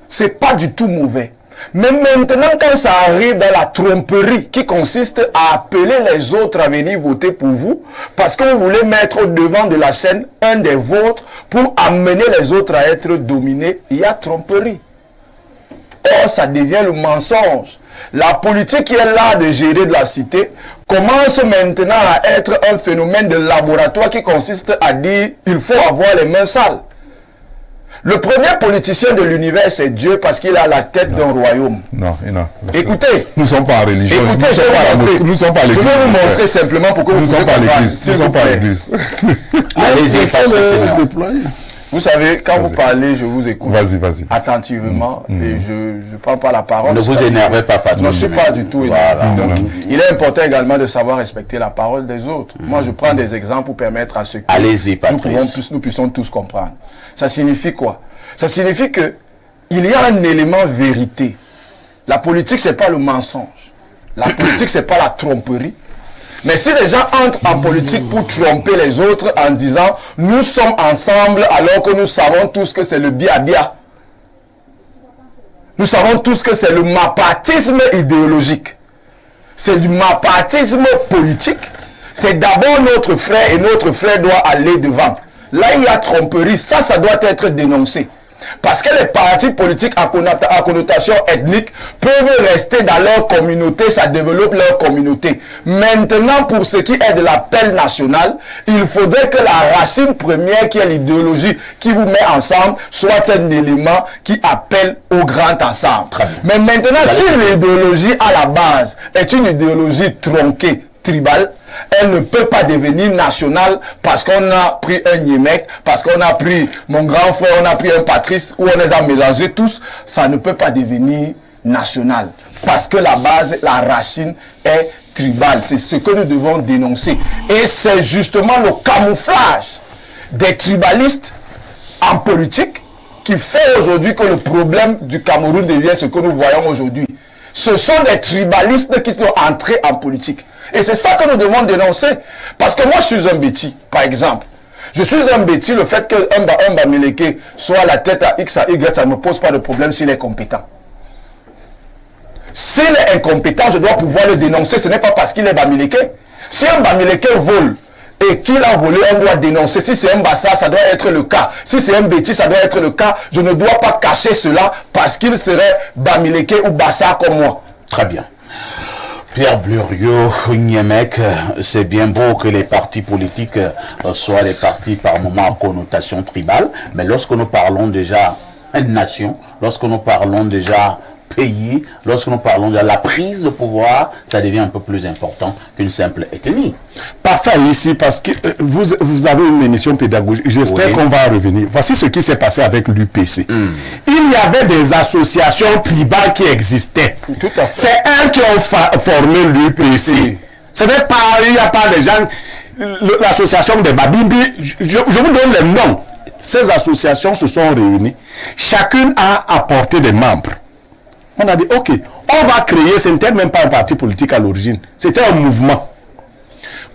C'est pas du tout mauvais. Mais maintenant, quand ça arrive dans la tromperie qui consiste à appeler les autres à venir voter pour vous, parce que vous voulez mettre au devant de la scène un des vôtres pour amener les autres à être dominés, il y a tromperie. Or, ça devient le mensonge. La politique qui est là de gérer de la cité commence maintenant à être un phénomène de laboratoire qui consiste à dire il faut avoir les mains sales. Le premier politicien de l'univers, c'est Dieu parce qu'il a la tête d'un royaume. Non. Écoutez. Nous ne sommes pas religieux. Écoutez, je vais vous montrer simplement pour que vous ne sommes pas l'église. Nous ne sommes pas l'église. Allez-y, Vous savez, quand vous parlez, je vous écoute attentivement et je ne prends pas la parole. Ne vous énervez pas, patron. Je ne suis pas du tout énervé. Donc, il est important également de savoir respecter la parole des autres. Moi, je prends des exemples pour permettre à ceux que nous puissions tous comprendre. Ça signifie quoi? Ça signifie que il y a un élément vérité. La politique, c'est pas le mensonge. La politique, c'est pas la tromperie. Mais si les gens entrent en politique pour tromper les autres en disant « nous sommes ensemble » alors que nous savons tous que c'est le bia-bia. Nous savons tous que c'est le mapatisme idéologique. C'est du mapatisme politique. C'est d'abord notre frère et notre frère doit aller devant. Là, il y a tromperie. Ça doit être dénoncé. Parce que les partis politiques à connotation ethnique peuvent rester dans leur communauté, ça développe leur communauté. Maintenant, pour ce qui est de l'appel national, il faudrait que la racine première, qui est l'idéologie qui vous met ensemble, soit un élément qui appelle au grand ensemble. Mais maintenant, si l'idéologie à la base est une idéologie tronquée, tribale, elle ne peut pas devenir nationale parce qu'on a pris un Yémec, parce qu'on a pris mon grand frère, on a pris un Patrice, ou on les a mélangés tous, ça ne peut pas devenir national. Parce que la base, la racine est tribale. C'est ce que nous devons dénoncer. Et c'est justement le camouflage des tribalistes en politique qui fait aujourd'hui que le problème du Cameroun devient ce que nous voyons aujourd'hui. Ce sont des tribalistes qui sont entrés en politique. Et c'est ça que nous devons dénoncer. Parce que moi, je suis un bêtis, par exemple. Je suis un bêtis, le fait qu'un Bamileke soit à la tête à X à Y, ça ne me pose pas de problème s'il est compétent. S'il est incompétent, je dois pouvoir le dénoncer. Ce n'est pas parce qu'il est Bamileke. Si un Bamileke vole et qu'il a volé, on doit dénoncer. Si c'est un Bassa, ça doit être le cas. Si c'est un bêtis, ça doit être le cas. Je ne dois pas cacher cela parce qu'il serait Bamileke ou Bassa comme moi. Très bien. Pierre Bluriot, Niémec, c'est bien beau que les partis politiques soient des partis par moment à connotation tribale, mais lorsque nous parlons déjà une nation, lorsque nous parlons déjà pays, lorsque nous parlons de la prise de pouvoir, ça devient un peu plus important qu'une simple ethnie. Parfait ici, parce que vous avez une émission pédagogique. J'espère qu'on va revenir. Voici ce qui s'est passé avec l'UPC. Il y avait des associations tribales qui existaient. C'est elles qui ont formé l'UPC. Ce n'est pas, il n'y a pas des gens, l'association des Babimbi, je vous donne les noms. Ces associations se sont réunies. Chacune a apporté des membres. On a dit, ok, on va créer, ce n'était même pas un parti politique à l'origine, c'était un mouvement.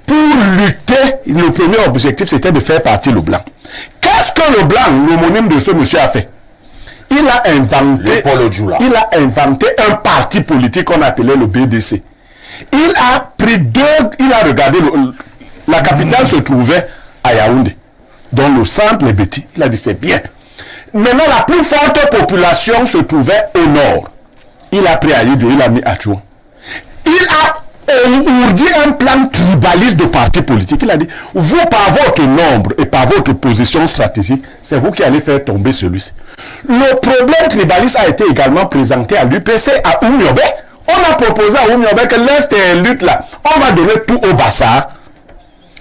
Pour lutter, le premier objectif, c'était de faire partie le blanc. Qu'est-ce que le blanc, l'homonyme de ce monsieur, a fait? Il a inventé un parti politique qu'on appelait le BDC. Il a regardé, la capitale se trouvait à Yaoundé, dans le centre, les Bétis. Il a dit, c'est bien. Maintenant, la plus forte population se trouvait au nord. Il a pris Aïdjo, il a mis Adjouan. Il a ourdi un plan tribaliste de partis politiques. Il a dit, vous, par votre nombre et par votre position stratégique, c'est vous qui allez faire tomber celui-ci. Le problème tribaliste a été également présenté à l'UPC, à Oumiobe. On a proposé à Oumiobe que laisse lutte là, on va donner tout au Bassa.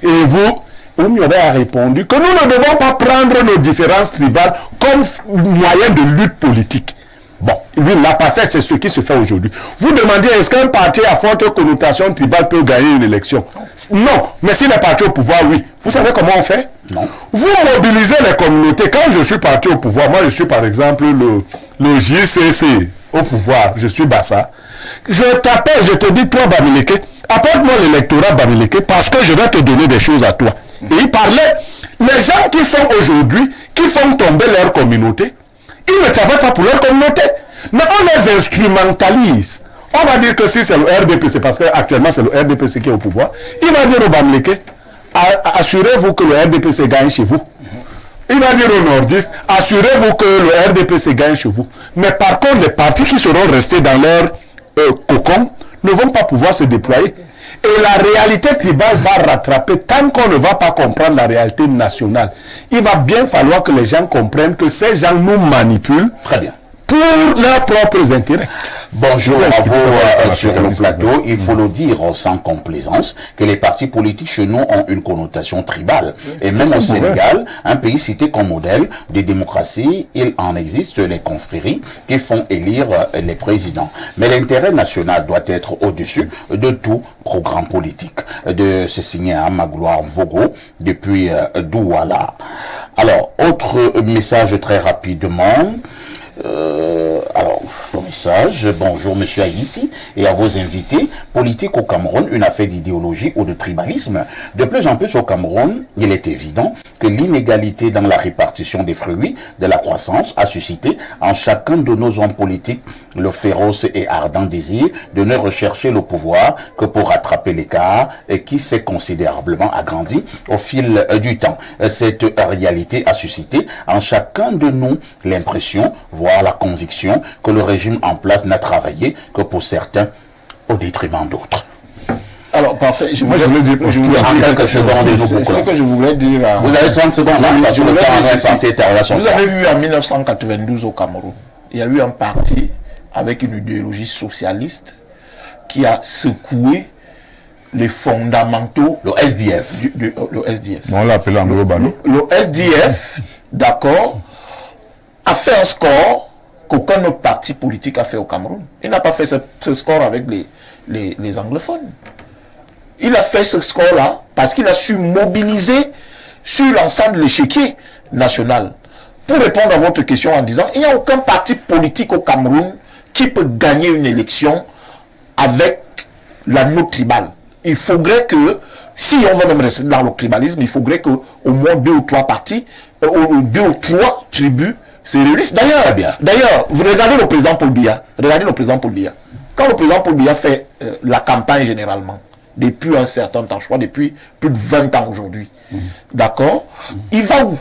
Et vous, Oumiobe a répondu que nous ne devons pas prendre nos différences tribales comme moyen de lutte politique. Bon, lui, il n'a pas fait, c'est ce qui se fait aujourd'hui. Vous demandez, est-ce qu'un parti à forte connotation tribale peut gagner une élection? Non, mais s'il est parti au pouvoir, oui. Vous savez comment on fait? Non. Vous mobilisez les communautés. Quand je suis parti au pouvoir, moi je suis par exemple le JCC au pouvoir, je suis Bassa. Je t'appelle, je te dis, toi Bamileke, apporte-moi l'électorat Bamileke parce que je vais te donner des choses à toi. Et il parlait, les gens qui sont aujourd'hui, qui font tomber leur communauté, ils ne travaillent pas pour leur communauté. Mais on les instrumentalise. On va dire que si c'est le RDPC, parce qu'actuellement c'est le RDPC qui est au pouvoir, il va dire au Bamileke, assurez-vous que le RDPC gagne chez vous. Il va dire aux nordistes, assurez-vous que le RDPC gagne chez vous. Mais par contre, les partis qui seront restés dans leur cocon ne vont pas pouvoir se déployer. Et la réalité tribale va rattraper tant qu'on ne va pas comprendre la réalité nationale. Il va bien falloir que les gens comprennent que ces gens nous manipulent. Très bien. Pour leurs propres intérêts. Bonjour à vous sur le plateau. Il faut le dire sans complaisance que les partis politiques chez nous ont une connotation tribale. Et même au Sénégal, un pays cité comme modèle de démocratie, il en existe les confréries qui font élire les présidents. Mais l'intérêt national doit être au-dessus de tout programme politique. De se signer à Magloire Vogo depuis Douala. Alors, autre message très rapidement. Alors, le message, bonjour monsieur Aïssi et à vos invités. Politique au Cameroun, une affaire d'idéologie ou de tribalisme. De plus en plus au Cameroun, il est évident que l'inégalité dans la répartition des fruits de la croissance a suscité en chacun de nos hommes politiques le féroce et ardent désir de ne rechercher le pouvoir que pour rattraper l'écart et qui s'est considérablement agrandi au fil du temps. Cette réalité a suscité en chacun de nous l'impression, voire la conviction que le régime en place n'a travaillé que pour certains au détriment d'autres. Alors, parfait. Je voulais dire que je voulais dire. Vous avez 30 secondes. Vous avez vu en 1992 au Cameroun, il y a eu un parti avec une idéologie socialiste qui a secoué les fondamentaux. Le SDF. Le SDF. On l'a appelé en Yoruba, non? Le SDF, d'accord, a fait un score qu'aucun autre parti politique a fait au Cameroun. Il n'a pas fait ce score avec les anglophones. Il a fait ce score-là parce qu'il a su mobiliser sur l'ensemble de l'échiquier national. Pour répondre à votre question en disant, il n'y a aucun parti politique au Cameroun qui peut gagner une élection avec la note tribale. Il faudrait que, si on va même rester dans le tribalisme, il faudrait que au moins 2 ou 3 partis, 2 ou 3 tribus se réunissent. D'ailleurs, vous regardez le président Paul Biya. Quand le président Paul Biya fait la campagne généralement, depuis un certain temps, je crois depuis plus de 20 ans aujourd'hui, d'accord, il va où?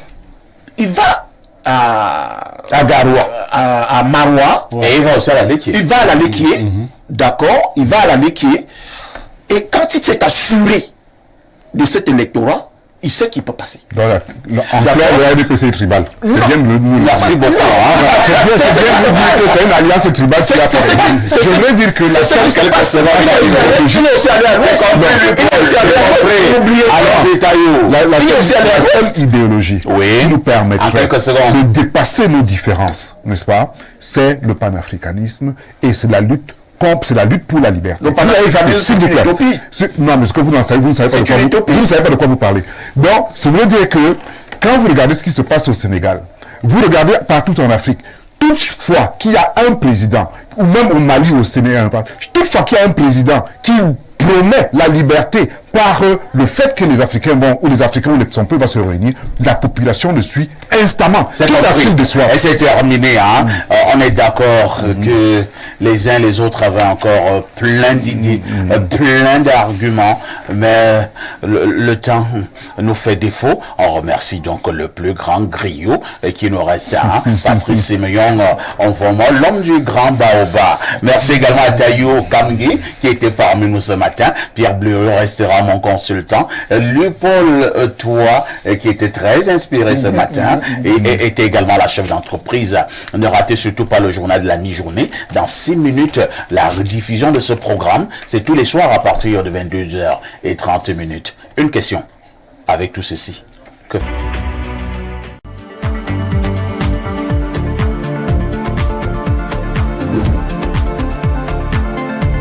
Il va à Garoua, à Maroua, et il va aussi à la Léquier. Il va à la Léquier, d'accord, il va à la Léquier, et quand il s'est assuré de cet électorat, il sait qu'il peut passer. En clair, le RDPC est tribal. C'est bien de le dire. Merci beaucoup. C'est bien de dire que c'est une alliance tribale qui a fait. Je voudrais dire que la seule idéologie qui nous permettrait de dépasser nos différences, n'est-ce pas, c'est le panafricanisme et c'est la lutte. C'est la lutte pour la liberté. Donc, c'est une utopie. Non, mais ce que vous n'en savez, vous ne savez pas de quoi vous parlez. Donc, ça veut dire que quand vous regardez ce qui se passe au Sénégal, vous regardez partout en Afrique, toutefois qu'il y a un président, ou même au Mali, au Sénégal, toutefois qu'il y a un président qui promet la liberté par le fait que les Africains ou les Africains ou les son peuple va se réunir, la population le suit instamment. C'est tout à ce qu'il déçoit. Et c'est terminé, hein. On est d'accord que les uns les autres avaient encore plein d'idées, plein d'arguments, mais le temps nous fait défaut. On remercie donc le plus grand griot qui nous reste, hein, Patrice Séméon, vraiment l'homme du grand baobab. Merci également à Tayo Kamgi qui était parmi nous ce matin. Pierre Bleu restera mon consultant. Paul Toi qui était très inspiré ce matin et était également la chef d'entreprise. Ne ratez surtout pas le journal de la mi-journée. Dans 6 minutes, la rediffusion de ce programme, c'est tous les soirs à partir de 22h30. Une question avec tout ceci. Que